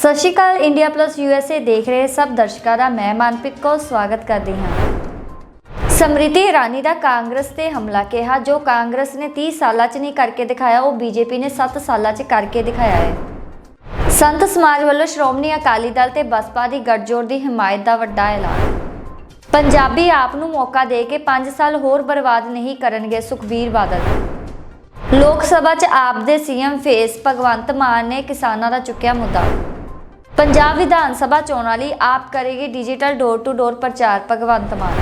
ਸਤਿ ਸ਼੍ਰੀ ਅਕਾਲ। India plus USA ਦੇਖ ਰਹੇ ਸਭ ਦਰਸ਼ਕਾਂ ਦਾ ਮੈਂ ਮਨਪ੍ਰੀਤ ਕੌਰ ਸਵਾਗਤ ਕਰਦੀ ਹਾਂ। ਸਮ੍ਰਿਤੀ ਇਰਾਨੀ ਦਾ ਕਾਂਗਰਸ ਤੇ ਹਮਲਾ ਕਿਹਾ। ਜੋ ਕਾਂਗਰਸ ਨੇ 30 ਸਾਲਾਂ 'ਚ ਨਹੀਂ ਕਰਕੇ ਦਿਖਾਇਆ ਉਹ ਬੀਜੇਪੀ ਨੇ 7 ਸਾਲਾਂ 'ਚ ਕਰਕੇ ਦਿਖਾਇਆ ਹੈ। ਸੰਤ ਸਮਾਜ ਵੱਲੋਂ ਸ਼੍ਰੋਮਣੀ ਅਕਾਲੀ ਦਲ ਤੇ ਬਸਪਾ ਦੀ ਗੱਠਜੋੜ ਦੀ ਹਮਾਇਤ ਦਾ ਵੱਡਾ ਐਲਾਨ। ਪੰਜਾਬੀ ਆਪ ਨੂੰ ਮੌਕਾ ਦੇ ਕੇ 5 ਸਾਲ ਹੋਰ ਬਰਬਾਦ ਨਹੀਂ ਕਰਨਗੇ ਸੁਖਬੀਰ ਬਾਦਲ। ਲੋਕ ਸਭਾ 'ਚ ਆਪ ਦੇ ਸੀਐਮ ਫੇਸ ਭਗਵੰਤ ਮਾਨ ਨੇ ਕਿਸਾਨਾਂ ਦਾ ਚੁੱਕਿਆ ਮੁੱਦਾ। ਪੰਜਾਬ ਵਿਧਾਨ ਸਭਾ ਚੋਣਾਂ ਲਈ ਆਪ ਕਰੇਗੀ ਡਿਜੀਟਲ ਡੋਰ ਟੂ ਡੋਰ ਪ੍ਰਚਾਰ ਭਗਵੰਤ ਮਾਨ।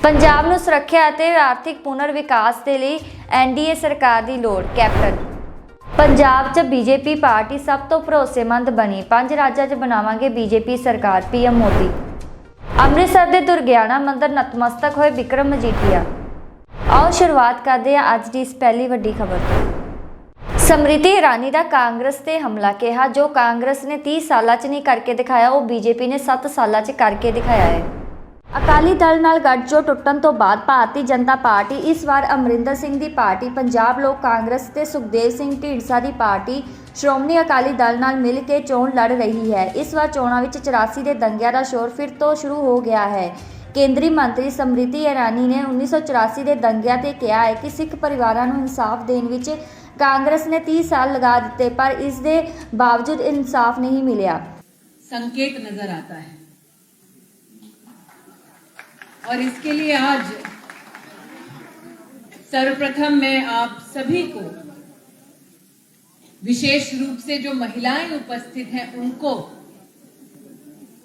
ਪੰਜਾਬ ਨੂੰ ਸੁਰੱਖਿਆ ਅਤੇ ਆਰਥਿਕ ਪੁਨਰ ਵਿਕਾਸ ਦੇ ਲਈ NDA ਸਰਕਾਰ ਦੀ ਲੋੜ ਕੈਪਟਨ। ਪੰਜਾਬ 'ਚ ਬੀਜੇਪੀ ਪਾਰਟੀ ਸਭ ਤੋਂ ਭਰੋਸੇਮੰਦ ਬਣੀ। 5 ਰਾਜਾਂ 'ਚ ਬਣਾਵਾਂਗੇ ਬੀਜੇਪੀ ਸਰਕਾਰ PM ਮੋਦੀ। ਅੰਮ੍ਰਿਤਸਰ ਦੇ ਦੁਰਗਿਆਣਾ ਮੰਦਿਰ ਨਤਮਸਤਕ ਹੋਏ ਵਿਕਰਮ ਮਜੀਠੀਆ। ਆਓ ਸ਼ੁਰੂਆਤ ਕਰਦੇ ਹਾਂ ਅੱਜ ਦੀ ਇਸ ਪਹਿਲੀ ਵੱਡੀ ਖਬਰ ਤੋਂ। ਸਮ੍ਰਿਤੀ ਇਰਾਨੀ ਦਾ ਕਾਂਗਰਸ ਤੇ ਹਮਲਾ ਕਿਹਾ। ਜੋ ਕਾਂਗਰਸ ਨੇ 30 ਸਾਲਾਂ 'ਚ ਨਹੀਂ ਕਰਕੇ ਦਿਖਾਇਆ ਉਹ ਬੀਜੇਪੀ ਨੇ 7 ਸਾਲਾਂ 'ਚ ਕਰਕੇ ਦਿਖਾਇਆ ਹੈ। ਅਕਾਲੀ ਦਲ ਨਾਲ ਗੱਠਜੋੜ ਟੁੱਟਣ ਤੋਂ ਬਾਅਦ ਭਾਰਤੀ ਜਨਤਾ ਪਾਰਟੀ ਇਸ ਵਾਰ ਅਮਰਿੰਦਰ ਸਿੰਘ ਦੀ ਪਾਰਟੀ ਪੰਜਾਬ ਲੋਕ ਕਾਂਗਰਸ ਤੇ ਸੁਖਦੇਵ ਸਿੰਘ ਢੀਂਡਸਾ ਦੀ ਪਾਰਟੀ ਸ਼੍ਰੋਮਣੀ ਅਕਾਲੀ ਦਲ ਨਾਲ ਮਿਲ ਕੇ ਚੋਣ ਲੜ ਰਹੀ ਹੈ। ਇਸ ਵਾਰ ਚੋਣਾਂ ਵਿੱਚ 84 ਦੇ ਦੰਗਿਆਂ ਦਾ ਸ਼ੋਰ ਫਿਰ ਤੋਂ ਸ਼ੁਰੂ ਹੋ ਗਿਆ ਹੈ। ਕੇਂਦਰੀ ਮੰਤਰੀ ਸਮ੍ਰਿਤੀ ਇਰਾਨੀ ਨੇ 1984 ਦੇ ਦੰਗਿਆਂ ਤੇ ਕਿਹਾ ਹੈ ਕਿ ਸਿੱਖ ਪਰਿਵਾਰਾਂ ਨੂੰ ਇਨਸਾਫ ਦੇਣ ਵਿੱਚ कांग्रेस ने 30 साल लगा दिए पर इसके बावजूद इंसाफ नहीं मिला। संकेत नजर आता है और इसके लिए आज सर्वप्रथम मैं आप सभी को विशेष रूप से जो महिलाएं उपस्थित हैं उनको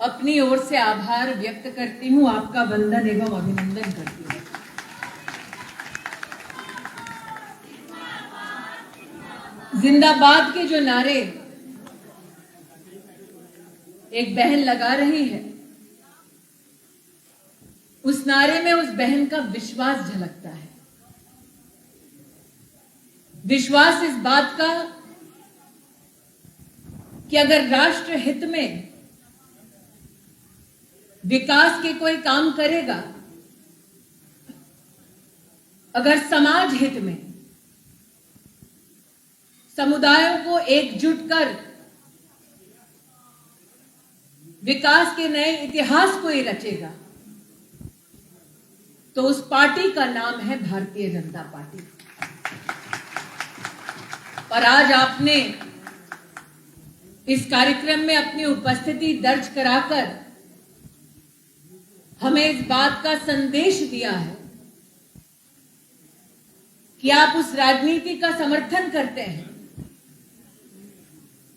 अपनी ओर से आभार व्यक्त करती हूं, आपका वंदन एवं अभिनंदन करती हूं। जिंदाबाद के जो नारे एक बहन लगा रही है उस नारे में उस बहन का विश्वास झलकता है। विश्वास इस बात का कि अगर राष्ट्र हित में विकास के कोई काम करेगा, अगर समाज हित में समुदायों को एकजुट कर विकास के नए इतिहास को ये रचेगा तो उस पार्टी का नाम है भारतीय जनता पार्टी। और आज आपने इस कार्यक्रम में अपनी उपस्थिति दर्ज कराकर हमें इस बात का संदेश दिया है कि आप उस राजनीति का समर्थन करते हैं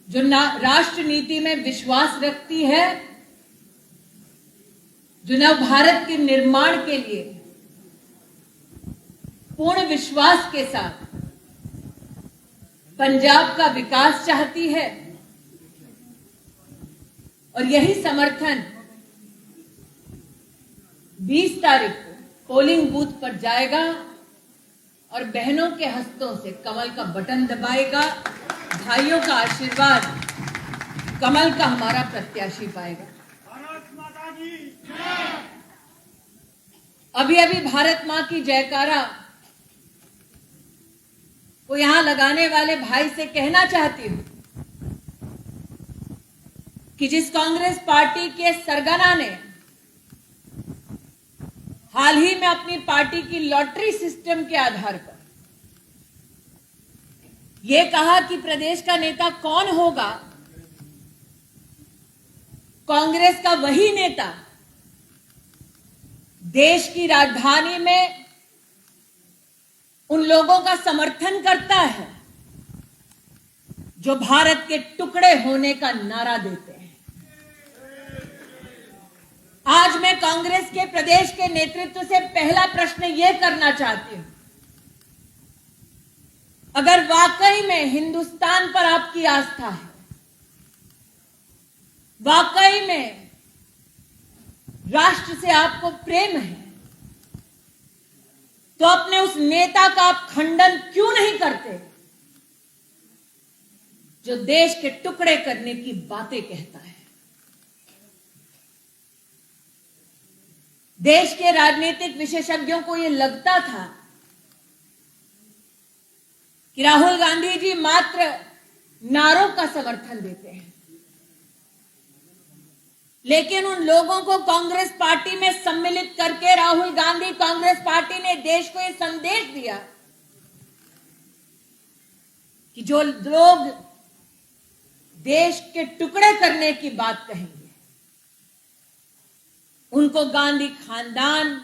जो राष्ट्र नीति में विश्वास रखती है, जो नव भारत के निर्माण के लिए पूर्ण विश्वास के साथ पंजाब का विकास चाहती है। और यही समर्थन 20 तारीख को पोलिंग बूथ पर जाएगा और बहनों के हस्तों से कमल का बटन दबाएगा। भाइयों का आशीर्वाद कमल का हमारा प्रत्याशी पाएगा। अभी अभी भारत मां की जयकारा को यहां लगाने वाले भाई से कहना चाहती हूं कि जिस कांग्रेस पार्टी के सरगना ने हाल ही में अपनी पार्टी की लॉटरी सिस्टम के आधार पर यह कहा कि प्रदेश का नेता कौन होगा, कांग्रेस का वही नेता देश की राजधानी में उन लोगों का समर्थन करता है जो भारत के टुकड़े होने का नारा देते हैं। आज मैं कांग्रेस के प्रदेश के नेतृत्व से पहला प्रश्न यह करना चाहती हूं, अगर वाकई में हिंदुस्तान पर आपकी आस्था है, वाकई में राष्ट्र से आपको प्रेम है, तो अपने उस नेता का आप खंडन क्यों नहीं करते जो देश के टुकड़े करने की बातें कहता है। देश के राजनीतिक विशेषज्ञों को यह लगता था कि राहुल गांधी जी मात्र नारों का समर्थन देते हैं, लेकिन उन लोगों को कांग्रेस पार्टी में सम्मिलित करके राहुल गांधी कांग्रेस पार्टी ने देश को यह संदेश दिया कि जो लोग देश के टुकड़े करने की बात कहेंगे उनको गांधी खानदान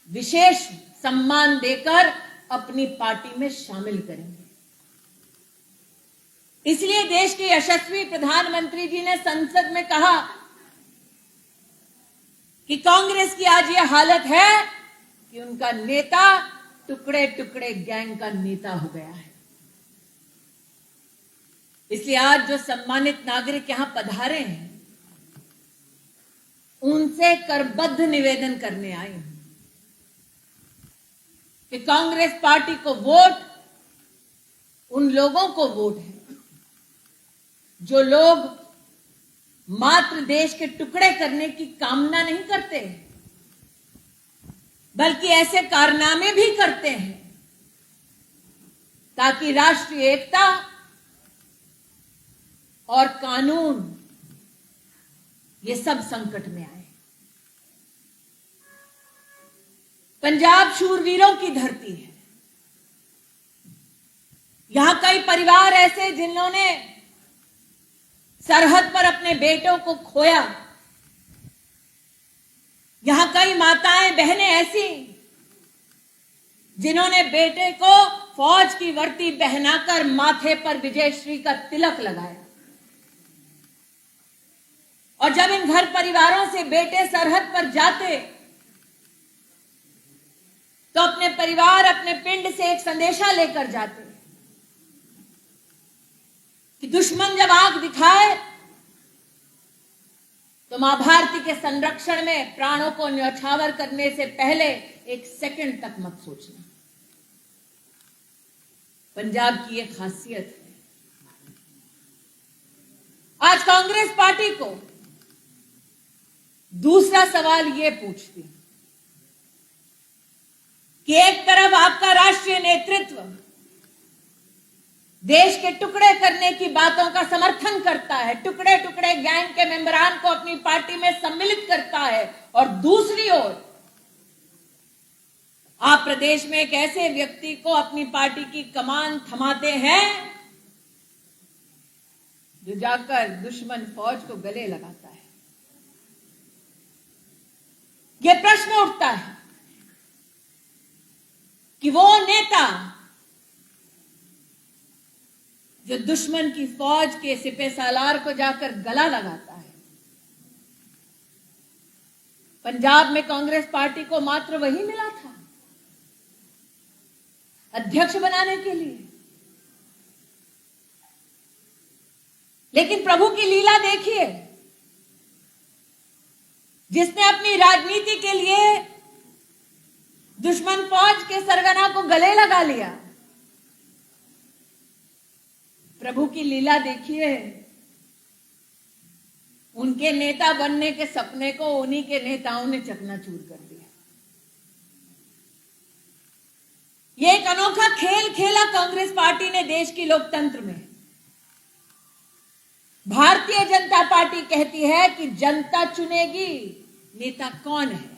विशेष सम्मान देकर अपनी पार्टी में शामिल करेंगे। इसलिए देश के यशस्वी प्रधानमंत्री जी ने संसद में कहा कि कांग्रेस की आज यह हालत है कि उनका नेता टुकड़े टुकड़े गैंग का नेता हो गया है। इसलिए आज जो सम्मानित नागरिक यहां पधारे हैं उनसे करबद्ध निवेदन करने आए हैं कि कांग्रेस पार्टी को वोट उन लोगों को वोट है जो लोग मात्र देश के टुकड़े करने की कामना नहीं करते बल्कि ऐसे कारनामे भी करते हैं ताकि राष्ट्रीय एकता और कानून ये सब संकट में आए। पंजाब शूरवीरों की धरती है। यहां कई परिवार ऐसे जिन्होंने सरहद पर अपने बेटों को खोया। यहां कई माताएं बहनें ऐसी जिन्होंने बेटे को फौज की वर्दी पहनाकर माथे पर विजयश्री का तिलक लगाया। और जब इन घर परिवारों से बेटे सरहद पर जाते तो अपने परिवार अपने पिंड से एक संदेशा लेकर जाते कि दुश्मन जब आंख दिखाए तो मां भारती के संरक्षण में प्राणों को न्यौछावर करने से पहले एक सेकंड तक मत सोचना। पंजाब की यह खासियत है। आज कांग्रेस पार्टी को दूसरा सवाल यह पूछती कि एक तरफ आपका राष्ट्रीय नेतृत्व देश के टुकड़े करने की बातों का समर्थन करता है, टुकड़े टुकड़े गैंग के मेंबरान को अपनी पार्टी में सम्मिलित करता है, और दूसरी ओर आप प्रदेश में एक ऐसे व्यक्ति को अपनी पार्टी की कमान थमाते हैं जो जाकर दुश्मन फौज को गले लगाता है। यह प्रश्न उठता है कि वो नेता जो दुश्मन की फौज के सिपह सालार को जाकर गला लगाता है, पंजाब में कांग्रेस पार्टी को मात्र वही मिला था अध्यक्ष बनाने के लिए। लेकिन प्रभु की लीला देखिए, जिसने अपनी राजनीति के लिए दुश्मन फौज के सरगना को गले लगा लिया। प्रभु की लीला देखिए, उनके नेता बनने के सपने को उन्हीं के नेताओं ने चकनाचूर कर दिया। ये एक अनोखा खेल खेला कांग्रेस पार्टी ने देश की लोकतंत्र में। भारतीय जनता पार्टी कहती है कि जनता चुनेगी नेता कौन है।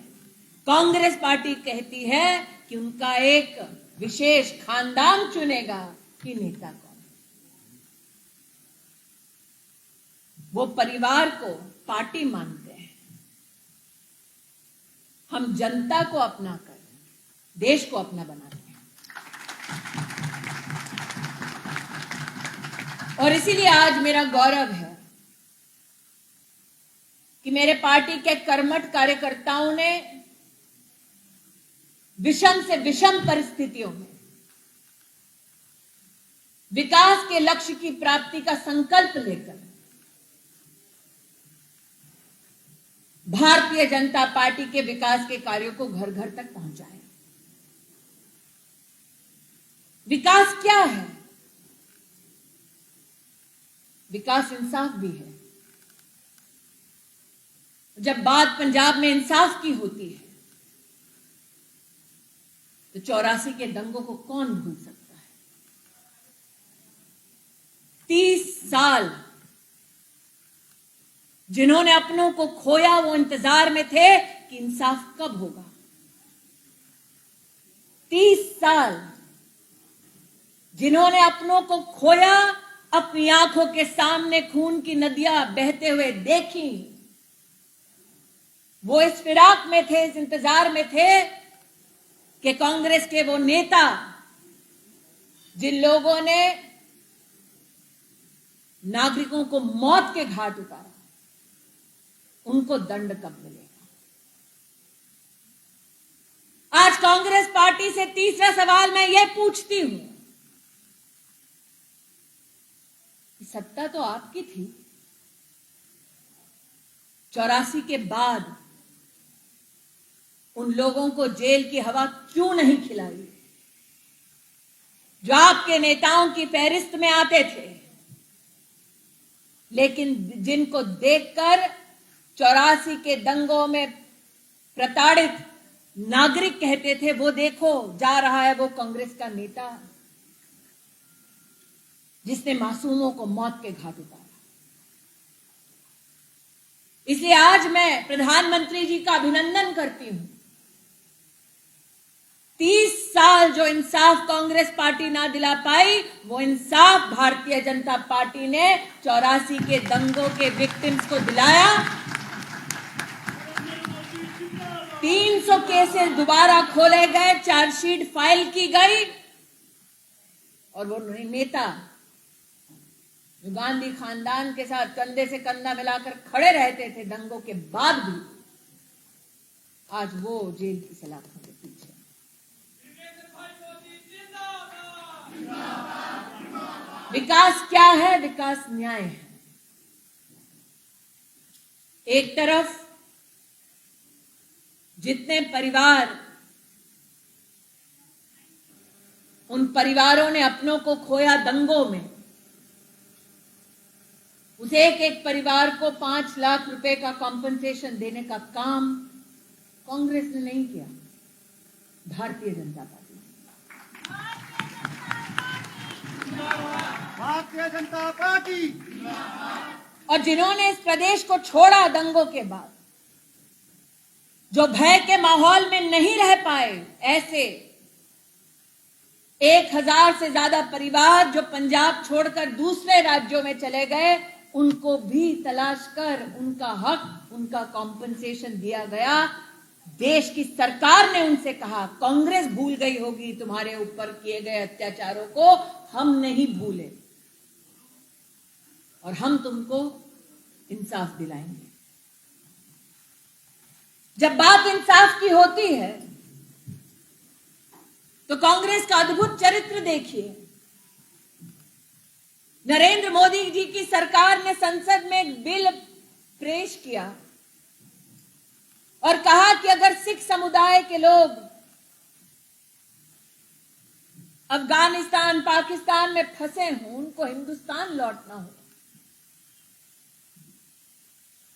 कांग्रेस पार्टी कहती है कि उनका एक विशेष खानदान चुनेगा कि नेता कौन। वो परिवार को पार्टी मानते हैं। हम जनता को अपना कर देश को अपना बनाते हैं। और इसीलिए आज मेरा गौरव है कि मेरे पार्टी के कर्मठ कार्यकर्ताओं ने विषम से विषम परिस्थितियों में विकास के लक्ष्य की प्राप्ति का संकल्प लेकर भारतीय जनता पार्टी के विकास के कार्यों को घर घर तक पहुंचाया। विकास क्या है? विकास इंसाफ भी है। जब बात पंजाब में इंसाफ की होती है तो 84 के दंगों को कौन भूल सकता है। 30 साल जिन्होंने अपनों को खोया वो इंतजार में थे कि इंसाफ कब होगा। 30 साल जिन्होंने अपनों को खोया, अपनी आंखों के सामने खून की नदियां बहते हुए देखी, वो इस फिराक में थे, इस इंतजार में थे कि कांग्रेस के वो नेता जिन लोगों ने नागरिकों को मौत के घाट उतारा, उनको दंड कब मिलेगा। आज कांग्रेस पार्टी से तीसरा सवाल मैं ये पूछती हूं, सत्ता तो आपकी थी, 84 के बाद उन लोगों को जेल की हवा क्यों नहीं खिलाई जो आपके नेताओं की फहरिस्त में आते थे, लेकिन जिनको देखकर 84 के दंगों में प्रताड़ित नागरिक कहते थे, वो देखो जा रहा है वो कांग्रेस का नेता जिसने मासूमों को मौत के घाट उतारा। इसलिए आज मैं प्रधानमंत्री जी का अभिनंदन करती हूं। 30 साल जो इंसाफ कांग्रेस पार्टी ना दिला पाई, वो इंसाफ भारतीय जनता पार्टी ने 84 के दंगों के विक्टिम्स को दिलाया। 300 केसेस दोबारा खोले गए, चार्जशीट फाइल की गई, और वो नेता जो गांधी खानदान के साथ कंधे से कंधा मिलाकर खड़े रहते थे दंगों के बाद भी, आज वो जेल की सलाखों के पीछे। विकास क्या है? विकास न्याय है। एक तरफ जितने परिवार, उन परिवारों ने अपनों को खोया दंगों में, उस एक एक परिवार को 5 लाख रुपए का कॉम्पनसेशन देने का काम कांग्रेस ने नहीं किया, भारतीय जनता पार्टी। भारतीय जनता पार्टी। और जिन्होंने इस प्रदेश को छोड़ा दंगों के बाद, जो भय के माहौल में नहीं रह पाए, ऐसे 1000 से ज्यादा परिवार जो पंजाब छोड़कर दूसरे राज्यों में चले गए, उनको भी तलाश कर उनका हक, उनका कॉम्पनसेशन दिया गया। देश की सरकार ने उनसे कहा, कांग्रेस भूल गई होगी तुम्हारे ऊपर किए गए अत्याचारों को, हम नहीं भूले और हम तुमको इंसाफ दिलाएंगे। जब बात इंसाफ की होती है तो कांग्रेस का अद्भुत चरित्र देखिए। नरेंद्र मोदी जी की सरकार ने संसद में एक बिल पेश किया और कहा कि अगर सिख समुदाय के लोग अफगानिस्तान, पाकिस्तान में फंसे हों, उनको हिंदुस्तान लौटना हो,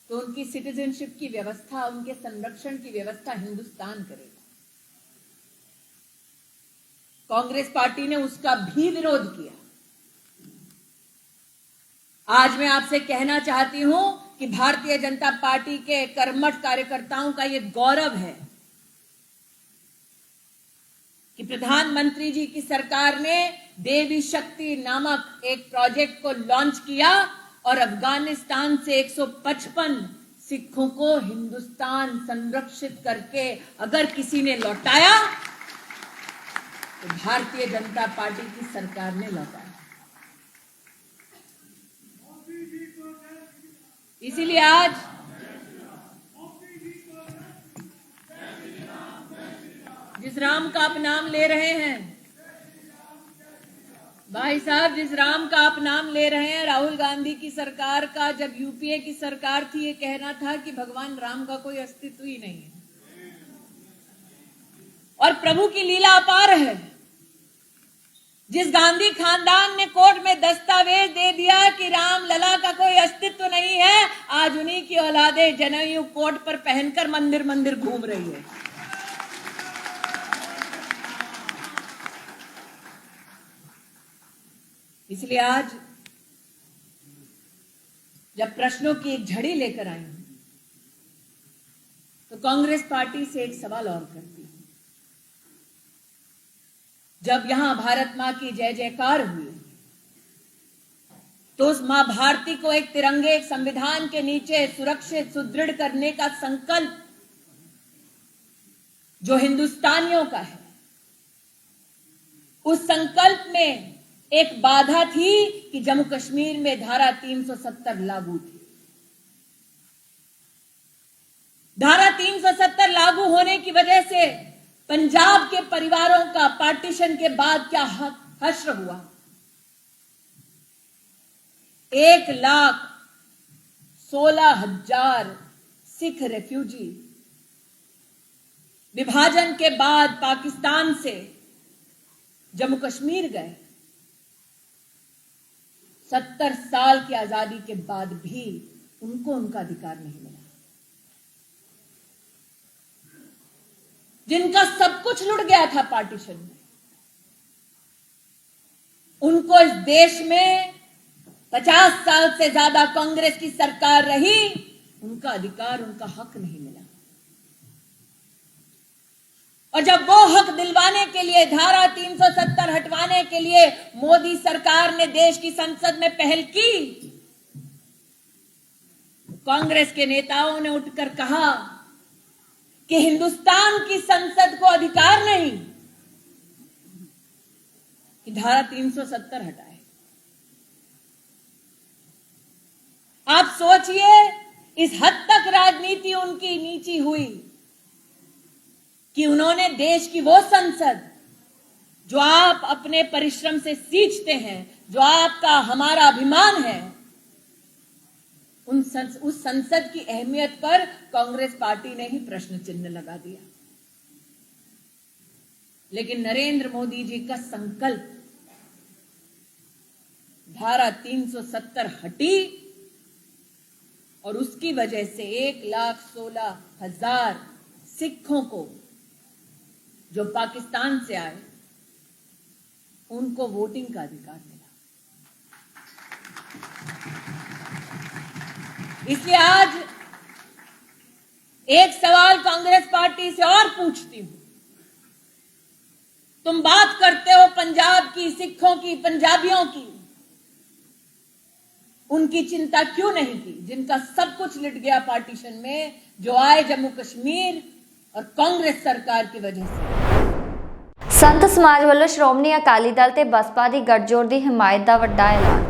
तो उनकी सिटीजनशिप की व्यवस्था, उनके संरक्षण की व्यवस्था हिंदुस्तान करेगा। कांग्रेस पार्टी ने उसका भी विरोध किया। आज मैं आपसे कहना चाहती हूं कि भारतीय जनता पार्टी के कर्मठ कार्यकर्ताओं का यह गौरव है कि प्रधानमंत्री जी की सरकार ने देवी शक्ति नामक एक प्रोजेक्ट को लॉन्च किया और अफगानिस्तान से 155 सिखों को हिंदुस्तान संरक्षित करके अगर किसी ने लौटाया तो भारतीय जनता पार्टी की सरकार ने लौटाया। इसीलिए आज जिस राम का आप नाम ले रहे हैं, भाई साहब, जिस राम का आप नाम ले रहे हैं, राहुल गांधी की सरकार का जब यूपीए की सरकार थी, ये कहना था कि भगवान राम का कोई अस्तित्व ही नहीं है। और प्रभु की लीला अपार है। जिस गांधी खानदान ने कोर्ट में दस्तावेज दे दिया कि राम लला का कोई अस्तित्व नहीं है, आज उन्हीं की औलादे जनेऊ कोर्ट पर पहनकर मंदिर मंदिर घूम रही है। इसलिए आज जब प्रश्नों की एक झड़ी लेकर आई हूं, तो कांग्रेस पार्टी से एक सवाल और करती हूं। जब यहां भारत मां की जय जयकार हुई, तो उस मां भारती को एक तिरंगे, एक संविधान के नीचे सुरक्षित, सुदृढ़ करने का संकल्प जो हिंदुस्तानियों का है, उस संकल्प में एक बाधा थी कि जम्मू कश्मीर में धारा 370 लागू थी। धारा 370 लागू होने की वजह से पंजाब के परिवारों का पार्टीशन के बाद क्या हश्र हुआ। 1,16,000 सिख रेफ्यूजी विभाजन के बाद पाकिस्तान से जम्मू कश्मीर गए। 70 साल की आजादी के बाद भी उनको उनका अधिकार नहीं मिला। जिनका सब कुछ लुट गया था पार्टीशन में, उनको इस देश में 50 साल से ज्यादा कांग्रेस की सरकार रही, उनका अधिकार, उनका हक नहीं मिला। और जब वो हक दिलवाने के लिए, धारा 370 हटवाने के लिए मोदी सरकार ने देश की संसद में पहल की, कांग्रेस के नेताओं ने उठकर कहा कि हिंदुस्तान की संसद को अधिकार नहीं कि धारा 370 हटाए। आप सोचिए, इस हद तक राजनीति उनकी नीची हुई कि उन्होंने देश की वो संसद जो आप अपने परिश्रम से सींचते हैं, जो आपका, हमारा अभिमान है, उस संसद की अहमियत पर कांग्रेस पार्टी ने ही प्रश्न चिन्ह लगा दिया। लेकिन नरेंद्र मोदी जी का संकल्प, धारा 370 हटी और उसकी वजह से 1,16,000 सिखों को जो पाकिस्तान से आए, उनको वोटिंग का अधिकार मिला। इसलिए आज एक सवाल कांग्रेस पार्टी से और पूछती हूं। तुम बात करते हो पंजाब की, सिखों की, पंजाबियों की, उनकी चिंता क्यों नहीं की जिनका सब कुछ लिट गया पार्टीशन में, जो आए जम्मू कश्मीर और कांग्रेस सरकार की वजह से। संत समाज ਵੱਲੋਂ ਸ਼੍ਰੋਮਣੀ ਅਕਾਲੀ ਦਲ ਤੇ ਬਸਪਾ ਦੀ ਗੱਠਜੋੜ ਦੀ ਹਮਾਇਤ ਦਾ ਵੱਡਾ ਐਲਾਨ।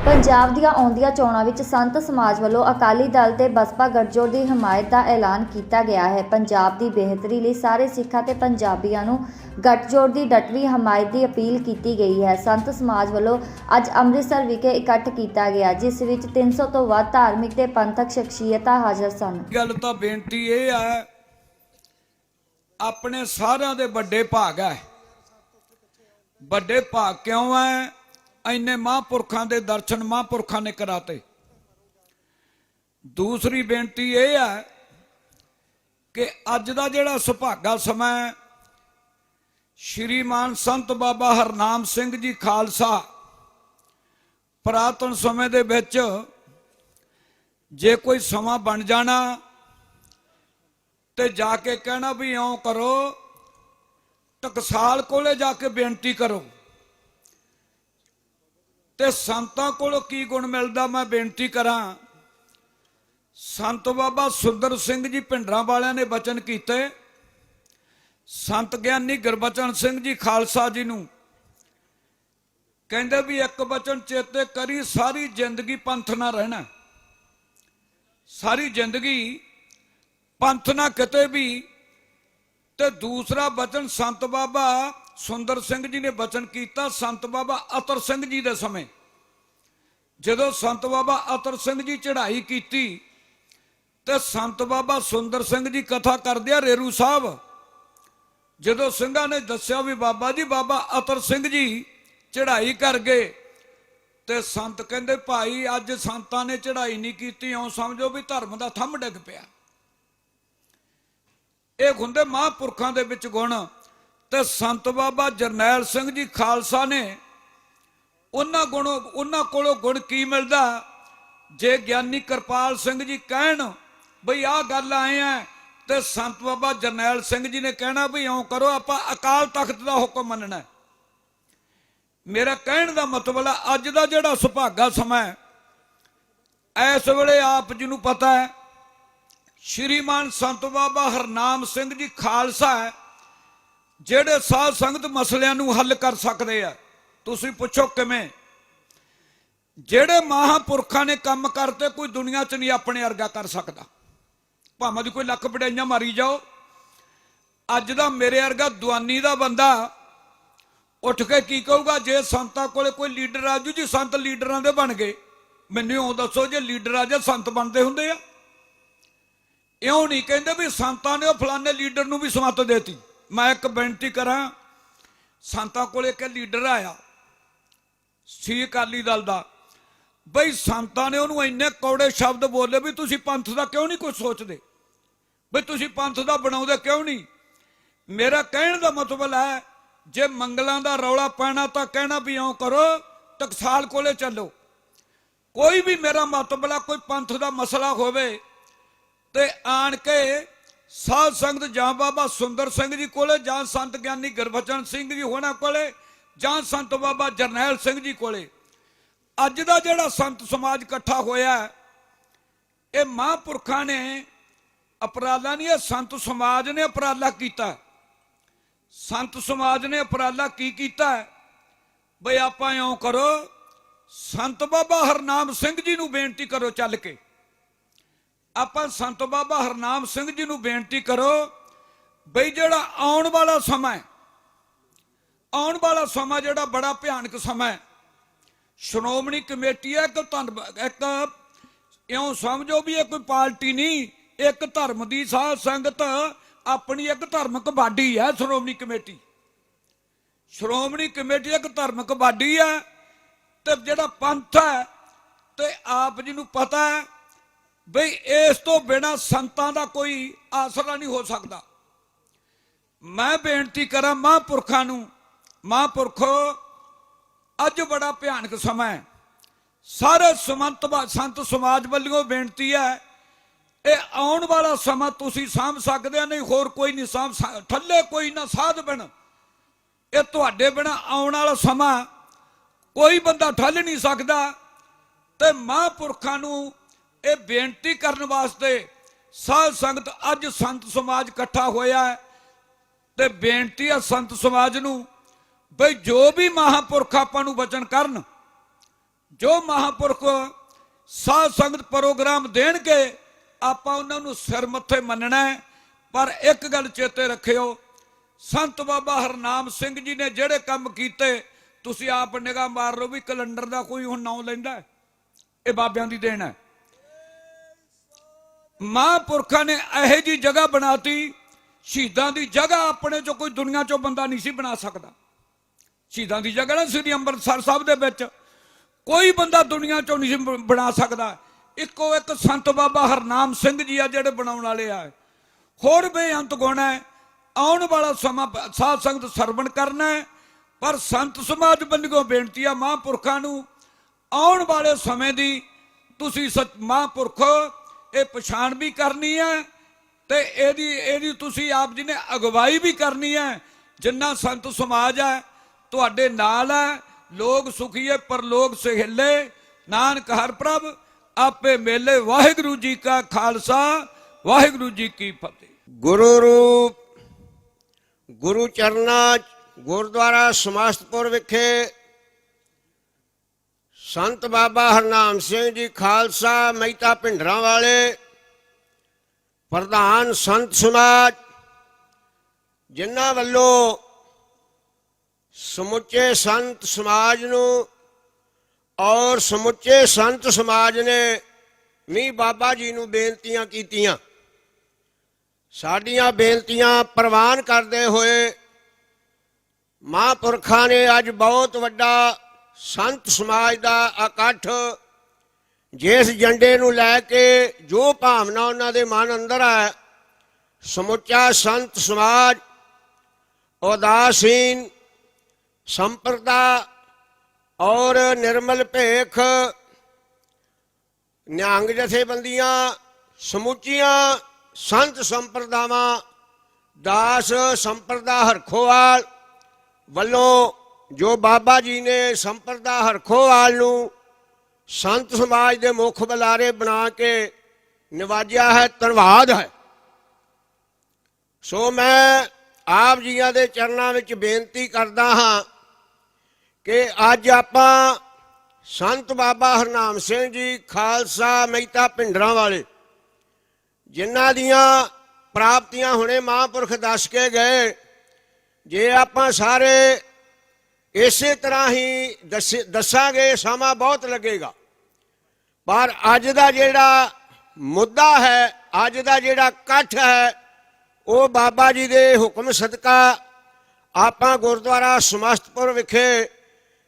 ਪੰਜਾਬ ਦੀਆਂ ਆਉਂਦੀਆਂ ਚੋਣਾਂ ਵਿੱਚ ਸੰਤ ਸਮਾਜ ਵੱਲੋਂ ਅਕਾਲੀ ਦਲ ਤੇ ਬਸਪਾ ਗੱਠਜੋੜ ਦੀ ਹਮਾਇਤ ਦਾ ਐਲਾਨ ਕੀਤਾ ਗਿਆ ਹੈ। ਪੰਜਾਬ ਦੀ ਬਿਹਤਰੀ ਲਈ ਸਾਰੇ ਸਿੱਖਾਂ ਤੇ ਪੰਜਾਬੀਆਂ ਨੂੰ ਗੱਠਜੋੜ ਦੀ ਡਟਵੀਂ ਹਮਾਇਤ ਦੀ ਅਪੀਲ ਕੀਤੀ ਗਈ ਹੈ। ਸੰਤ ਸਮਾਜ ਵੱਲੋਂ ਅੱਜ ਅੰਮ੍ਰਿਤਸਰ ਵਿਖੇ ਇਕੱਠ ਕੀਤਾ ਗਿਆ, ਜਿਸ ਵਿੱਚ 300 ਤੋਂ ਵੱਧ ਧਾਰਮਿਕ ਤੇ ਪੰਥਕ ਸ਼ਖਸੀਅਤਾਂ ਹਾਜ਼ਰ ਸਨ। ਗੱਲ ਤਾਂ ਬੇਨਤੀ ਇਹ ਹੈ, ਆਪਣੇ ਸਾਰਿਆਂ ਦੇ ਵੱਡੇ ਭਾਗ ਹੈ। ਵੱਡੇ ਭਾਗ ਕਿਉਂ ਹੈ? ਇੰਨੇ ਮਹਾਂਪੁਰਖਾਂ ਦੇ ਦਰਸ਼ਨ ਮਹਾਂਪੁਰਖਾਂ ਨੇ ਕਰਾਤੇ। ਦੂਸਰੀ ਬੇਨਤੀ ਇਹ ਹੈ ਕਿ ਅੱਜ ਦਾ ਜਿਹੜਾ ਸੁਭਾਗਾ ਸਮਾਂ ਹੈ, ਸ਼੍ਰੀਮਾਨ ਸੰਤ ਬਾਬਾ ਹਰਨਾਮ ਸਿੰਘ ਜੀ ਖਾਲਸਾ ਪੁਰਾਤਨ ਸਮੇਂ ਦੇ ਵਿੱਚ ਜੇ ਕੋਈ ਸਮਾਂ ਬਣ ਜਾਣਾ ਤੇ ਜਾ ਕੇ ਕਹਿਣਾ ਵੀ ਇਉਂ ਕਰੋ, ਟਕਸਾਲ ਕੋਲੇ ਜਾ ਕੇ ਬੇਨਤੀ ਕਰੋ। ਤੇ ਸੰਤਾਂ ਕੋਲੋਂ ਕੀ ਗੁਣ ਮਿਲਦਾ, ਮੈਂ ਬੇਨਤੀ ਕਰਾਂ। ਸੰਤ ਬਾਬਾ ਸੁੰਦਰ ਸਿੰਘ ਜੀ ਭਿੰਡਰਾਂ ਵਾਲਿਆਂ ਨੇ ਬਚਨ ਕੀਤੇ, ਸੰਤ ਗਿਆਨੀ ਗੁਰਬਚਨ ਸਿੰਘ ਜੀ ਖਾਲਸਾ ਜੀ ਨੂੰ ਕਹਿੰਦੇ ਵੀ ਇੱਕ ਬਚਨ ਚੇਤੇ ਕਰੀ, ਸਾਰੀ ਜ਼ਿੰਦਗੀ ਪੰਥ ਨਾ ਰਹਿਣਾ, ਸਾਰੀ ਜ਼ਿੰਦਗੀ ਪੰਥ ਨਾ ਕਿਤੇ ਵੀ। ਤੇ ਦੂਸਰਾ ਬਚਨ ਸੰਤ ਬਾਬਾ ਸੁੰਦਰ ਸਿੰਘ ਜੀ ਨੇ ਬਚਨ ਕੀਤਾ ਸੰਤ ਬਾਬਾ ਅਤਰ ਸਿੰਘ ਜੀ ਦੇ ਸਮੇਂ, ਜਦੋਂ ਸੰਤ ਬਾਬਾ ਅਤਰ ਸਿੰਘ ਜੀ ਚੜ੍ਹਾਈ ਕੀਤੀ ਤੇ ਸੰਤ ਬਾਬਾ ਸੁੰਦਰ ਸਿੰਘ ਜੀ ਕਥਾ ਕਰਦੇ ਆ ਰੇਰੂ ਸਾਹਿਬ, ਜਦੋਂ ਸਿੰਘਾਂ ਨੇ ਦੱਸਿਆ ਵੀ ਬਾਬਾ ਜੀ, ਬਾਬਾ ਅਤਰ ਸਿੰਘ ਜੀ ਚੜ੍ਹਾਈ ਕਰ ਗਏ, ਤੇ ਸੰਤ ਕਹਿੰਦੇ ਭਾਈ ਅੱਜ ਸੰਤਾਂ ਨੇ ਚੜ੍ਹਾਈ ਨਹੀਂ ਕੀਤੀ, ਇਉਂ ਸਮਝੋ ਵੀ ਧਰਮ ਦਾ ਥੰਮ ਡਿੱਗ ਪਿਆ। ਇਹ ਹੁੰਦੇ ਮਹਾਂਪੁਰਖਾਂ ਦੇ ਵਿੱਚ ਗੁਣ। ਤੇ ਸੰਤ ਬਾਬਾ ਜਰਨੈਲ ਸਿੰਘ ਜੀ ਖਾਲਸਾ ਨੇ ਉਹਨਾਂ ਕੋਲੋਂ ਗੁਣ ਕੀ ਮਿਲਦਾ ਜੇ ਗਿਆਨੀ ਕਿਰਪਾਲ ਸਿੰਘ ਜੀ ਕਹਿਣ ਬਈ ਆਹ ਗੱਲ ਆਏ ਆ, ਤੇ ਸੰਤ ਬਾਬਾ ਜਰਨੈਲ ਸਿੰਘ ਜੀ ਨੇ ਕਹਿਣਾ ਵੀ ਇਉਂ ਕਰੋ, ਆਪਾਂ ਅਕਾਲ ਤਖਤ ਦਾ ਹੁਕਮ ਮੰਨਣਾ। ਮੇਰਾ ਕਹਿਣ ਦਾ ਮਤਲਬ ਹੈ ਅੱਜ ਦਾ ਜਿਹੜਾ ਸੁਭਾਗਾ ਸਮਾਂ ਹੈ, ਇਸ ਵੇਲੇ ਆਪ ਜੀ ਨੂੰ ਪਤਾ ਹੈ ਸ਼੍ਰੀਮਾਨ ਸੰਤ ਬਾਬਾ ਹਰਨਾਮ ਸਿੰਘ ਜੀ ਖਾਲਸਾ ਹੈ ਜਿਹੜੇ ਸਾਧ ਸੰਗਤ ਮਸਲਿਆਂ ਨੂੰ ਹੱਲ ਕਰ ਸਕਦੇ ਆ। ਤੁਸੀਂ ਪੁੱਛੋ ਕਿਵੇਂ? ਜਿਹੜੇ ਮਹਾਂਪੁਰਖਾਂ ਨੇ ਕੰਮ ਕਰਤੇ ਕੋਈ ਦੁਨੀਆ 'ਚ ਨਹੀਂ ਆਪਣੇ ਵਰਗਾ ਕਰ ਸਕਦਾ, ਭਾਵੇਂ ਦੀ ਕੋਈ ਲੱਖ ਵਡਿਆਈਆਂ ਮਾਰੀ ਜਾਓ। ਅੱਜ ਦਾ ਮੇਰੇ ਵਰਗਾ ਦੁਆਨੀ ਦਾ ਬੰਦਾ ਉੱਠ ਕੇ ਕੀ ਕਹੂਗਾ ਜੇ ਸੰਤਾਂ ਕੋਲੇ ਕੋਈ ਲੀਡਰ ਆਜੂ ਜੀ, ਸੰਤ ਲੀਡਰਾਂ ਦੇ ਬਣ ਗਏ। ਮੈਨੂੰ ਉਹ ਦੱਸੋ ਜੇ ਲੀਡਰ ਆ ਜਾ ਸੰਤ ਬਣਦੇ ਹੁੰਦੇ ਆ? ਇਉਂ ਨਹੀਂ ਕਹਿੰਦੇ ਵੀ ਸੰਤਾਂ ਨੇ ਉਹ ਫਲਾਣੇ ਲੀਡਰ ਨੂੰ ਵੀ ਸਮੱਤ ਦੇਤੀ। ਮੈਂ ਇੱਕ ਬੇਨਤੀ ਕਰਾਂ, ਸੰਤਾਂ ਕੋਲੇ ਇੱਕ ਲੀਡਰ ਆਇਆ ਸੀ ਅਕਾਲੀ ਦਲ ਦਾ, ਬਈ ਸੰਤਾਂ ਨੇ ਉਹਨੂੰ ਇੰਨੇ ਕੌੜੇ ਸ਼ਬਦ ਬੋਲੇ ਵੀ ਤੁਸੀਂ ਪੰਥ ਦਾ ਕਿਉਂ ਨਹੀਂ ਕੁਝ ਸੋਚਦੇ, ਬਈ ਤੁਸੀਂ ਪੰਥ ਦਾ ਬਣਾਉਂਦੇ ਕਿਉਂ ਨਹੀਂ? ਮੇਰਾ ਕਹਿਣ ਦਾ ਮਤਲਬ ਹੈ ਜੇ ਮੰਗਲਾਂ ਦਾ ਰੌਲਾ ਪੈਣਾ ਤਾਂ ਕਹਿਣਾ ਵੀ ਇਉਂ ਕਰੋ ਟਕਸਾਲ ਕੋਲੇ ਚੱਲੋ। ਕੋਈ ਵੀ ਮੇਰਾ ਮਤਲਬ ਹੈ ਕੋਈ ਪੰਥ ਦਾ ਮਸਲਾ ਹੋਵੇ ਤੇ ਆਣ ਕੇ ਸਾਧ ਸੰਗਤ ਜਾਂ ਬਾਬਾ ਸੁੰਦਰ ਸਿੰਘ ਜੀ ਕੋਲੇ ਜਾਂ ਸੰਤ ਗਿਆਨੀ ਗੁਰਬਚਨ ਸਿੰਘ ਜੀ ਹੋਣਾ ਕੋਲੇ ਜਾਂ ਸੰਤ ਬਾਬਾ ਜਰਨੈਲ ਸਿੰਘ ਜੀ ਕੋਲੇ ਅੱਜ ਦਾ ਜਿਹੜਾ ਸੰਤ ਸਮਾਜ ਇਕੱਠਾ ਹੋਇਆ, ਇਹ ਮਹਾਂਪੁਰਖਾਂ ਨੇ ਅਪਰਾਲਾ ਨਹੀਂ, ਇਹ ਸੰਤ ਸਮਾਜ ਨੇ ਅਪਰਾਲਾ ਕੀਤਾ। ਸੰਤ ਸਮਾਜ ਨੇ ਅਪਰਾਲਾ ਕੀ ਕੀਤਾ ਬਈ ਆਪਾਂ ਇਉਂ ਕਰੋ, ਸੰਤ ਬਾਬਾ ਹਰਨਾਮ ਸਿੰਘ ਜੀ ਨੂੰ ਬੇਨਤੀ ਕਰੋ, ਚੱਲ ਕੇ ਆਪਾਂ ਸੰਤ ਬਾਬਾ ਹਰਨਾਮ ਸਿੰਘ ਜੀ ਨੂੰ ਬੇਨਤੀ ਕਰੋ ਬਈ ਜਿਹੜਾ ਆਉਣ ਵਾਲਾ ਸਮਾਂ, ਆਉਣ ਵਾਲਾ ਸਮਾਂ ਜਿਹੜਾ ਬੜਾ ਭਿਆਨਕ ਸਮਾਂ ਹੈ, ਸ਼੍ਰੋਮਣੀ ਕਮੇਟੀ ਹੈ ਇੱਕ ਇਉਂ ਸਮਝੋ ਵੀ ਇਹ ਕੋਈ ਪਾਰਟੀ ਨਹੀਂ, ਇੱਕ ਧਰਮ ਦੀ ਸਾਧ ਸੰਗਤ ਆਪਣੀ ਇੱਕ ਧਰਮਕ ਬਾਡੀ ਹੈ। ਸ਼੍ਰੋਮਣੀ ਕਮੇਟੀ, ਸ਼੍ਰੋਮਣੀ ਕਮੇਟੀ ਇੱਕ ਧਰਮਕ ਬਾਡੀ ਹੈ ਤੇ ਜਿਹੜਾ ਪੰਥ ਹੈ, ਤੇ ਆਪ ਜੀ ਨੂੰ ਪਤਾ ਹੈ ਬਈ ਇਸ ਤੋਂ ਬਿਨਾਂ ਸੰਤਾਂ ਦਾ ਕੋਈ ਆਸਰਾ ਨਹੀਂ ਹੋ ਸਕਦਾ। ਮੈਂ ਬੇਨਤੀ ਕਰਾਂ ਮਹਾਂਪੁਰਖਾਂ ਨੂੰ, ਮਹਾਂਪੁਰਖੋ ਅੱਜ ਬੜਾ ਭਿਆਨਕ ਸਮਾਂ ਹੈ, ਸਾਰੇ ਸੰਤ ਸਮਾਜ ਵੱਲੋਂ ਬੇਨਤੀ ਹੈ ਇਹ ਆਉਣ ਵਾਲਾ ਸਮਾਂ ਤੁਸੀਂ ਸਾਂਭ ਸਕਦੇ ਹੋ, ਨਹੀਂ ਹੋਰ ਕੋਈ ਨਹੀਂ ਸਾਂਭ, ਥੱਲੇ ਕੋਈ ਨਾ ਸਾਧ ਬਣ, ਇਹ ਤੁਹਾਡੇ ਬਿਨਾ ਆਉਣ ਵਾਲਾ ਸਮਾਂ ਕੋਈ ਬੰਦਾ ਠੱਲ ਨਹੀਂ ਸਕਦਾ। ਤੇ ਮਹਾਂਪੁਰਖਾਂ ਨੂੰ ਇਹ ਬੇਨਤੀ ਕਰਨ ਵਾਸਤੇ ਸਾਧ ਸੰਗਤ ਅੱਜ ਸੰਤ ਸਮਾਜ ਇਕੱਠਾ ਹੋਇਆ ਹੈ ਤੇ ਬੇਨਤੀ ਹੈ ਸੰਤ ਸਮਾਜ ਨੂੰ ਬਈ ਜੋ ਵੀ ਮਹਾਂਪੁਰਖ ਆਪਾਂ ਨੂੰ ਵਚਨ ਕਰਨ, ਜੋ ਮਹਾਂਪੁਰਖ ਸਾਧ ਸੰਗਤ ਪ੍ਰੋਗਰਾਮ ਦੇਣਗੇ ਆਪਾਂ ਉਹਨਾਂ ਨੂੰ ਸਿਰ ਮੱਥੇ ਮੰਨਣਾ ਹੈ। ਪਰ ਇੱਕ ਗੱਲ ਚੇਤੇ ਰੱਖਿਓ, ਸੰਤ ਬਾਬਾ ਹਰਨਾਮ ਸਿੰਘ ਜੀ ਨੇ ਜਿਹੜੇ ਕੰਮ ਕੀਤੇ, ਤੁਸੀਂ ਆਪ ਨਿਗਾਹ ਮਾਰ ਲਓ ਵੀ ਕੈਲੰਡਰ ਦਾ ਕੋਈ ਹੁਣ ਨਾਂ ਲੈਂਦਾ, ਇਹ ਬਾਬਿਆਂ ਦੀ ਦੇਣ ਹੈ। ਮਹਾਂਪੁਰਖਾਂ ਨੇ ਇਹੋ ਜਿਹੀ ਜਗ੍ਹਾ ਬਣਾਤੀ, ਸ਼ਹੀਦਾਂ ਦੀ ਜਗ੍ਹਾ ਆਪਣੇ ਚੋਂ ਕੋਈ ਦੁਨੀਆ ਚੋਂ ਬੰਦਾ ਨਹੀਂ ਸੀ ਬਣਾ ਸਕਦਾ। ਸ਼ਹੀਦਾਂ ਦੀ ਜਗ੍ਹਾ ਨਾ ਸ੍ਰੀ ਅੰਮ੍ਰਿਤਸਰ ਸਾਹਿਬ ਦੇ ਵਿੱਚ ਕੋਈ ਬੰਦਾ ਦੁਨੀਆ ਚੋਂ ਨਹੀਂ ਸੀ ਬਣਾ ਸਕਦਾ, ਇੱਕੋ ਇੱਕ ਸੰਤ ਬਾਬਾ ਹਰਨਾਮ ਸਿੰਘ ਜੀ ਆ ਜਿਹੜੇ ਬਣਾਉਣ ਵਾਲੇ ਆ। ਹੋਰ ਬੇਅੰਤ ਗੁਣ ਹੈ, ਆਉਣ ਵਾਲਾ ਸਮਾਂ ਸਾਧ ਸੰਗਤ ਸਰਵਣ ਕਰਨਾ ਹੈ। ਪਰ ਸੰਤ ਸਮਾਜ ਵੱਲੋਂ ਬੇਨਤੀ ਆ ਮਹਾਂਪੁਰਖਾਂ ਨੂੰ, ਆਉਣ ਵਾਲੇ ਸਮੇਂ ਦੀ ਤੁਸੀਂ ਮਹਾਂਪੁਰਖੋ ਇਹ ਪਛਾਣ ਵੀ ਕਰਨੀ ਹੈ ਤੇ ਇਹਦੀ ਤੁਸੀਂ ਆਪ ਜੀ ਨੇ ਅਗਵਾਈ ਵੀ ਕਰਨੀ ਹੈ। ਜਿੰਨਾ ਸੰਤ ਸਮਾਜ ਹੈ ਤੁਹਾਡੇ ਨਾਲ ਹੈ। ਲੋਕ ਸੁਖੀਏ ਪਰਲੋਕ ਸਹਿਲੇ, ਨਾਨਕ ਹਰ ਪ੍ਰਭ ਆਪੇ ਮੇਲੇ। ਵਾਹਿਗੁਰੂ ਜੀ ਕਾ ਖਾਲਸਾ, ਵਾਹਿਗੁਰੂ ਜੀ ਕੀ ਫਤਿਹ। ਗੁਰੂ ਰੂਪ ਗੁਰੂ ਚਰਨਾਂ ਗੁਰਦੁਆਰਾ ਸਮਸਤਪੁਰ ਵਿਖੇ ਸੰਤ ਬਾਬਾ ਹਰਨਾਮ ਸਿੰਘ ਜੀ ਖਾਲਸਾ ਮਹਿਤਾ ਭਿੰਡਰਾਂ ਵਾਲੇ ਪ੍ਰਧਾਨ ਸੰਤ ਸਮਾਜ, ਜਿਨ੍ਹਾਂ ਵੱਲੋਂ ਸਮੁੱਚੇ ਸੰਤ ਸਮਾਜ ਨੂੰ ਔਰ ਸਮੁੱਚੇ ਸੰਤ ਸਮਾਜ ਨੇ ਵੀ ਬਾਬਾ ਜੀ ਨੂੰ ਬੇਨਤੀਆਂ ਕੀਤੀਆਂ। ਸਾਡੀਆਂ ਬੇਨਤੀਆਂ ਪ੍ਰਵਾਨ ਕਰਦੇ ਹੋਏ ਮਹਾਂਪੁਰਖਾਂ ਨੇ ਅੱਜ ਬਹੁਤ ਵੱਡਾ ਸੰਤ ਸਮਾਜ ਦਾ ਇਕੱਠ, ਜਿਸ ਏਜੰਡੇ ਨੂੰ ਲੈ ਕੇ ਜੋ ਭਾਵਨਾ ਉਹਨਾਂ ਦੇ ਮਨ ਅੰਦਰ ਹੈ, ਸਮੁੱਚਾ ਸੰਤ ਸਮਾਜ ਉਦਾਸੀਨ ਸੰਪਰਦਾ ਔਰ ਨਿਰਮਲ ਭੇਖ ਨਿਹੰਗ ਜਥੇਬੰਦੀਆਂ, ਸਮੁੱਚੀਆਂ ਸੰਤ ਸੰਪਰਦਾਵਾਂ, ਦਾਸ ਸੰਪਰਦਾ ਹਰਖੋਵਾਲ ਵੱਲੋਂ ਜੋ ਬਾਬਾ ਜੀ ਨੇ ਸੰਪਰਦਾ ਹਰਖੋਵਾਲ ਨੂੰ ਸੰਤ ਸਮਾਜ ਦੇ ਮੁੱਖ ਬੁਲਾਰੇ ਬਣਾ ਕੇ ਨਿਵਾਜਿਆ ਹੈ, ਧੰਨਵਾਦ ਹੈ। ਸੋ ਮੈਂ ਆਪ ਜੀਆਂ ਦੇ ਚਰਨਾਂ ਵਿੱਚ ਬੇਨਤੀ ਕਰਦਾ ਹਾਂ ਕਿ ਅੱਜ ਆਪਾਂ ਸੰਤ ਬਾਬਾ ਹਰਨਾਮ ਸਿੰਘ ਜੀ ਖਾਲਸਾ ਮਹਿਤਾ ਭਿੰਡਰਾਂ ਵਾਲੇ, ਜਿਨ੍ਹਾਂ ਦੀਆਂ ਪ੍ਰਾਪਤੀਆਂ ਹੁਣੇ ਮਹਾਂਪੁਰਖ ਦੱਸ ਕੇ ਗਏ, ਜੇ ਆਪਾਂ ਸਾਰੇ ਇਸੇ ਤਰ੍ਹਾਂ ਹੀ ਦੱਸਾਂਗੇ ਸਮਾਂ ਬਹੁਤ ਲੱਗੇਗਾ। ਪਰ ਅੱਜ ਦਾ ਜਿਹੜਾ ਮੁੱਦਾ ਹੈ, ਅੱਜ ਦਾ ਜਿਹੜਾ ਇਕੱਠ ਹੈ, ਉਹ ਬਾਬਾ ਜੀ ਦੇ ਹੁਕਮ ਸਦਕਾ ਆਪਾਂ ਗੁਰਦੁਆਰਾ ਸਮਸਤਪੁਰ ਵਿਖੇ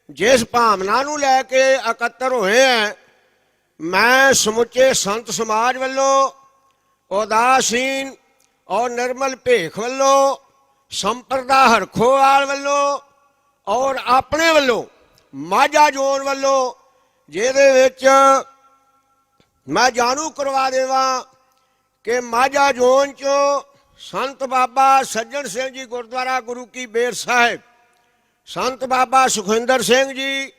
ਜਿਸ ਭਾਵਨਾ ਨੂੰ ਲੈ ਕੇ ਇਕੱਤਰ ਹੋਏ ਹੈ, ਮੈਂ ਸਮੁੱਚੇ ਸੰਤ ਸਮਾਜ ਵੱਲੋਂ, ਉਦਾਸੀਨ ਔਰ ਨਿਰਮਲ ਭੇਖ ਵੱਲੋਂ, ਸੰਪਰਦਾ ਹਰਖੋਵਾਲ ਵੱਲੋਂ ਔਰ ਆਪਣੇ ਵੱਲੋਂ ਮਾਝਾ ਜ਼ੋਨ ਵੱਲੋਂ, ਜਿਹਦੇ ਵਿੱਚ ਮੈਂ ਜਾਣੂ ਕਰਵਾ ਦੇਵਾਂ ਕਿ ਮਾਝਾ ਜ਼ੋਨ 'ਚੋਂ ਸੰਤ ਬਾਬਾ ਸੱਜਣ ਸਿੰਘ ਜੀ ਗੁਰਦੁਆਰਾ ਗੁਰੂ ਕੀ ਬੇਰ ਸਾਹਿਬ, ਸੰਤ ਬਾਬਾ ਸੁਖਿੰਦਰ ਸਿੰਘ ਜੀ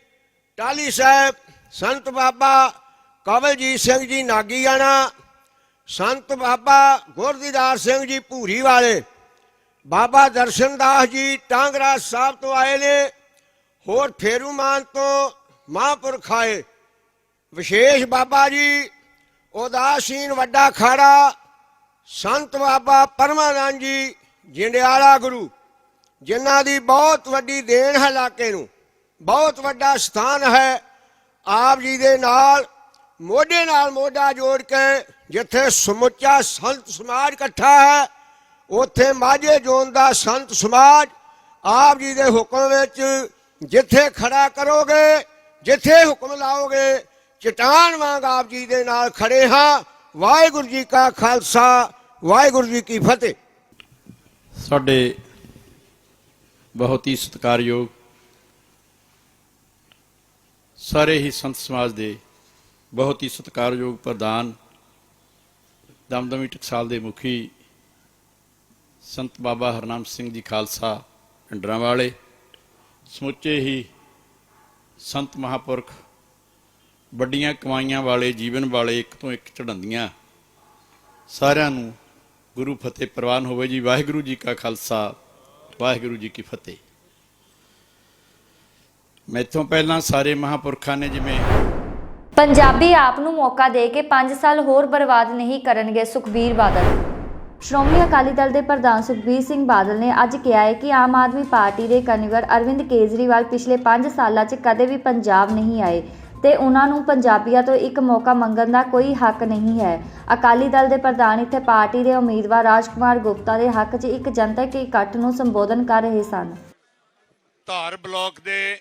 ਟਾਹਲੀ ਸਾਹਿਬ, ਸੰਤ ਬਾਬਾ ਕਵਲਜੀਤ ਸਿੰਘ ਜੀ ਨਾਗੀਆਣਾ, ਸੰਤ ਬਾਬਾ ਗੁਰਦੀਦਾਰ ਸਿੰਘ ਜੀ ਭੂਰੀ ਵਾਲੇ, ਬਾਬਾ ਦਰਸ਼ਨਦਾਸ ਜੀ ਟਾਂਗਰਾ ਸਾਹਿਬ ਤੋਂ ਆਏ ਨੇ, ਹੋਰ ਫੇਰੂਮਾਨ ਤੋਂ ਮਹਾਂਪੁਰਖ ਆਏ। ਵਿਸ਼ੇਸ਼ ਬਾਬਾ ਜੀ ਉਦਾਸੀਨ ਵੱਡਾ ਖਾੜਾ ਸੰਤ ਬਾਬਾ ਪਰਮਾਨੰਦ ਜੀ ਜੰਡਿਆਲਾ ਗੁਰੂ, ਜਿਨ੍ਹਾਂ ਦੀ ਬਹੁਤ ਵੱਡੀ ਦੇਣ ਹੈ, ਇਲਾਕੇ ਨੂੰ ਬਹੁਤ ਵੱਡਾ ਸਥਾਨ ਹੈ। ਆਪ ਜੀ ਦੇ ਨਾਲ ਮੋਢਾ ਜੋੜ ਕੇ ਜਿੱਥੇ ਸਮੁੱਚਾ ਸੰਤ ਸਮਾਜ ਇਕੱਠਾ ਹੈ, ਉੱਥੇ ਮਾਝੇ ਜ਼ੋਨ ਦਾ ਸੰਤ ਸਮਾਜ ਆਪ ਜੀ ਦੇ ਹੁਕਮ ਵਿੱਚ ਜਿੱਥੇ ਖੜਾ ਕਰੋਗੇ, ਜਿੱਥੇ ਹੁਕਮ ਲਾਓਗੇ, ਚਟਾਨ ਵਾਂਗ ਆਪ ਜੀ ਦੇ ਨਾਲ ਖੜੇ ਹਾਂ। ਵਾਹਿਗੁਰੂ ਜੀ ਕਾ ਖਾਲਸਾ, ਵਾਹਿਗੁਰੂ ਜੀ ਕੀ ਫਤਿਹ। ਸਾਡੇ ਬਹੁਤ ਹੀ ਸਤਿਕਾਰਯੋਗ ਸਾਰੇ ਹੀ ਸੰਤ ਸਮਾਜ ਦੇ ਬਹੁਤ ਹੀ ਸਤਿਕਾਰਯੋਗ ਪ੍ਰਧਾਨ ਦਮਦਮੀ ਟਕਸਾਲ ਦੇ ਮੁਖੀ ਸੰਤ ਬਾਬਾ ਹਰਨਾਮ ਸਿੰਘ ਜੀ ਖਾਲਸਾ ਭਿੰਡਰਾਂ ਵਾਲੇ, ਸਮੁੱਚੇ ਹੀ ਸੰਤ ਮਹਾਂਪੁਰਖ, ਵੱਡੀਆਂ ਕਮਾਈਆਂ ਵਾਲੇ, ਜੀਵਨ ਵਾਲੇ, ਇੱਕ ਤੋਂ ਇੱਕ ਚੜ੍ਹਾਉਂਦੀਆਂ, ਸਾਰਿਆਂ ਨੂੰ ਗੁਰੂ ਫਤਿਹ ਪ੍ਰਵਾਨ ਹੋਵੇ ਜੀ। ਵਾਹਿਗੁਰੂ ਜੀ ਕਾ ਖਾਲਸਾ, ਵਾਹਿਗੁਰੂ ਜੀ ਕੀ ਫਤਿਹ। ਮੈਥੋਂ ਪਹਿਲਾਂ ਸਾਰੇ ਮਹਾਂਪੁਰਖਾਂ ਨੇ ਜਿਵੇਂ ਪੰਜਾਬੀ ਆਪ ਨੂੰ ਮੌਕਾ ਦੇ ਕੇ 5 ਸਾਲ ਹੋਰ ਬਰਬਾਦ ਨਹੀਂ ਕਰਨਗੇ, ਸੁਖਬੀਰ ਬਾਦਲ। ਸ਼੍ਰੋਮਣੀ ਅਕਾਲੀ ਦਲ ਦੇ ਪ੍ਰਧਾਨ ਸੁਖਬੀਰ ਸਿੰਘ ਬਾਦਲ ਨੇ ਅੱਜ ਕਿਹਾ ਹੈ ਕਿ ਆਮ ਆਦਮੀ ਪਾਰਟੀ ਦੇ ਕਨਵੀਨਰ ਅਰਵਿੰਦ ਕੇਜਰੀਵਾਲ ਪਿਛਲੇ 5 ਸਾਲਾਂ 'ਚ ਕਦੇ ਵੀ ਪੰਜਾਬ ਨਹੀਂ ਆਏ ਤੇ ਉਹਨਾਂ ਨੂੰ ਪੰਜਾਬੀਆਂ ਤੋਂ ਇੱਕ ਮੌਕਾ ਮੰਗਣ ਦਾ ਕੋਈ ਹੱਕ ਨਹੀਂ ਹੈ। ਅਕਾਲੀ ਦਲ ਦੇ ਪ੍ਰਧਾਨ ਇੱਥੇ ਪਾਰਟੀ ਦੇ ਉਮੀਦਵਾਰ ਰਾਜਕੁਮਾਰ ਗੁਪਤਾ ਦੇ ਹੱਕ 'ਚ ਇੱਕ ਜਨਤਕ ਇਕੱਠ ਨੂੰ ਸੰਬੋਧਨ ਕਰ ਰਹੇ ਸਨ। ਧਾਰ ਬਲਾਕ ਦੇ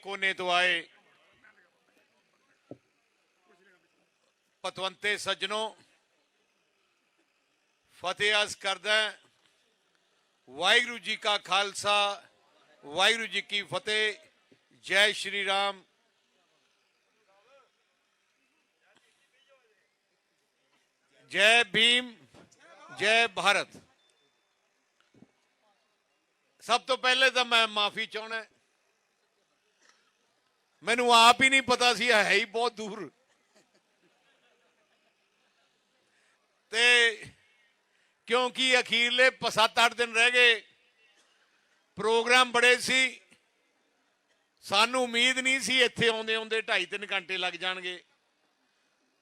ਕੋਨੇ ਤੋਂ ਆਏ ਪਤਵੰਤੇ ਸੱਜਣੋ, ਫਤਿਹ ਅਰਜ਼ ਕਰਦਾ। ਵਾਹਿਗੁਰੂ ਜੀ ਕਾ ਖਾਲਸਾ, ਵਾਹਿਗੁਰੂ ਜੀ ਕੀ ਫਤਿਹ। ਜੈ ਸ਼੍ਰੀ ਰਾਮ। ਜੈ ਭੀਮ, ਜੈ ਭਾਰਤ। ਸਭ ਤੋਂ ਪਹਿਲੇ ਤਾਂ ਮੈਂ ਮਾਫੀ ਚਾਹੁੰਦਾ, ਮੈਨੂੰ ਆਪ ਹੀ ਨਹੀਂ ਪਤਾ ਸੀ, ਹੈ ਹੀ ਬਹੁਤ ਦੂਰ ਤੇ ਕਿਉਂਕਿ ਅਖੀਰਲੇ 7-8 ਦਿਨ ਰਹਿ ਗਏ, ਪ੍ਰੋਗਰਾਮ ਬੜੇ ਸੀ, ਸਾਨੂੰ ਉਮੀਦ ਨਹੀਂ ਸੀ ਇੱਥੇ ਆਉਂਦੇ 2.5-3 ਘੰਟੇ ਲੱਗ ਜਾਣਗੇ।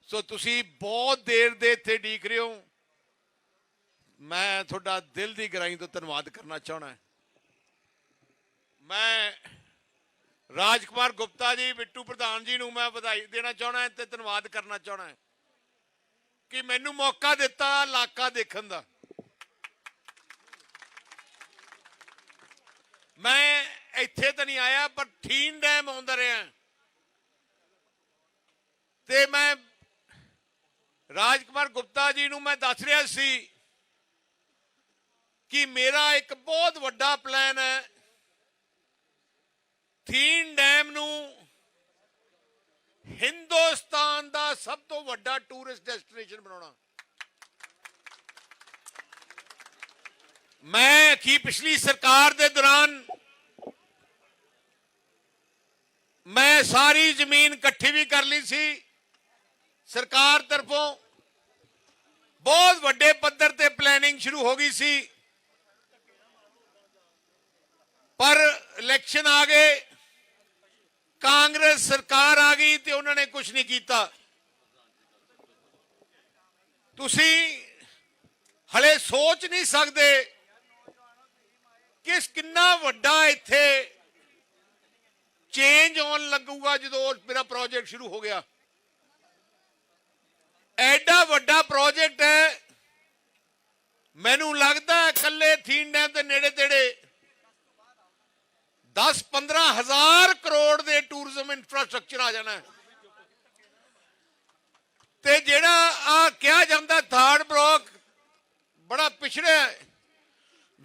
ਸੋ ਤੁਸੀਂ ਬਹੁਤ ਦੇਰ ਦੇ ਇੱਥੇ ਉਡੀਕ ਰਹੇ ਹੋ, ਮੈਂ ਤੁਹਾਡਾ ਦਿਲ ਦੀ ਗਹਿਰਾਈ ਤੋਂ ਧੰਨਵਾਦ ਕਰਨਾ ਚਾਹੁੰਦਾ। ਮੈਂ ਰਾਜਕੁਮਾਰ ਗੁਪਤਾ ਜੀ, ਬਿੱਟੂ ਪ੍ਰਧਾਨ ਜੀ ਨੂੰ ਮੈਂ ਵਧਾਈ ਦੇਣਾ ਚਾਹੁੰਦਾ ਤੇ ਧੰਨਵਾਦ ਕਰਨਾ ਚਾਹੁੰਦਾ ਕਿ ਮੈਨੂੰ ਮੌਕਾ ਦਿੱਤਾ ਇਲਾਕਾ ਦੇਖਣ ਦਾ। ਮੈਂ ਇੱਥੇ ਤਾਂ ਨਹੀਂ ਆਇਆ, ਪਰ ਠੀਨ ਡੈਮ ਆਉਂਦਾ ਰਿਹਾ ਤੇ ਮੈਂ ਰਾਜਕੁਮਾਰ ਗੁਪਤਾ ਜੀ ਨੂੰ ਮੈਂ ਦੱਸ ਰਿਹਾ ਸੀ ਕਿ ਮੇਰਾ ਇੱਕ ਬਹੁਤ ਵੱਡਾ ਪਲਾਨ ਹੈ, ਠੀਨ ਡੈਮ ਨੂੰ ਵੱਡਾ ਟੂਰਿਸਟ ਡੈਸਟੀਨੇਸ਼ਨ ਬਣਾਉਣਾ। ਮੈਂ ਕੀ ਪਿਛਲੀ ਸਰਕਾਰ ਦੇ ਦੌਰਾਨ ਮੈਂ ਸਾਰੀ ਜ਼ਮੀਨ ਇਕੱਠੀ ਵੀ ਕਰ ਲਈ ਸੀ ਸਰਕਾਰ ਤਰਫੋਂ, ਬਹੁਤ ਵੱਡੇ ਪੱਧਰ ਤੇ ਪਲੈਨਿੰਗ ਸ਼ੁਰੂ ਹੋ ਗਈ ਸੀ, ਪਰ ਇਲੈਕਸ਼ਨ ਆ ਗਏ, ਕਾਂਗਰਸ ਸਰਕਾਰ ਆ ਗਈ ਤੇ ਉਹਨਾਂ ਨੇ ਕੁਝ ਨਹੀਂ ਕੀਤਾ। ਤੁਸੀਂ ਹਲੇ ਸੋਚ ਨਹੀਂ ਸਕਦੇ ਕਿ ਕਿੰਨਾ ਵੱਡਾ ਇੱਥੇ ਚੇਂਜ ਆਉਣ ਲੱਗੂਗਾ ਜਦੋਂ ਮੇਰਾ ਪ੍ਰੋਜੈਕਟ ਸ਼ੁਰੂ ਹੋ ਗਿਆ। ਐਡਾ ਵੱਡਾ ਪ੍ਰੋਜੈਕਟ ਹੈ, ਮੈਨੂੰ ਲੱਗਦਾ ਹੈ ਇਕੱਲੇ ਥੀਨ ਡੈਮ ਦੇ ਨੇੜੇ ਤੇੜੇ 10-15 ਹਜ਼ਾਰ ਕਰੋੜ ਦੇ ਟੂਰਿਜ਼ਮ ਇਨਫਰਾਸਟ੍ਰਕਚਰ ਆ ਜਾਣਾ। ਤੇ ਜਿਹੜਾ ਆ ਕਿਹਾ ਜਾਂਦਾ ਥਰਡ ਬਲਾਕ ਬੜਾ ਪਿਛੜਿਆ,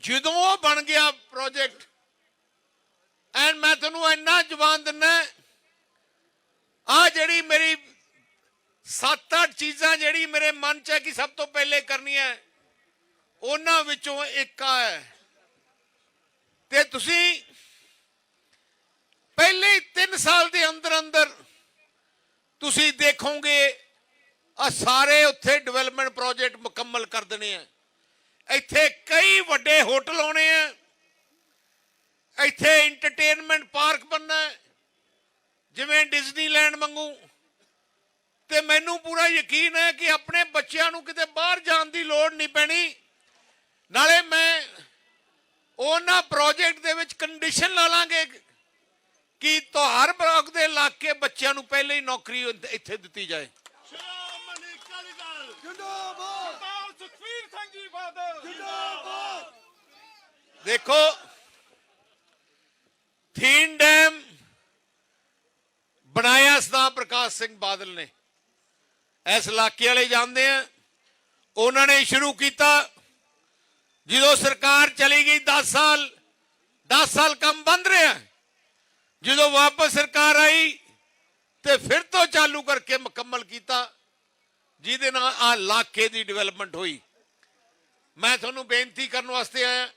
ਜਦੋਂ ਉਹ ਬਣ ਗਿਆ ਪ੍ਰੋਜੈਕਟ, ਐਂਡ ਮੈਂ ਤੁਹਾਨੂੰ ਇੰਨਾ ਜ਼ਬਾਨ ਦਿੰਦਾ, ਆ ਜਿਹੜੀ ਮੇਰੀ 7-8 ਚੀਜ਼ਾਂ ਜਿਹੜੀ ਮੇਰੇ ਮਨ 'ਚ ਹੈ ਕਿ ਸਭ ਤੋਂ ਪਹਿਲੇ ਕਰਨੀ ਹੈ, ਉਹਨਾਂ ਵਿੱਚੋਂ ਇੱਕ ਆ ਹੈ। ਤੇ ਤੁਸੀਂ ਪਹਿਲੇ 3 ਸਾਲ ਦੇ ਅੰਦਰ ਅੰਦਰ ਤੁਸੀਂ ਦੇਖੋਗੇ ਆ ਸਾਰੇ ਉੱਥੇ ਡਿਵੈਲਪਮੈਂਟ ਪ੍ਰੋਜੈਕਟ ਮੁਕੰਮਲ ਕਰ ਦੇਣੇ ਆ। ਇੱਥੇ ਕਈ ਵੱਡੇ ਹੋਟਲ ਆਉਣੇ ਆ, ਇੱਥੇ ਐਂਟਰਟੇਨਮੈਂਟ ਪਾਰਕ ਬਣਨਾ ਜਿਵੇਂ ਡਿਜ਼ਨੀਲੈਂਡ ਵਾਂਗੂ। ਤੇ ਮੈਨੂੰ ਪੂਰਾ ਯਕੀਨ ਹੈ ਕਿ ਆਪਣੇ ਬੱਚਿਆਂ ਨੂੰ ਕਿਤੇ ਬਾਹਰ ਜਾਣ ਦੀ ਲੋੜ ਨਹੀਂ ਪੈਣੀ। ਨਾਲੇ ਮੈਂ ਉਹਨਾਂ ਪ੍ਰੋਜੈਕਟ ਦੇ ਵਿੱਚ ਕੰਡੀਸ਼ਨ ਲਾ ਲਾਂਗੇ ਕਿ ਤੁਹਾਰ ਬਲਾਕ ਦੇ ਇਲਾਕੇ ਬੱਚਿਆਂ ਨੂੰ ਪਹਿਲੇ ਹੀ ਨੌਕਰੀ ਇੱਥੇ ਦਿੱਤੀ ਜਾਏ। ਸ਼੍ਰੋਮਣੀ ਅਕਾਲੀ ਦਲ ਜਿੰਦਾਬਾਦ, ਸਰਦਾਰ ਸੁਖਬੀਰ ਸਿੰਘ ਜੀ ਬਾਦਲ ਜਿੰਦਾਬਾਦ। ਦੇਖੋ, ਥੀਨ ਡੈਮ ਬਣਾਇਆ ਸਰਦਾਰ ਪ੍ਰਕਾਸ਼ ਸਿੰਘ ਬਾਦਲ ਨੇ, ਇਸ ਇਲਾਕੇ ਵਾਲੇ ਜਾਣਦੇ ਆ, ਉਹਨਾਂ ਨੇ ਸ਼ੁਰੂ ਕੀਤਾ। ਜਦੋਂ ਸਰਕਾਰ ਚਲੀ ਗਈ 10 ਸਾਲ ਕੰਮ ਬੰਦ ਰਿਹਾ, ਜਦੋਂ ਵਾਪਸ ਸਰਕਾਰ ਆਈ ਤੇ ਫਿਰ ਤੋਂ ਚਾਲੂ ਕਰਕੇ ਮੁਕੰਮਲ ਕੀਤਾ, ਜਿਹਦੇ ਨਾਲ ਆ ਇਲਾਕੇ ਦੀ ਡਿਵੈਲਪਮੈਂਟ ਹੋਈ। ਮੈਂ ਤੁਹਾਨੂੰ ਬੇਨਤੀ ਕਰਨ ਵਾਸਤੇ ਆਇਆ,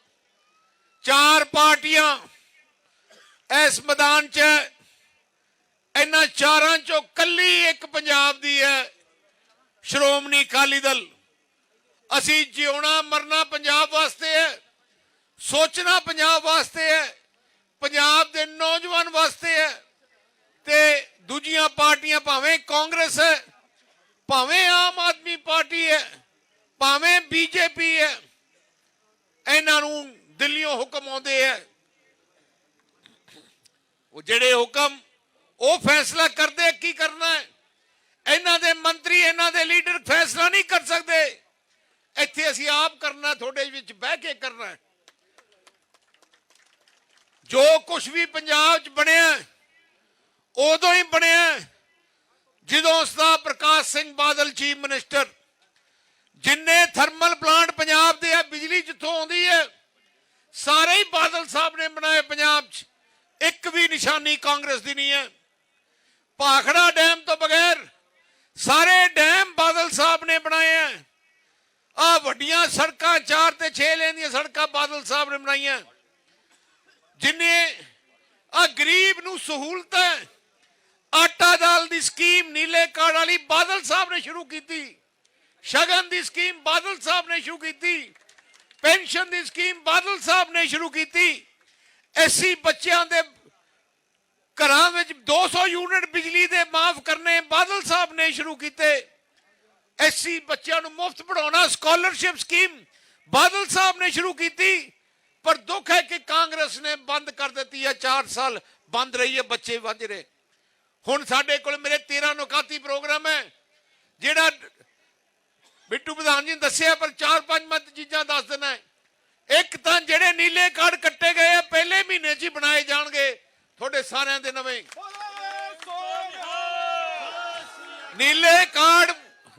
4 ਪਾਰਟੀਆਂ ਇਸ ਮੈਦਾਨ 'ਚ, ਇਹਨਾਂ 4ਾਂ 'ਚੋਂ ਕੱਲੀ ਇੱਕ ਪੰਜਾਬ ਦੀ ਹੈ, ਸ਼੍ਰੋਮਣੀ ਅਕਾਲੀ ਦਲ। ਅਸੀਂ ਜਿਉਣਾ ਮਰਨਾ ਪੰਜਾਬ ਵਾਸਤੇ ਹੈ, ਸੋਚਣਾ ਪੰਜਾਬ ਵਾਸਤੇ ਹੈ, ਪੰਜਾਬ ਦੇ ਨੌਜਵਾਨ ਵਾਸਤੇ ਹੈ। ਤੇ ਦੂਜੀਆਂ ਪਾਰਟੀਆਂ ਭਾਵੇਂ ਕਾਂਗਰਸ ਹੈ, ਭਾਵੇਂ ਆਮ ਆਦਮੀ ਪਾਰਟੀ ਹੈ, ਭਾਵੇਂ ਬੀਜੇਪੀ ਹੈ, ਇਹਨਾਂ ਨੂੰ ਦਿੱਲੀੋਂ ਹੁਕਮ ਆਉਂਦੇ ਹੈ। ਉਹ ਜਿਹੜੇ ਹੁਕਮ ਉਹ ਫੈਸਲਾ ਕਰਦੇ ਕੀ ਕਰਨਾ ਹੈ, ਇਹਨਾਂ ਦੇ ਮੰਤਰੀ, ਇਹਨਾਂ ਦੇ ਲੀਡਰ ਫੈਸਲਾ ਨਹੀਂ ਕਰ ਸਕਦੇ। ਇੱਥੇ ਅਸੀਂ ਆਪ ਕਰਨਾ, ਤੁਹਾਡੇ ਵਿੱਚ ਬਹਿ ਕੇ ਕਰਨਾ। ਜੋ ਕੁਝ ਵੀ ਪੰਜਾਬ 'ਚ ਬਣਿਆ ਉਦੋਂ ਹੀ ਬਣਿਆ ਜਦੋਂ ਸਰਦਾਰ ਪ੍ਰਕਾਸ਼ ਸਿੰਘ ਬਾਦਲ ਚੀਫ ਮਿਨਿਸਟਰ। ਜਿੰਨੇ ਥਰਮਲ ਪਲਾਂਟ ਪੰਜਾਬ ਦੇ ਆ, ਬਿਜਲੀ ਜਿੱਥੋਂ ਆਉਂਦੀ ਹੈ, ਸਾਰੇ ਹੀ ਬਾਦਲ ਸਾਹਿਬ ਨੇ ਬਣਾਏ ਪੰਜਾਬ 'ਚ। ਇੱਕ ਵੀ ਨਿਸ਼ਾਨੀ ਕਾਂਗਰਸ ਦੀ ਨਹੀਂ ਹੈ। ਭਾਖੜਾ ਡੈਮ ਤੋਂ ਬਗੈਰ ਸਾਰੇ ਡੈਮ ਬਾਦਲ ਸਾਹਿਬ ਨੇ ਬਣਾਏ ਆ। ਆ ਵੱਡੀਆਂ ਸੜਕਾਂ 4 ਤੇ 6 ਲੇਨ ਦੀਆਂ ਸੜਕਾਂ ਬਾਦਲ ਸਾਹਿਬ ਨੇ ਬਣਾਈਆਂ। ਜਿਨੇ ਆ ਗਰੀਬ ਨੂੰ ਸਹੂਲਤ ਹੈ, ਆਟਾ ਦਾਲ ਦੀ ਸਕੀਮ ਨੀਲੇ ਕਾਰਡ ਵਾਲੀ ਬਾਦਲ ਸਾਹਿਬ ਨੇ ਸ਼ੁਰੂ ਕੀਤੀ, ਸ਼ਗਨ ਦੀ ਸਕੀਮ ਬਾਦਲ ਸਾਹਿਬ ਨੇ ਸ਼ੁਰੂ ਕੀਤੀ, ਪੈਨਸ਼ਨ ਦੀ ਸਕੀਮ ਬਾਦਲ ਸਾਹਿਬ ਨੇ ਸ਼ੁਰੂ ਕੀਤੀ। ਐਸੀ ਬੱਚਿਆਂ ਦੇ ਘਰਾਂ ਵਿੱਚ 200 ਯੂਨਿਟ ਬਿਜਲੀ ਦੇ ਮਾਫ ਕਰਨੇ ਬਾਦਲ ਸਾਹਿਬ ਨੇ ਸ਼ੁਰੂ ਕੀਤੇ। ਐਸੀ ਬੱਚਿਆਂ ਨੂੰ ਮੁਫਤ ਪੜਾਉਣਾ, ਸਕਾਲਰਸ਼ਿਪ ਸਕੀਮ ਬਾਦਲ ਸਾਹਿਬ ਨੇ ਸ਼ੁਰੂ ਕੀਤੀ। ਪਰ ਦੁੱਖ ਹੈ ਕਿ ਕਾਂਗਰਸ ਨੇ ਬੰਦ ਕਰ ਦਿੱਤੀ ਹੈ। 4 ਸਾਲ ਬੰਦ ਰਹੀ ਹੈ, ਬੱਚੇ ਵੱਜ ਰਹੇ। ਹੁਣ ਸਾਡੇ ਕੋਲ ਮੇਰੇ 13 ਨੁਕਾਤੀ ਪ੍ਰੋਗਰਾਮ ਹੈ, ਜਿਹੜਾ ਬਿੱਟੂ ਪ੍ਰਧਾਨ ਜੀ ਨੇ ਦੱਸਿਆ, ਪਰ 4-5 ਮਤ ਚੀਜ਼ਾਂ ਦੱਸ ਦੇਣਾ। ਇੱਕ ਤਾਂ ਜਿਹੜੇ ਨੀਲੇ ਕਾਰਡ ਕੱਟੇ ਗਏ ਆ, ਪਹਿਲੇ ਮਹੀਨੇ 'ਚ ਹੀ ਬਣਾਏ ਜਾਣਗੇ ਤੁਹਾਡੇ ਸਾਰਿਆਂ ਦੇ ਨਵੇਂ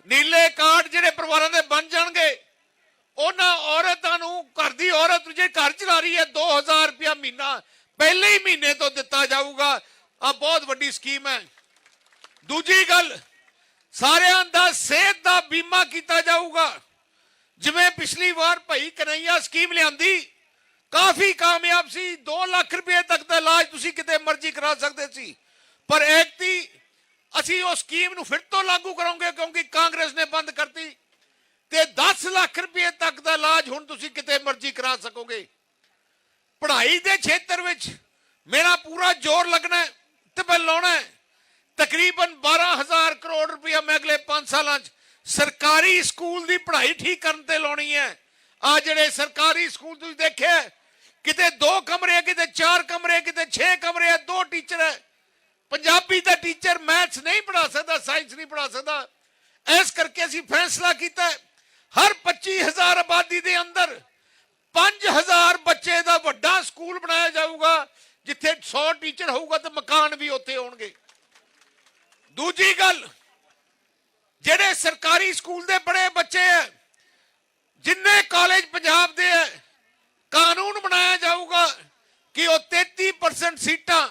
ਨੀਲੇ ਕਾਰਡ ਜਿਹੜੇ ਪਰਿਵਾਰਾਂ ਦੇ ਬਣ ਜਾਣਗੇ। ਉਹਨਾਂ ਔਰਤਾਂ ਨੂੰ, ਘਰ ਦੀ ਔਰਤ ਜੇ ਘਰ ਚਲਾ ਰਹੀ ਹੈ, 2000 ਰੁਪਇਆ ਮਹੀਨਾ ਪਹਿਲੇ ਹੀ ਮਹੀਨੇ ਤੋਂ ਦਿੱਤਾ ਜਾਊਗਾ। ਆ ਬਹੁਤ ਵੱਡੀ ਸਕੀਮ ਹੈ। ਦੂਜੀ ਗੱਲ, ਸਾਰਿਆਂ ਦਾ ਸਿਹਤ ਦਾ ਬੀਮਾ ਕੀਤਾ ਜਾਊਗਾ। ਜਿਵੇਂ ਪਿਛਲੀ ਵਾਰ ਭਾਈ ਕਨਈਆ ਸਕੀਮ ਲਿਆਂਦੀ, ਕਾਫੀ ਕਾਮਯਾਬ ਸੀ। 2 ਲੱਖ ਰੁਪਏ ਤੱਕ ਦਾ ਇਲਾਜ ਤੁਸੀਂ ਕਿਤੇ ਮਰਜ਼ੀ ਕਰਾ ਸਕਦੇ ਸੀ। ਪਰ ਐਕਤੀ ਅਸੀਂ ਉਹ ਸਕੀਮ ਨੂੰ ਫਿਰ ਤੋਂ ਲਾਗੂ ਕਰਾਂਗੇ, ਕਿਉਂਕਿ ਕਾਂਗਰਸ ਨੇ ਬੰਦ ਕਰਤੀ। ਤੇ 10 ਲੱਖ ਰੁਪਏ ਤੱਕ ਦਾ ਇਲਾਜ ਹੁਣ ਤੁਸੀਂ ਕਿਤੇ ਮਰਜ਼ੀ ਕਰਾ ਸਕੋਗੇ। ਪੜ੍ਹਾਈ ਦੇ ਖੇਤਰ ਵਿੱਚ ਮੇਰਾ ਪੂਰਾ ਜ਼ੋਰ ਲੱਗਣਾ ਹੈ ਤੇ ਮੈਂ ਲਾਉਣਾ ਹੈ। ਤਕਰੀਬਨ 12,000 ਕਰੋੜ ਰੁਪਇਆ ਮੈਂ ਅਗਲੇ 5 ਸਾਲਾਂ 'ਚ ਸਰਕਾਰੀ ਸਕੂਲ ਦੀ ਪੜ੍ਹਾਈ ਠੀਕ ਕਰਨ ਤੇ ਲਾਉਣੀ ਹੈ। ਆ ਜਿਹੜੇ ਸਰਕਾਰੀ ਸਕੂਲ ਤੁਸੀਂ ਦੇਖਿਆ, ਕਿਤੇ 2 ਕਮਰੇ, ਕਿਤੇ 4 ਕਮਰੇ, ਕਿਤੇ 6 ਕਮਰੇ, 2 ਟੀਚਰ ਹੈ। ਪੰਜਾਬੀ ਦਾ ਟੀਚਰ ਮੈਥਸ ਨਹੀਂ ਪੜ੍ਹਾ ਸਕਦਾ, ਸਾਇੰਸ ਨਹੀਂ ਪੜ੍ਹਾ ਸਕਦਾ। ਇਸ ਕਰਕੇ ਅਸੀਂ ਫੈਸਲਾ ਕੀਤਾ ਹਰ 25,000 ਆਬਾਦੀ ਦੇ ਅੰਦਰ 5,000 ਬੱਚੇ ਦਾ ਵੱਡਾ ਸਕੂਲ ਬਣਾਇਆ ਜਾਊਗਾ, ਜਿੱਥੇ 100 ਟੀਚਰ ਹੋਊਗਾ ਤੇ ਮਕਾਨ ਵੀ ਉੱਥੇ ਹੋਣਗੇ। ਦੂਜੀ ਗੱਲ, ਜਿਹੜੇ ਸਰਕਾਰੀ ਸਕੂਲ ਦੇ ਬੜੇ ਬੱਚੇ ਹੈ, ਜਿੰਨੇ ਕਾਲਜ ਪੰਜਾਬ ਦੇ ਹੈ, ਕਾਨੂੰਨ ਬਣਾਇਆ ਜਾਊਗਾ ਕਿ ਉਹ 33% ਸੀਟਾਂ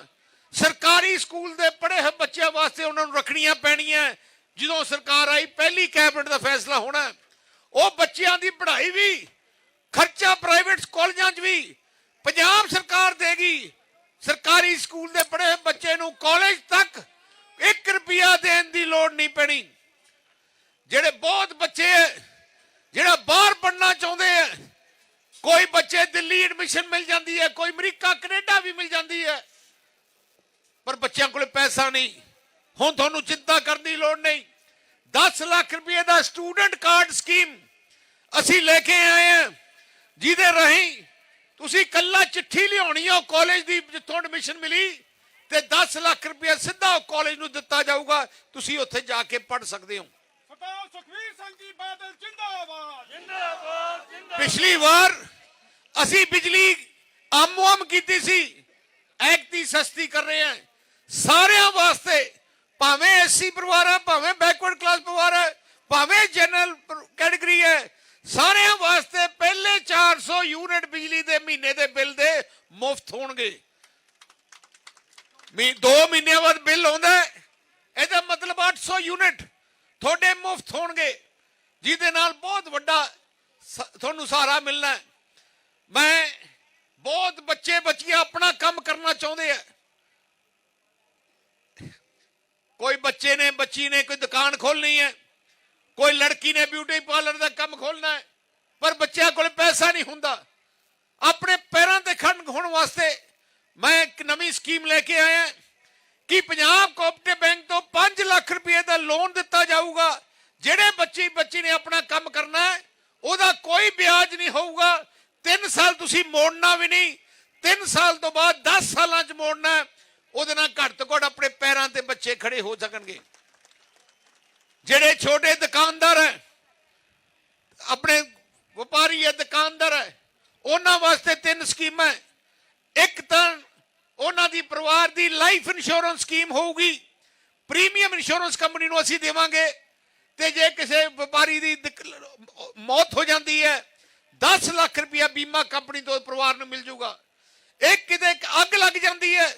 ਸਰਕਾਰੀ ਸਕੂਲ ਦੇ ਪੜ੍ਹੇ ਹੋਏ ਬੱਚਿਆਂ ਵਾਸਤੇ ਉਹਨਾਂ ਨੂੰ ਰੱਖਣੀਆਂ ਪੈਣੀਆਂ। ਜਦੋਂ ਸਰਕਾਰ ਆਈ ਪਹਿਲੀ ਕੈਬਨਿਟ ਦਾ ਫੈਸਲਾ ਹੋਣਾ। ਉਹ ਬੱਚਿਆਂ ਦੀ ਪੜ੍ਹਾਈ ਵੀ, ਖਰਚਾ ਪ੍ਰਾਈਵੇਟ ਕਾਲਜਾਂ 'ਚ ਵੀ ਪੰਜਾਬ ਸਰਕਾਰ ਦੇਗੀ। ਸਰਕਾਰੀ ਸਕੂਲ ਦੇ ਪੜ੍ਹੇ ਹੋਏ ਬੱਚੇ ਨੂੰ ਕਾਲਜ ਤੱਕ 1 ਰੁਪਿਆ ਦੇਣ ਦੀ ਲੋੜ ਨਹੀਂ ਪੈਣੀ। ਜਿਹੜੇ ਬਹੁਤ ਬੱਚੇ ਹੈ ਜਿਹੜਾ ਬਾਹਰ ਪੜ੍ਹਨਾ ਚਾਹੁੰਦੇ ਹੈ, ਕੋਈ ਬੱਚੇ ਦਿੱਲੀ ਐਡਮਿਸ਼ਨ ਮਿਲ ਜਾਂਦੀ ਹੈ, ਕੋਈ ਅਮਰੀਕਾ ਕੈਨੇਡਾ ਵੀ ਮਿਲ ਜਾਂਦੀ ਹੈ, ਪਰ ਬੱਚਿਆਂ ਕੋਲ ਪੈਸਾ ਨਹੀਂ। ਹੁਣ ਤੁਹਾਨੂੰ ਚਿੰਤਾ ਕਰਨ ਦੀ ਲੋੜ ਨਹੀਂ। 10 ਲੱਖ ਰੁਪਏ ਦਾ ਸਟੂਡੈਂਟ ਕਾਰਡ ਸਕੀਮ ਅਸੀਂ ਲੈ ਕੇ ਆਏ ਹਾਂ, ਜਿਹਦੇ ਰਾਹੀਂ ਤੁਸੀਂ ਕੱਲਾ ਚਿੱਠੀ ਲਿਆਉਣੀ ਹੈ ਕਾਲਜ ਦੀ ਜਿੱਥੋਂ ਐਡਮਿਸ਼ਨ ਮਿਲੀ, ਤੇ 10 ਲੱਖ ਰੁਪਏ ਸਿੱਧਾ ਕਾਲਜ ਨੂੰ ਦਿੱਤਾ ਜਾਊਗਾ। ਤੁਸੀਂ ਉੱਥੇ ਜਾ ਕੇ ਪੜ੍ਹ ਸਕਦੇ ਹੋ। ਸਰਦਾਰ ਸੁਖਬੀਰ ਸਿੰਘ ਜੀ ਬਾਦਲ ਜਿੰਦਾਬਾਦ ਜਿੰਦਾਬਾਦ ਜਿੰਦਾਬਾਦ। ਪਿਛਲੀ ਵਾਰ ਅਸੀਂ ਬਿਜਲੀ ਆਮ ਕੀਤੀ ਸੀ, ਐਕਤੀ ਸਸਤੀ ਕਰ ਰਹੇ ਹਾਂ ਸਾਰਿਆਂ ਵਾਸਤੇ, ਭਾਵੇਂ ਐਸਸੀ ਪਰਿਵਾਰ ਹੈ, ਭਾਵੇਂ ਬੈਕਵਰਡ ਕਲਾਸ ਪਰਿਵਾਰ ਹੈ, ਭਾਵੇਂ ਜਨਰਲ ਕੈਟਾਗਰੀ ਹੈ, ਸਾਰਿਆਂ ਵਾਸਤੇ ਪਹਿਲੇ 400 ਯੂਨਿਟ ਬਿਜਲੀ ਦੇ ਮਹੀਨੇ ਦੇ ਬਿੱਲ ਦੇ ਮੁਫਤ ਹੋਣਗੇ। 2 ਮਹੀਨਿਆਂ ਬਾਅਦ ਬਿੱਲ ਆਉਂਦਾ, ਇਹਦਾ ਮਤਲਬ 800 ਯੂਨਿਟ ਤੁਹਾਡੇ ਮੁਫਤ ਹੋਣਗੇ, ਜਿਹਦੇ ਨਾਲ ਬਹੁਤ ਵੱਡਾ ਤੁਹਾਨੂੰ ਸਹਾਰਾ ਮਿਲਣਾ। ਮੈਂ ਬਹੁਤ ਬੱਚੇ ਬੱਚੀਆਂ ਆਪਣਾ ਕੰਮ ਕਰਨਾ ਚਾਹੁੰਦੇ ਆ। ਕੋਈ ਬੱਚੇ ਨੇ, ਬੱਚੀ ਨੇ ਕੋਈ ਦੁਕਾਨ ਖੋਲਣੀ ਹੈ, ਕੋਈ ਲੜਕੀ ਨੇ ਬਿਊਟੀ ਪਾਰਲਰ ਦਾ ਕੰਮ ਖੋਲਣਾ ਹੈ, ਪਰ ਬੱਚਿਆਂ ਕੋਲ ਪੈਸਾ ਨਹੀਂ ਹੁੰਦਾ। ਆਪਣੇ ਪੈਰਾਂ ਤੇ ਖੜਨ ਹੋਣ ਵਾਸਤੇ ਮੈਂ ਇੱਕ ਨਵੀਂ ਸਕੀਮ ਲੈ ਕੇ ਆਇਆ ਕਿ ਪੰਜਾਬ ਕੋਆਪਰੇਟਿਵ ਬੈਂਕ ਤੋਂ 5 ਲੱਖ ਰੁਪਏ ਦਾ ਲੋਨ ਦਿੱਤਾ ਜਾਊਗਾ। ਜਿਹੜੇ ਬੱਚੀ ਨੇ ਆਪਣਾ ਕੰਮ ਕਰਨਾ ਹੈ, ਉਹਦਾ ਕੋਈ ਵਿਆਜ ਨਹੀਂ ਹੋਊਗਾ। 3 ਸਾਲ ਤੁਸੀਂ ਮੋੜਨਾ ਵੀ ਨਹੀਂ, 3 ਸਾਲ ਤੋਂ ਬਾਅਦ 10 ਸਾਲਾਂ 'ਚ ਮੋੜਨਾ ਹੈ। ਉਹਦੇ ਨਾਲ ਘੱਟ ਤੋਂ ਘੱਟ ਆਪਣੇ ਪੈਰਾਂ ਤੇ ਬੱਚੇ ਖੜੇ ਹੋ ਸਕਣਗੇ। ਜਿਹੜੇ ਛੋਟੇ ਦੁਕਾਨਦਾਰ ਹੈ, ਆਪਣੇ ਵਪਾਰੀ ਹੈ, ਦੁਕਾਨਦਾਰ ਹੈ, ਉਹਨਾਂ ਵਾਸਤੇ 3 ਸਕੀਮਾਂ। ਇੱਕ ਤਾਂ ਉਹਨਾਂ ਦੀ ਪਰਿਵਾਰ ਦੀ ਲਾਈਫ ਇੰਸ਼ੋਰੈਂਸ ਸਕੀਮ ਹੋਊਗੀ, ਪ੍ਰੀਮੀਅਮ ਇੰਸ਼ੋਰੈਂਸ ਕੰਪਨੀ ਨੂੰ ਅਸੀਂ ਦੇਵਾਂਗੇ, ਤੇ ਜੇ ਕਿਸੇ ਵਪਾਰੀ ਦੀ ਮੌਤ ਹੋ ਜਾਂਦੀ ਹੈ 10 ਲੱਖ ਰੁਪਇਆ ਬੀਮਾ ਕੰਪਨੀ ਤੋਂ ਪਰਿਵਾਰ ਨੂੰ ਮਿਲ ਜਾਊਗਾ। ਇੱਕ ਕਿਤੇ ਅੱਗ ਲੱਗ ਜਾਂਦੀ ਹੈ,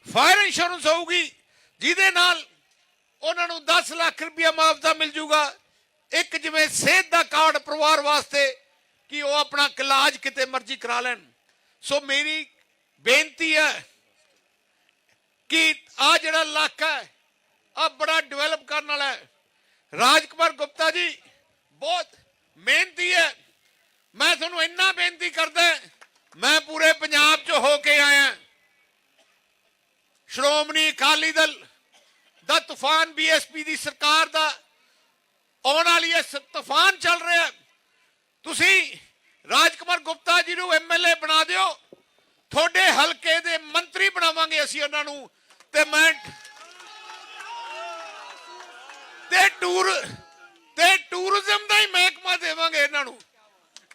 ਫਾਇਰ ਇੰਸ਼ੋਰੈਂਸ ਹੋਊਗੀ, ਜਿਹਦੇ ਨਾਲ ਉਹਨਾਂ ਨੂੰ 10 ਲੱਖ ਰੁਪਇਆ ਮੁਆਵਜ਼ਾ ਮਿਲ ਜਾਊਗਾ। ਇੱਕ ਜਿਵੇਂ ਸਿਹਤ ਦਾ ਕਾਰਡ ਪਰਿਵਾਰ ਵਾਸਤੇ ਕਿ ਉਹ ਆਪਣਾ ਇਲਾਜ ਕਿਤੇ ਮਰਜ਼ੀ ਕਰਾ ਲੈਣ। ਸੋ ਮੇਰੀ ਬੇਨਤੀ ਹੈ ਕਿ ਆ ਜਿਹੜਾ ਇਲਾਕਾ ਹੈ ਆ ਬੜਾ ਡਿਵੈਲਪ ਕਰਨ ਵਾਲਾ ਹੈ। ਰਾਜਕੁਮਾਰ ਗੁਪਤਾ ਜੀ ਬਹੁਤ ਮਿਹਨਤੀ ਹੈ। ਮੈਂ ਤੁਹਾਨੂੰ ਇੰਨਾ ਬੇਨਤੀ ਕਰਦਾ, ਮੈਂ ਪੂਰੇ ਪੰਜਾਬ 'ਚ ਹੋ ਕੇ ਆਇਆ। ਸ਼੍ਰੋਮਣੀ ਅਕਾਲੀ ਦਲ ਦਾ ਤੂਫਾਨ, ਬੀਐਸਪੀ ਦੀ ਸਰਕਾਰ ਦਾ ਆਉਣ ਵਾਲੀ ਤੂਫਾਨ ਚੱਲ ਰਿਹਾ। ਤੁਸੀਂ ਰਾਜਕੁਮਾਰ ਗੁਪਤਾ ਜੀ ਨੂੰ ਐਮਐਲਏ ਬਣਾ ਦਿਓ, ਤੁਹਾਡੇ ਹਲਕੇ ਦੇ ਮੰਤਰੀ ਬਣਾਵਾਂਗੇ ਅਸੀਂ ਉਹਨਾਂ ਨੂੰ, ਤੇ ਮੈਂ ਟੂਰਿਜ਼ਮ ਦਾ ਹੀ ਮਹਿਕਮਾ ਦੇਵਾਂਗੇ ਇਹਨਾਂ ਨੂੰ,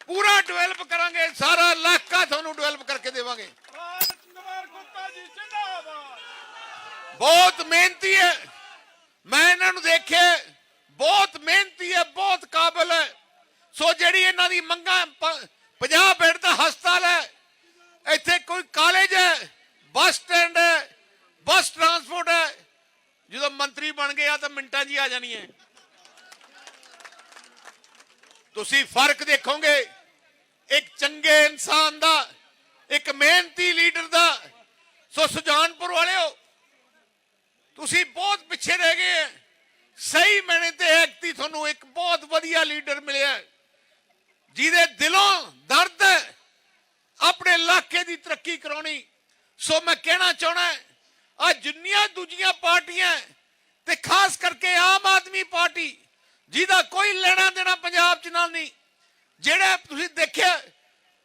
ਪੂਰਾ ਡਿਵੈਲਪ ਕਰਾਂਗੇ, ਸਾਰਾ ਇਲਾਕਾ ਤੁਹਾਨੂੰ ਡਿਵੈਲਪ ਕਰਕੇ ਦੇਵਾਂਗੇ। ਰਾਜਕੁਮਾਰ ਗੁਪਤਾ ਜੀ ਜਿੰਦਾਬਾਦ। ਬਹੁਤ ਮਿਹਨਤੀ ਹੈ, ਮੈਂ ਇਹਨਾਂ ਨੂੰ ਦੇਖਿਆ, ਬਹੁਤ ਮਿਹਨਤੀ ਹੈ, ਬਹੁਤ ਕਾਬਿਲ ਹੈ। ਸੋ ਜਿਹੜੀ ਇਹਨਾਂ ਦੀ ਮੰਗਾਂ, 50 ਬੈੱਡ ਦਾ ਹਸਪਤਾਲ ਹੈ, ਇੱਥੇ ਕੋਈ ਕਾਲਜ ਹੈ, ਬੱਸ ਸਟੈਂਡ ਹੈ, ਬੱਸ ਟਰਾਂਸਪੋਰਟ ਹੈ। ਜਦੋਂ ਮੰਤਰੀ ਬਣ ਗਏ ਆ ਤਾਂ ਮਿੰਟਾਂ 'ਚ ਹੀ ਆ ਜਾਣੀ ਹੈ। ਤੁਸੀਂ ਫਰਕ ਦੇਖੋਗੇ ਇੱਕ ਚੰਗੇ ਇਨਸਾਨ ਦਾ, ਇੱਕ ਮਿਹਨਤੀ ਲੀਡਰ ਦਾ। ਸੋ ਸੁਜਾਨਪੁਰ ਵਾਲਿਓ, ਤੁਸੀਂ ਬਹੁਤ ਪਿੱਛੇ ਰਹਿ ਗਏ ਹੈ। ਸਹੀ ਮੈਨੇ ਤੇ ਐਕਤੀ ਤੁਹਾਨੂੰ ਇੱਕ ਬਹੁਤ ਵਧੀਆ ਲੀਡਰ ਮਿਲਿਆ ਜਿਹਦੇ ਦਿਲੋਂ ਦਰਦ ਹੈ ਆਪਣੇ ਇਲਾਕੇ ਦੀ ਤਰੱਕੀ ਕਰਾਉਣੀ। ਸੋ ਮੈਂ ਕਹਿਣਾ ਚਾਹਣਾ ਆ ਜਿੰਨੀਆਂ ਦੂਜੀਆਂ ਪਾਰਟੀਆਂ ਤੇ ਖਾਸ ਕਰਕੇ ਆਮ ਆਦਮੀ ਪਾਰਟੀ ਜਿਹਦਾ ਕੋਈ ਲੈਣਾ ਦੇਣਾ ਪੰਜਾਬ 'ਚ ਨਾਲ ਨਹੀਂ, ਜਿਹੜਾ ਤੁਸੀਂ ਦੇਖਿਆ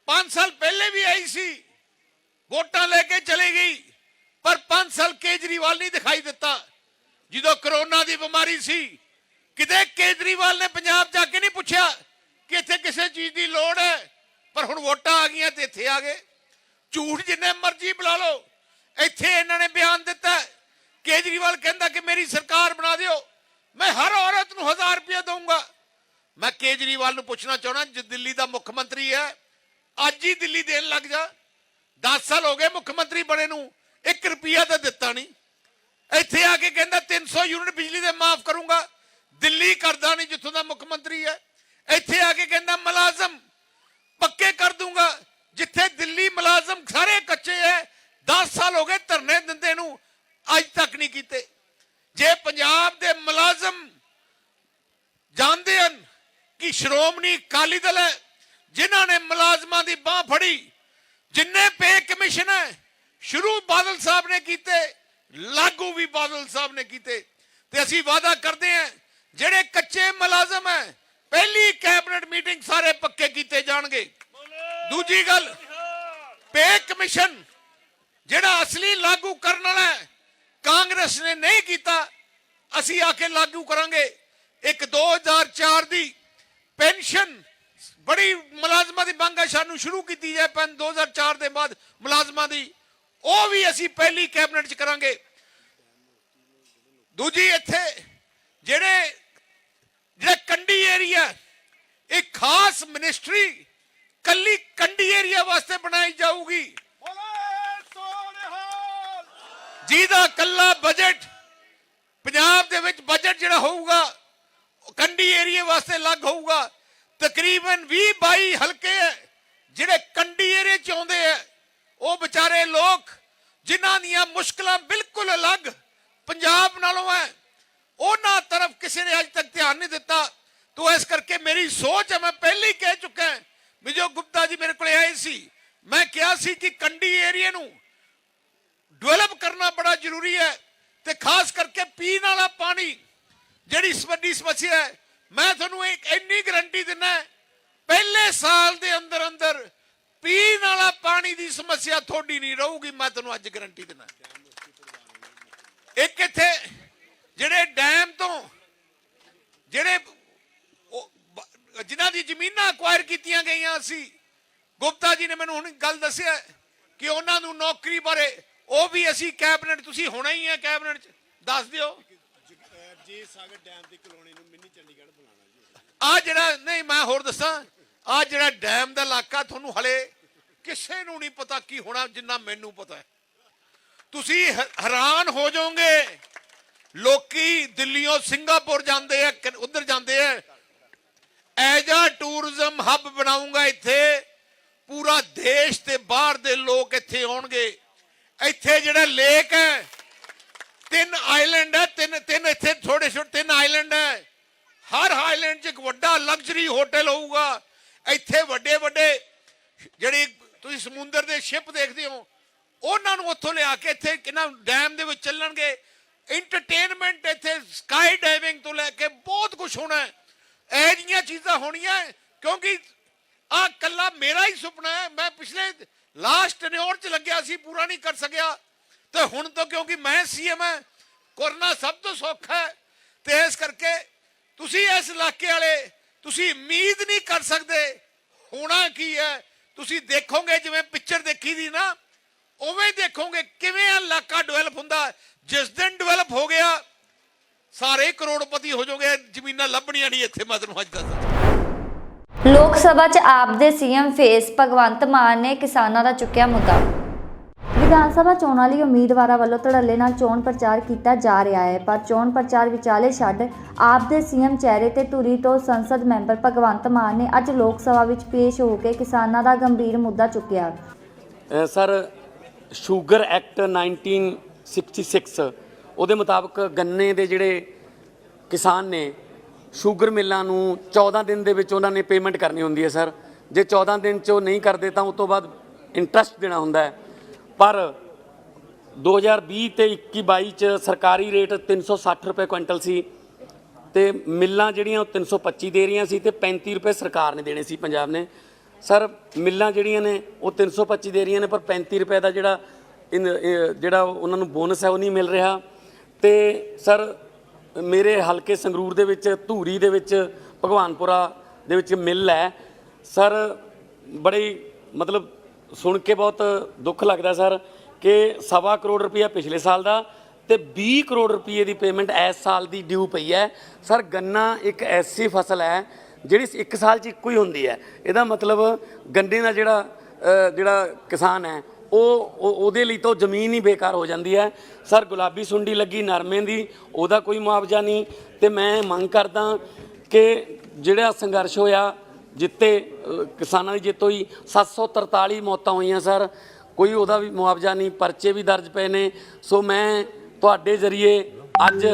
5 ਸਾਲ ਪਹਿਲੇ ਵੀ ਆਈ ਸੀ, ਵੋਟਾਂ ਲੈ ਕੇ ਚਲੇ ਗਈ, ਪਰ 5 ਸਾਲ ਕੇਜਰੀਵਾਲ ਨਹੀਂ ਦਿਖਾਈ ਦਿੱਤਾ। ਜਦੋਂ ਕਰੋਨਾ ਦੀ ਬਿਮਾਰੀ ਸੀ ਕਿਤੇ ਕੇਜਰੀਵਾਲ ਨੇ ਪੰਜਾਬ ਜਾ ਕੇ ਨਹੀਂ ਪੁੱਛਿਆ ਕਿ ਇੱਥੇ ਕਿਸੇ ਚੀਜ਼ ਦੀ ਲੋੜ ਹੈ, ਪਰ ਹੁਣ ਵੋਟਾਂ ਆ ਗਈਆਂ ਤੇ ਇੱਥੇ ਆ ਗਏ। ਝੂਠ ਜਿੰਨੇ ਮਰਜ਼ੀ ਬੁਲਾ ਲਓ, ਇੱਥੇ ਇਹਨਾਂ ਨੇ ਬਿਆਨ ਦਿੱਤਾ ਕੇਜਰੀਵਾਲ ਕਹਿੰਦਾ ਕਿ ਮੇਰੀ ਸਰਕਾਰ ਬਣਾ ਦਿਓ, ਮੈਂ ਹਰ ਔਰਤ ਨੂੰ 1000 ਰੁਪਏ ਦਊਂਗਾ। ਮੈਂ ਕੇਜਰੀਵਾਲ ਨੂੰ ਪੁੱਛਣਾ ਚਾਹਣਾ, ਜੇ ਦਿੱਲੀ ਦਾ ਮੁੱਖ ਮੰਤਰੀ ਹੈ ਅੱਜ ਹੀ ਦਿੱਲੀ ਦੇਣ ਲੱਗ ਜਾ। 10 ਸਾਲ ਹੋ ਗਏ ਮੁੱਖ ਮੰਤਰੀ ਬਣੇ ਨੂੰ, 1 ਰੁਪਿਆ ਤਾਂ ਦਿੱਤਾ ਨਹੀਂ। ਇੱਥੇ ਆ ਕੇ ਕਹਿੰਦਾ 300 ਯੂਨਿਟ ਬਿਜਲੀ ਦੇ ਮਾਫ ਕਰੂੰਗਾ, ਦਿੱਲੀ ਕਰਦਾ ਨਹੀਂ ਜਿੱਥੋਂ ਦਾ ਮੁੱਖ ਮੰਤਰੀ ਹੈ। ਇੱਥੇ ਆ ਕੇ ਕਹਿੰਦਾ ਮੁਲਾਜ਼ਮ ਪੱਕੇ ਕਰ ਦੂੰਗਾ, ਜਿੱਥੇ ਦਿੱਲੀ ਮੁਲਾਜ਼ਮ ਸਾਰੇ ਕੱਚੇ ਹੈ। 10 ਸਾਲ ਹੋ ਗਏ ਧਰਨੇ ਦਿੰਦੇ ਨੂੰ, ਅੱਜ ਤੱਕ ਨਹੀਂ ਕੀਤੇ। ਜੇ ਪੰਜਾਬ ਦੇ ਮੁਲਾਜ਼ਮ ਜਾਣਦੇ ਹਨ ਕਿ ਸ਼੍ਰੋਮਣੀ ਅਕਾਲੀ ਦਲ ਹੈ ਜਿਨ੍ਹਾਂ ਨੇ ਮੁਲਾਜ਼ਮਾਂ ਦੀ ਬਾਹ ਫੜੀ, ਜਿੰਨੇ ਪੇ ਕਮਿਸ਼ਨ ਹੈ ਸ਼ੁਰੂ ਬਾਦਲ ਸਾਹਿਬ ਨੇ ਕੀਤੇ, ਲਾਗੂ ਵੀ ਬਾਦਲ ਸਾਹਿਬ ਨੇ ਕੀਤੇ। ਤੇ ਅਸੀਂ ਵਾਅਦਾ ਕਰਦੇ ਹਾਂ ਜਿਹੜੇ ਕੱਚੇ ਮੁਲਾਜ਼ਮ ਹੈ ਪਹਿਲੀ ਕੈਬਨਿਟ ਮੀਟਿੰਗ ਸਾਰੇ ਪੱਕੇ ਕੀਤੇ ਜਾਣਗੇ। ਦੂਜੀ ਗੱਲ, ਪੇ ਕਮਿਸ਼ਨ ਜਿਹੜਾ ਅਸਲੀ ਲਾਗੂ ਕਰਨ ਵਾਲਾ ਹੈ ਕਾਂਗਰਸ ਨੇ ਨਹੀਂ ਕੀਤਾ, ਅਸੀਂ ਆ ਕੇ ਲਾਗੂ ਕਰਾਂਗੇ। ਇੱਕ 2004 ਦੀ ਪੈਨਸ਼ਨ ਬੜੀ ਮੁਲਾਜ਼ਮਾਂ ਦੀ ਮੰਗ ਹੈ ਸਾਨੂੰ ਸ਼ੁਰੂ ਕੀਤੀ ਜਾਏ 2004 ਦੇ ਬਾਅਦ ਮੁਲਾਜ਼ਮਾਂ ਦੀ, ਉਹ ਵੀ ਅਸੀਂ ਪਹਿਲੀ ਕੈਬਨਿਟ 'ਚ ਕਰਾਂਗੇ। ਦੂਜੀ ਇੱਥੇ ਜਿਹੜਾ ਕੰਢੀ ਏਰੀਆ, ਇੱਕ ਖਾਸ ਮਿਨਿਸਟਰੀ ਕੱਲੀ ਕੰਢੀ ਏਰੀਆ ਵਾਸਤੇ ਬਣਾਈ ਜਾਊਗੀ, ਜਿਹਦਾ ਕੱਲਾ ਬਜਟ ਪੰਜਾਬ ਦੇ ਵਿੱਚ ਬਜਟ ਜਿਹੜਾ ਹੋਊਗਾ ਕੰਢੀ ਏਰੀਆ ਵਾਸਤੇ ਅਲੱਗ ਹੋਊਗਾ। ਤਕਰੀਬਨ 20-22 ਹਲਕੇ ਹੈ ਜਿਹੜੇ ਕੰਢੀ ਏਰੀਏ 'ਚ ਆਉਂਦੇ ਹੈ, ਉਹ ਵਿਚਾਰੇ ਲੋਕ ਜਿਨ੍ਹਾਂ ਦੀਆਂ ਮੁਸ਼ਕਲਾਂ ਬਿਲਕੁਲ ਅਲੱਗ ਪੰਜਾਬ ਨਾਲੋਂ ਹੈ, ਉਹਨਾਂ ਤਰਫ ਕਿਸੇ ਨੇ ਅੱਜ ਤੱਕ ਧਿਆਨ ਨਹੀਂ ਦਿੱਤਾ। ਤੋ ਇਸ ਕਰਕੇ ਮੇਰੀ ਸੋਚ ਹੈ, ਮੈਂ ਪਹਿਲੇ ਹੀ ਕਹਿ ਚੁੱਕਾ ਵੀ ਜੋ ਗੁਪਤਾ ਜੀ ਮੇਰੇ ਕੋਲ ਆਏ ਸੀ, ਮੈਂ ਕਿਹਾ ਸੀ ਕਿ ਕੰਢੀ ਏਰੀਏ ਨੂੰ ਡਿਵੈਲਪ ਕਰਨਾ ਬੜਾ ਜ਼ਰੂਰੀ ਹੈ। ਤੇ ਖਾਸ ਕਰਕੇ ਪੀਣ ਵਾਲਾ ਪਾਣੀ ਜਿਹੜੀ ਵੱਡੀ ਸਮੱਸਿਆ ਹੈ, ਮੈਂ ਤੁਹਾਨੂੰ ਇੱਕ ਇੰਨੀ ਗਰੰਟੀ ਦਿੰਦਾ ਪਹਿਲੇ ਸਾਲ ਦੇ ਅੰਦਰ ਅੰਦਰ ਪੀਣ ਵਾਲਾ ਪਾਣੀ ਦੀ ਸਮੱਸਿਆ ਤੁਹਾਡੀ ਨਹੀਂ ਰਹੂਗੀ, ਮੈਂ ਤੁਹਾਨੂੰ ਅੱਜ ਗਰੰਟੀ ਦਿੰਦਾ। ਇੱਕ ਇੱਥੇ ਜਿਹੜੇ ਡੈਮ ਤੋਂ ਜਿਹੜੇ ਜਿਨ੍ਹਾਂ ਦੀ ਜ਼ਮੀਨਾਂ ਅਕਵਾਇਰ ਕੀਤੀਆਂ ਗਈਆਂ ਸੀ, ਗੁਪਤਾ ਜੀ ਨੇ ਮੈਨੂੰ ਹੁਣ ਗੱਲ ਦੱਸਿਆ ਕਿ ਉਹਨਾਂ ਨੂੰ ਨੌਕਰੀ ਬਾਰੇ ਉਹ ਵੀ ਅਸੀਂ ਕੈਬਨਿਟ, ਤੁਸੀਂ ਹੋਣਾ ਹੀ ਹੈ ਕੈਬਨਿਟ 'ਚ, ਦੱਸ ਦਿਓ। ਜੀ ਸਾਗਰ ਡੈਮ ਦੀ ਕਲੋਨੀ ਨੂੰ ਮਿੰਨੀ ਚੰਡੀਗੜ੍ਹ ਬੁਲਾਣਾ ਜੀ। ਆ ਜਿਹੜਾ ਨਹੀਂ, ਮੈਂ ਹੋਰ ਦੱਸਾਂ, ਆ ਜਿਹੜਾ ਡੈਮ ਦਾ ਇਲਾਕਾ ਤੁਹਾਨੂੰ ਹਲੇ ਕਿਸੇ ਨੂੰ ਨਹੀਂ ਪਤਾ ਕੀ ਹੋਣਾ ਜਿੰਨਾ ਮੈਨੂੰ ਪਤਾ ਹੈ। ਤੁਸੀਂ ਹੈਰਾਨ ਹੋ ਜਾਓਗੇ, ਲੋਕੀ ਦਿੱਲੀੋਂ ਸਿੰਗਾਪੁਰ ਜਾਂਦੇ ਆ, ਉਧਰ ਜਾਂਦੇ ਆ, ਐਜ ਆ ਟੂਰਿਜ਼ਮ ਹੱਬ ਬਣਾਉਂਗਾ ਇੱਥੇ, ਪੂਰਾ ਦੇਸ਼ ਤੇ ਬਾਹਰ ਦੇ ਲੋਕ ਇੱਥੇ ਆਉਣਗੇ। ਇੱਥੇ ਜਿਹੜਾ ਲੇਕ ਹੈ, 3 ਆਈਲੈਂਡ ਹੈ, ਤਿੰਨ ਇੱਥੇ ਛੋਟੇ ਛੋਟੇ 3 ਆਈਲੈਂਡ ਹੈ, ਹਰ ਆਈਲੈਂਡ 'ਚ ਇੱਕ ਵੱਡਾ ਲਗਜ਼ਰੀ ਹੋਟਲ ਹੋਊਗਾ। ਇੱਥੇ ਵੱਡੇ ਵੱਡੇ ਜਿਹੜੇ ਤੁਸੀਂ ਸਮੁੰਦਰ ਦੇ ਸ਼ਿਪ ਦੇਖਦੇ ਹੋ, ਉਹਨਾਂ ਨੂੰ ਉੱਥੋਂ ਲਿਆ ਕੇ ਇੱਥੇ ਕਿੰਨਾ ਡੈਮ ਦੇ ਵਿੱਚ ਚੱਲਣਗੇ। ਇੰਟਰਟੇਨਮੈਂਟ ਇੱਥੇ ਸਕਾਈ ਡਾਈਵਿੰਗ ਤੋਂ ਲੈ ਕੇ ਬਹੁਤ ਕੁਝ ਹੋਣਾ ਹੈ। ਇਹ ਜਿਹੀਆਂ ਚੀਜ਼ਾਂ ਹੋਣੀਆਂ ਕਿਉਂਕਿ ਆ ਕੱਲਾ ਮੇਰਾ ਹੀ ਸੁਪਨਾ ਹੈ। ਮੈਂ ਪਿਛਲੇ ਲਾਸਟ ਟੈਨਿਓਰ 'ਚ ਲੱਗਿਆ ਸੀ, ਪੂਰਾ ਨਹੀਂ ਕਰ ਸਕਿਆ, ਤੇ ਹੁਣ ਤੋਂ ਕਿਉਂਕਿ ਮੈਂ ਸੀਐਮ ਹੈ, ਕਰਨਾ ਸਭ ਤੋਂ ਸੌਖਾ ਹੈ। ਤੇ ਇਸ ਕਰਕੇ ਤੁਸੀਂ ਇਸ ਇਲਾਕੇ ਵਾਲੇ ਤੁਸੀਂ ਉਮੀਦ ਨਹੀਂ ਕਰ ਸਕਦੇ ਹੋਣਾ ਕੀ ਹੈ। ਤੁਸੀਂ ਦੇਖੋਗੇ ਜਿਵੇਂ ਪਿਕਚਰ ਦੇਖੀ ਦੀ ਨਾ, ਉਵੇਂ ਦੇਖੋਗੇ ਕਿਵੇਂ ਇਲਾਕਾ ਡਿਵੈਲਪ ਹੁੰਦਾ। ਜਿਸ ਦਿਨ ਡਿਵੈਲਪ ਹੋ ਗਿਆ ਸਾਰੇ ਕਰੋੜਪਤੀ ਹੋ ਜਾਓਗੇ, ਜ਼ਮੀਨਾਂ ਲੱਭਣੀਆਂ ਨਹੀਂ ਇੱਥੇ। ਮੈਂ ਤੁਹਾਨੂੰ ਅੱਜ ਦੱਸਦਾ, ਲੋਕ ਸਭਾ 'ਚ ਆਪ ਦੇ ਸੀਐਮ ਫੇਸ ਭਗਵੰਤ ਮਾਨ ਨੇ ਕਿਸਾਨਾਂ ਦਾ ਚੁੱਕਿਆ ਮੁੱਦਾ। ਵਿਧਾਨ ਸਭਾ ਚੋਣਾਂ ਲਈ ਉਮੀਦਵਾਰਾਂ ਵੱਲੋਂ ਧੜੱਲੇ ਨਾਲ ਚੋਣ ਪ੍ਰਚਾਰ ਕੀਤਾ ਜਾ ਰਿਹਾ ਹੈ, ਪਰ ਚੋਣ ਪ੍ਰਚਾਰ ਵਿਚਾਲੇ ਛੱਡ ਆਪ ਦੇ ਸੀਐਮ ਚਿਹਰੇ ਤੇ ਧੁਰੀ ਤੋਂ ਸੰਸਦ ਮੈਂਬਰ ਭਗਵੰਤ ਮਾਨ ਨੇ ਅੱਜ ਲੋਕ ਸਭਾ ਵਿੱਚ ਪੇਸ਼ ਹੋ ਕੇ ਕਿਸਾਨਾਂ ਦਾ ਗੰਭੀਰ ਮੁੱਦਾ ਚੁੱਕਿਆ। ਸਰ, ਸ਼ੂਗਰ ਐਕਟ 1966 ਉਹਦੇ ਮੁਤਾਬਕ ਗੰਨੇ ਦੇ ਜਿਹੜੇ ਕਿਸਾਨ ਨੇ ਸ਼ੂਗਰ ਮਿੱਲਾਂ ਨੂੰ 14 ਦਿਨ ਦੇ ਵਿੱਚ ਉਹਨਾਂ ਨੇ ਪੇਮੈਂਟ ਕਰਨੀ ਹੁੰਦੀ ਹੈ ਸਰ। ਜੇ 14 ਦਿਨ 'ਚ ਉਹ ਨਹੀਂ ਕਰਦੇ ਤਾਂ ਉਸ ਤੋਂ ਬਾਅਦ ਇੰਟਰਸਟ ਦੇਣਾ ਹੁੰਦਾ ਹੈ। ਪਰ 2020 ਤੇ 21-22 ਚ ਸਰਕਾਰੀ ਰੇਟ 360 ਰੁਪਏ ਕੁਇੰਟਲ ਸੀ ਤੇ ਮਿੱਲਾਂ ਜਿਹੜੀਆਂ ਉਹ 325 ਦੇ ਰਹੀਆਂ ਸੀ ਤੇ 35 ਰੁਪਏ ਸਰਕਾਰ ਨੇ ਦੇਣੇ ਸੀ ਪੰਜਾਬ ਨੇ। ਸਰ, ਮਿੱਲਾਂ ਜਿਹੜੀਆਂ ਨੇ ਉਹ 325 ਦੇ ਰਹੀਆਂ ਨੇ ਪਰ 35 ਰੁਪਏ ਦਾ ਜਿਹੜਾ ਉਹਨਾਂ ਨੂੰ ਬੋਨਸ ਹੈ ਉਹ ਨਹੀਂ ਮਿਲ ਰਿਹਾ। ਤੇ ਸਰ, ਮੇਰੇ ਹਲਕੇ ਸੰਗਰੂਰ ਦੇ ਵਿੱਚ ਧੂਰੀ ਦੇ ਵਿੱਚ ਭਗਵਾਨਪੁਰਾ ਦੇ ਵਿੱਚ ਮਿੱਲ ਹੈ ਸਰ। ਬੜੀ ਮਤਲਬ ਸੁਣ ਕੇ ਬਹੁਤ ਦੁੱਖ ਲੱਗਦਾ ਸਰ ਕਿ 1.25 ਕਰੋੜ ਰੁਪਇਆ ਪਿਛਲੇ ਸਾਲ ਦਾ ਤੇ 20 ਕਰੋੜ ਰੁਪਏ ਦੀ ਪੇਮੈਂਟ ਇਸ ਸਾਲ ਦੀ ਡਿਊ ਪਈ ਹੈ ਸਰ। ਗੰਨਾ ਇੱਕ ਐਸੀ ਫਸਲ ਹੈ ਜਿਹੜੀ ਇੱਕ ਸਾਲ 'ਚ ਇੱਕੋ ਹੀ ਹੁੰਦੀ ਹੈ। ਇਹਦਾ ਮਤਲਬ ਗੰਨੇ ਦਾ ਜਿਹੜਾ ਕਿਸਾਨ ਹੈ ਉਹਦੇ ਲਈ ਤਾਂ ਜ਼ਮੀਨ ਹੀ ਬੇਕਾਰ ਹੋ ਜਾਂਦੀ ਹੈ ਸਰ। ਗੁਲਾਬੀ ਸੁੰਡੀ ਲੱਗੀ ਨਰਮੇ ਦੀ, ਉਹਦਾ ਕੋਈ ਮੁਆਵਜ਼ਾ ਨਹੀਂ। ਤੇ ਮੈਂ ਮੰਗ ਕਰਦਾ ਕਿ ਜਿਹੜਾ ਸੰਘਰਸ਼ ਹੋਇਆ ਜਿੱਤੇ ਕਿਸਾਨਾਂ ਦੀ ਜਿੱਤ ਹੋਈ, 743 ਮੌਤਾਂ ਹੋਈਆਂ ਸਰ, ਕੋਈ ਉਹਦਾ ਵੀ ਮੁਆਵਜ਼ਾ ਨਹੀਂ, ਪਰਚੇ ਵੀ ਦਰਜ ਪਏ ਨੇ। ਸੋ ਮੈਂ ਤੁਹਾਡੇ ਜ਼ਰੀਏ ਅੱਜ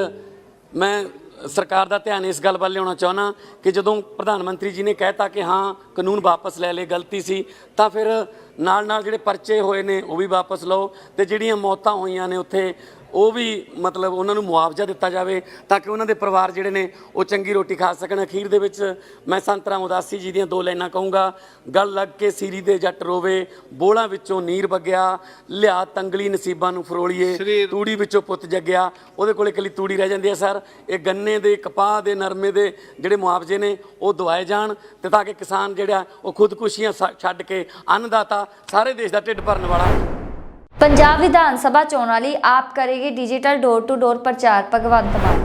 ਮੈਂ ਸਰਕਾਰ ਦਾ ਧਿਆਨ ਇਸ ਗੱਲ ਵੱਲ ਲਿਆਉਣਾ ਚਾਹੁੰਦਾ ਕਿ ਜਦੋਂ ਪ੍ਰਧਾਨ ਮੰਤਰੀ ਜੀ ਨੇ ਕਹਿਤਾ ਕਿ ਹਾਂ ਕਾਨੂੰਨ ਵਾਪਸ ਲੈ ਲਏ, ਗਲਤੀ ਸੀ, ਤਾਂ ਫਿਰ ਨਾਲ ਜਿਹੜੇ ਪਰਚੇ ਹੋਏ ਨੇ ਉਹ ਵੀ ਵਾਪਸ ਲਓ ਤੇ ਜਿਹੜੀਆਂ ਮੌਤਾਂ ਹੋਈਆਂ ਨੇ ਉੱਥੇ ਉਹ ਵੀ ਮਤਲਬ ਉਹਨਾਂ ਨੂੰ ਮੁਆਵਜ਼ਾ ਦਿੱਤਾ ਜਾਵੇ ਤਾਂ ਕਿ ਉਹਨਾਂ ਦੇ ਪਰਿਵਾਰ ਜਿਹੜੇ ਨੇ ਉਹ ਚੰਗੀ ਰੋਟੀ ਖਾ ਸਕਣ। ਅਖੀਰ ਦੇ ਵਿੱਚ ਮੈਂ ਸੰਤ ਰਾਮ ਉਦਾਸੀ ਜੀ ਦੀਆਂ 2 ਲਾਈਨਾਂ ਕਹੂੰਗਾ। ਗਲ ਲੱਗ ਕੇ ਸੀਰੀ ਦੇ ਜੱਟ ਰੋਵੇ, ਬੋਲਾਂ ਵਿੱਚੋਂ ਨੀਰ ਵਗਿਆ, ਲਿਆ ਤੰਗਲੀ ਨਸੀਬਾਂ ਨੂੰ ਫਰੋਲੀਏ, ਤੂੜੀ ਵਿੱਚੋਂ ਪੁੱਤ ਜੱਗਿਆ। ਉਹਦੇ ਕੋਲ ਇਕੱਲੀ ਤੂੜੀ ਰਹਿ ਜਾਂਦੀ ਹੈ ਸਰ। ਇਹ ਗੰਨੇ ਦੇ, ਕਪਾਹ ਦੇ, ਨਰਮੇ ਦੇ ਜਿਹੜੇ ਮੁਆਵਜ਼ੇ ਨੇ ਉਹ ਦਵਾਏ ਜਾਣ ਤੇ ਤਾਂ ਕਿ ਕਿਸਾਨ ਜਿਹੜਾ ਉਹ ਖੁਦਕੁਸ਼ੀਆਂ ਛੱਡ ਕੇ ਅੰਨਦਾਤਾ ਸਾਰੇ ਦੇਸ਼ ਦਾ ਢਿੱਡ ਭਰਨ ਵਾਲਾ। ਪੰਜਾਬ ਵਿਧਾਨ ਸਭਾ ਚੋਣਾਂ ਲਈ ਆਪ ਕਰੇਗੀ ਡਿਜੀਟਲ ਡੋਰ ਟੂ ਡੋਰ ਪ੍ਰਚਾਰ, ਭਗਵੰਤ ਮਾਨ।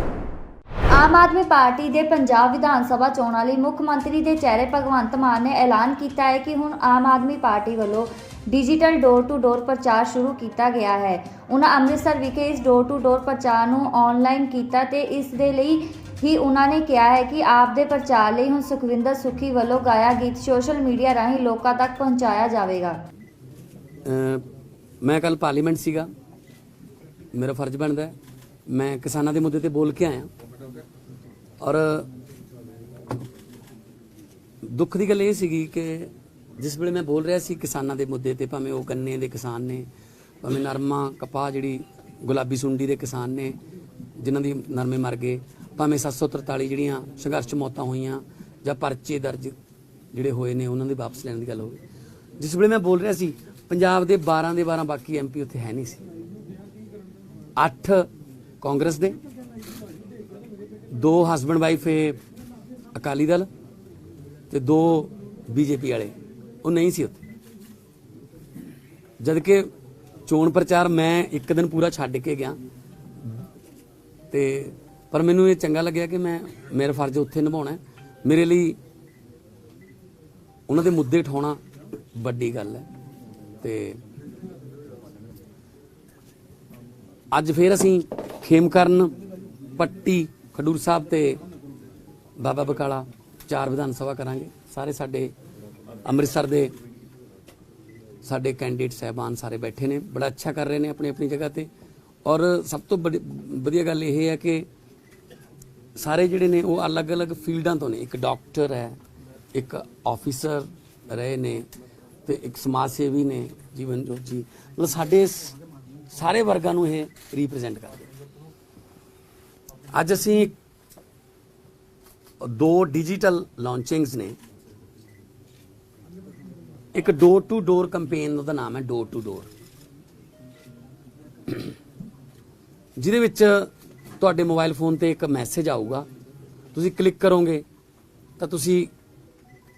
ਆਮ ਆਦਮੀ ਪਾਰਟੀ ਦੇ ਪੰਜਾਬ ਵਿਧਾਨ ਸਭਾ ਚੋਣਾਂ ਲਈ ਮੁੱਖ ਮੰਤਰੀ ਦੇ ਚਿਹਰੇ ਭਗਵੰਤ ਮਾਨ ਨੇ ਐਲਾਨ ਕੀਤਾ ਹੈ ਕਿ ਹੁਣ ਆਮ ਆਦਮੀ ਪਾਰਟੀ ਵੱਲੋਂ ਡਿਜੀਟਲ ਡੋਰ ਟੂ ਡੋਰ ਪ੍ਰਚਾਰ ਸ਼ੁਰੂ ਕੀਤਾ ਗਿਆ ਹੈ। ਉਹਨਾਂ ਅੰਮ੍ਰਿਤਸਰ ਵਿਖੇ ਇਸ ਡੋਰ ਟੂ ਡੋਰ ਪ੍ਰਚਾਰ ਨੂੰ ਆਨਲਾਈਨ ਕੀਤਾ ਤੇ ਇਸ ਦੇ ਲਈ ਹੀ ਉਹਨਾਂ ਨੇ ਕਿਹਾ ਹੈ ਕਿ ਆਪ ਦੇ ਪ੍ਰਚਾਰ ਲਈ ਹੁਣ ਸੁਖਵਿੰਦਰ ਸੁੱਖੀ ਵੱਲੋਂ ਗਾਇਆ ਗੀਤ ਸੋਸ਼ਲ ਮੀਡੀਆ ਰਾਹੀਂ ਲੋਕਾਂ ਤੱਕ ਪਹੁੰਚਾਇਆ ਜਾਵੇਗਾ। ਮੈਂ ਕੱਲ ਪਾਰਲੀਮੈਂਟ ਸੀਗਾ, ਮੇਰਾ ਫਰਜ਼ ਬਣਦਾ ਮੈਂ ਕਿਸਾਨਾਂ ਦੇ ਮੁੱਦੇ ਤੇ ਬੋਲ ਕੇ ਆਇਆ ਔਰ ਦੁੱਖ ਦੀ ਗੱਲ ਇਹ ਸੀਗੀ ਕਿ ਜਿਸ ਵੇਲੇ ਮੈਂ ਬੋਲ ਰਿਹਾ ਸੀ ਕਿਸਾਨਾਂ ਦੇ ਮੁੱਦੇ ਤੇ, ਭਾਵੇਂ ਉਹ ਗੰਨੇ ਦੇ ਕਿਸਾਨ ਨੇ, ਭਾਵੇਂ ਨਰਮਾ ਕਪਾਹ ਜਿਹੜੀ ਗੁਲਾਬੀ ਸੁੰਡੀ ਦੇ ਕਿਸਾਨ ਨੇ ਜਿਨ੍ਹਾਂ ਦੀ ਨਰਮੇ ਮਰ ਗਏ, ਭਾਵੇਂ 743 ਜਿਹੜੀਆਂ ਸੰਘਰਸ਼ ਮੌਤਾਂ ਹੋਈਆਂ ਜਾਂ ਪਰਚੇ ਦਰਜ ਜਿਹੜੇ ਹੋਏ ਨੇ ਉਹਨਾਂ ਦੇ ਵਾਪਸ ਲੈਣ ਦੀ ਗੱਲ ਹੋਵੇ, ਜਿਸ ਵੇਲੇ ਮੈਂ ਬੋਲ ਰਿਹਾ ਸੀ ਪੰਜਾਬ ਦੇ 12 ਦੇ 12 ਬਾਕੀ ਐਮਪੀ ਉੱਥੇ ਹੈ ਨਹੀਂ ਸੀ। 8 ਕਾਂਗਰਸ ਦੇ, 2 ਹਸਬੈਂਡ ਵਾਈਫ ਅਕਾਲੀ ਦਲ ਤੇ 2 ਬੀਜੇਪੀ ਵਾਲੇ, ਉਹ ਨਹੀਂ ਸੀ ਉੱਥੇ। ਜਦ ਕਿ ਚੋਣ ਪ੍ਰਚਾਰ ਮੈਂ ਇੱਕ ਦਿਨ ਪੂਰਾ ਛੱਡ ਕੇ ਗਿਆ ਤੇ ਪਰ ਮੈਨੂੰ ਇਹ ਚੰਗਾ ਲੱਗਿਆ ਕਿ ਮੇਰਾ ਫਰਜ਼ ਉੱਥੇ ਨਿਭਾਉਣਾ। ਮੇਰੇ ਲਈ ਉਹਨਾਂ ਦੇ ਮੁੱਦੇ ਉਠਾਉਣਾ ਵੱਡੀ ਗੱਲ ਹੈ। ਤੇ ਅੱਜ ਫਿਰ ਅਸੀਂ ਖੇਮਕਰਨ, ਪੱਟੀ, ਖਡੂਰ ਸਾਹਿਬ ਤੇ ਬਾਬਾ ਬਕਾਲਾ 4 ਵਿਧਾਨ ਸਭਾ ਕਰਾਂਗੇ। ਸਾਰੇ ਸਾਡੇ ਅੰਮ੍ਰਿਤਸਰ ਦੇ ਸਾਡੇ ਕੈਂਡੀਡੇਟ ਸਾਹਿਬਾਨ ਸਾਰੇ ਬੈਠੇ ਨੇ, ਬੜਾ ਅੱਛਾ ਕਰ ਰਹੇ ਨੇ ਆਪਣੀ ਆਪਣੀ ਜਗ੍ਹਾ ਤੇ। ਔਰ ਸਭ ਤੋਂ ਵਧੀਆ ਗੱਲ ਇਹ ਹੈ ਕਿ ਸਾਰੇ ਜਿਹੜੇ ਨੇ ਉਹ ਅਲੱਗ-ਅਲੱਗ ਫੀਲਡਾਂ ਤੋਂ ਨੇ। ਇੱਕ ਡਾਕਟਰ ਹੈ, ਇੱਕ ਆਫੀਸਰ ਰਹੇ ਨੇ ਤੇ ਇੱਕ ਸਮਾਜ ਸੇਵੀ ਨੇ, ਜੀਵਨ ਜੋਤ ਜੀ। ਮਤਲਬ ਸਾਡੇ ਸਾਰੇ ਵਰਗਾਂ ਨੂੰ ਇਹ ਰਿਪਰੈਜ਼ੈਂਟ ਕਰਦੇ। ਅੱਜ ਅਸੀਂ 2 ਡਿਜੀਟਲ ਲਾਂਚਿੰਗਸ ਨੇ। ਇੱਕ ਡੋਰ ਟੂ ਡੋਰ ਕੰਪੇਨ, ਉਹਦਾ ਨਾਮ ਹੈ ਡੋਰ ਟੂ ਡੋਰ, ਜਿਹਦੇ ਵਿੱਚ ਤੁਹਾਡੇ ਮੋਬਾਈਲ ਫੋਨ ਤੇ ਇੱਕ ਮੈਸੇਜ ਆਊਗਾ। ਤੁਸੀਂ ਕਲਿੱਕ ਕਰੋਗੇ ਤਾਂ ਤੁਸੀਂ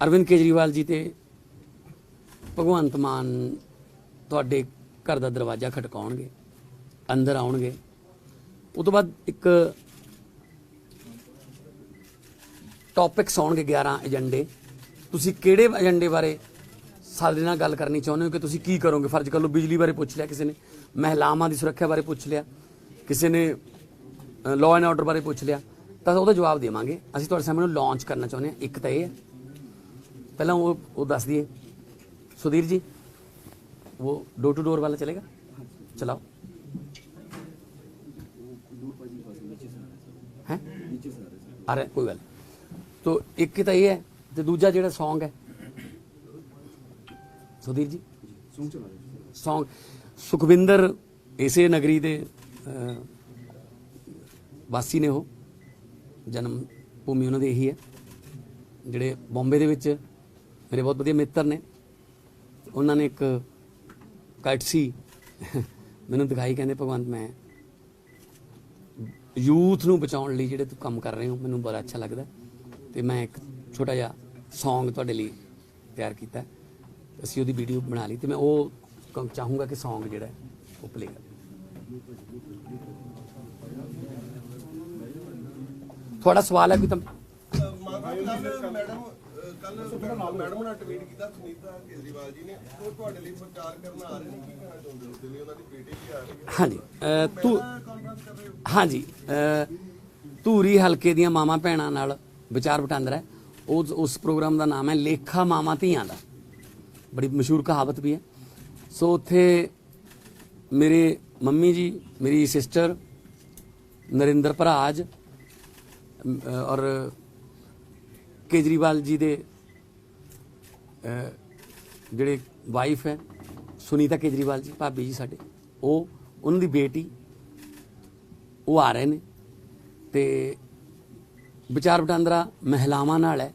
ਅਰਵਿੰਦ ਕੇਜਰੀਵਾਲ ਜੀ ਤੇ ਭਗਵੰਤ ਮਾਨ ਤੁਹਾਡੇ ਘਰ ਦਾ ਦਰਵਾਜ਼ਾ ਖਟਕਾਉਣਗੇ, ਅੰਦਰ ਆਉਣਗੇ। ਉਸ ਤੋਂ ਬਾਅਦ ਇੱਕ ਟੌਪਿਕਸ ਆਉਣਗੇ, 11 ਏਜੰਡੇ। ਤੁਸੀਂ ਕਿਹੜੇ ਏਜੰਡੇ ਬਾਰੇ ਸਾਡੇ ਨਾਲ ਗੱਲ ਕਰਨੀ ਚਾਹੁੰਦੇ ਹੋ ਕਿ ਤੁਸੀਂ ਕੀ ਕਰੋਗੇ। ਫਰਜ਼ ਕਰ ਲਓ ਬਿਜਲੀ ਬਾਰੇ ਪੁੱਛ ਲਿਆ ਕਿਸੇ ਨੇ, ਮਹਿਲਾਵਾਂ ਦੀ ਸੁਰੱਖਿਆ ਬਾਰੇ ਪੁੱਛ ਲਿਆ ਕਿਸੇ ਨੇ, ਲਾਅ ਐਂਡ ਆਰਡਰ ਬਾਰੇ ਪੁੱਛ ਲਿਆ, ਤਾਂ ਉਹਦਾ ਜਵਾਬ ਦੇਵਾਂਗੇ। ਅਸੀਂ ਤੁਹਾਡੇ ਸਾਹਮਣੇ ਲਾਂਚ ਕਰਨਾ ਚਾਹੁੰਦੇ ਹਾਂ। ਇੱਕ ਤਾਂ ਇਹ ਹੈ, ਪਹਿਲਾਂ ਉਹ ਦੱਸ ਦਈਏ सुधीर जी, वो डोर टू डोर वाला चलेगा, चलाओ। हैं आ रहा है, कोई गल। तो एक तो ये है, तो दूजा जो सॉन्ग है सुधीर जी, सॉन्ग सुखविंदर इसे नगरी के वासी ने, वो जन्म भूमि उन्होंने यही है। ਜਿਹੜੇ ਬੰਬੇ ਦੇ ਵਿੱਚ ਮੇਰੇ ਬਹੁਤ ਵਧੀਆ ਮਿੱਤਰ ਨੇ, ਉਹਨਾਂ ਨੇ ਇੱਕ ਕਾਇਟਸੀ ਮੈਨੂੰ ਦਿਖਾਈ, ਕਹਿੰਦੇ ਭਗਵੰਤ ਮੈਂ ਯੂਥ ਨੂੰ ਬਚਾਉਣ ਲਈ ਜਿਹੜੇ ਤੂੰ ਕੰਮ ਕਰ ਰਹੇ ਹੋ ਮੈਨੂੰ ਬੜਾ ਅੱਛਾ ਲੱਗਦਾ, ਤੇ ਮੈਂ ਇੱਕ ਛੋਟਾ ਜਿਹਾ ਸੌਂਗ ਤੁਹਾਡੇ ਲਈ ਤਿਆਰ ਕੀਤਾ। ਅਸੀਂ ਉਹਦੀ ਵੀਡੀਓ ਬਣਾ ਲਈ, ਤੇ ਮੈਂ ਉਹ ਚਾਹੂੰਗਾ ਕਿ ਸੌਂਗ ਜਿਹੜਾ ਉਹ ਪਲੇ ਕਰ। ਤੁਹਾਡਾ ਸਵਾਲ ਹੈ ਕੋਈ ਤਾਂ ਮੈਡਮ ਨੇ ਟਵੀਟ ਕੀਤਾ ਸੁਨੀਤਾ ਕੇਜਰੀਵਾਲ ਜੀ ਨੇ, ਉਹ ਤੁਹਾਡੇ ਲਈ ਪ੍ਰਚਾਰ ਕਰਨ ਆ ਰਹੇ ਨੇ, ਕੀ ਕਹਿਣਾ ਚਾਹੁੰਦੇ ਹੋ? ਦਿੱਲੀ ਉਹਨਾਂ ਦੀ ਬੇਟੀ ਵੀ ਆ ਰਹੀ ਹੈ। ਹਾਂਜੀ ਧੂਰੀ ਹਲਕੇ ਦੀਆਂ ਮਾਵਾਂ ਭੈਣਾਂ ਨਾਲ ਵਿਚਾਰ ਵਟਾਂਦਰਾ ਹੈ। ਉਸ ਪ੍ਰੋਗਰਾਮ ਦਾ ਨਾਮ ਹੈ ਲੇਖਾ ਮਾਵਾਂ ਧੀਆਂ ਦਾ, ਬੜੀ ਮਸ਼ਹੂਰ ਕਹਾਵਤ ਵੀ ਹੈ। ਸੋ ਉੱਥੇ ਮੇਰੇ ਮੰਮੀ ਜੀ, ਮੇਰੀ ਸਿਸਟਰ ਨਰਿੰਦਰ ਭਰਾਜ ਔਰ ਕੇਜਰੀਵਾਲ ਜੀ ਦੇ ਜਿਹੜੇ ਵਾਈਫ ਹੈ ਸੁਨੀਤਾ ਕੇਜਰੀਵਾਲ ਜੀ, ਭਾਬੀ ਜੀ ਸਾਡੇ, ਉਹਨਾਂ ਦੀ ਬੇਟੀ, ਉਹ ਆ ਰਹੇ ਨੇ। ਤੇ ਵਿਚਾਰ ਵਟਾਂਦਰਾ ਮਹਿਲਾਵਾਂ ਨਾਲ ਹੈ,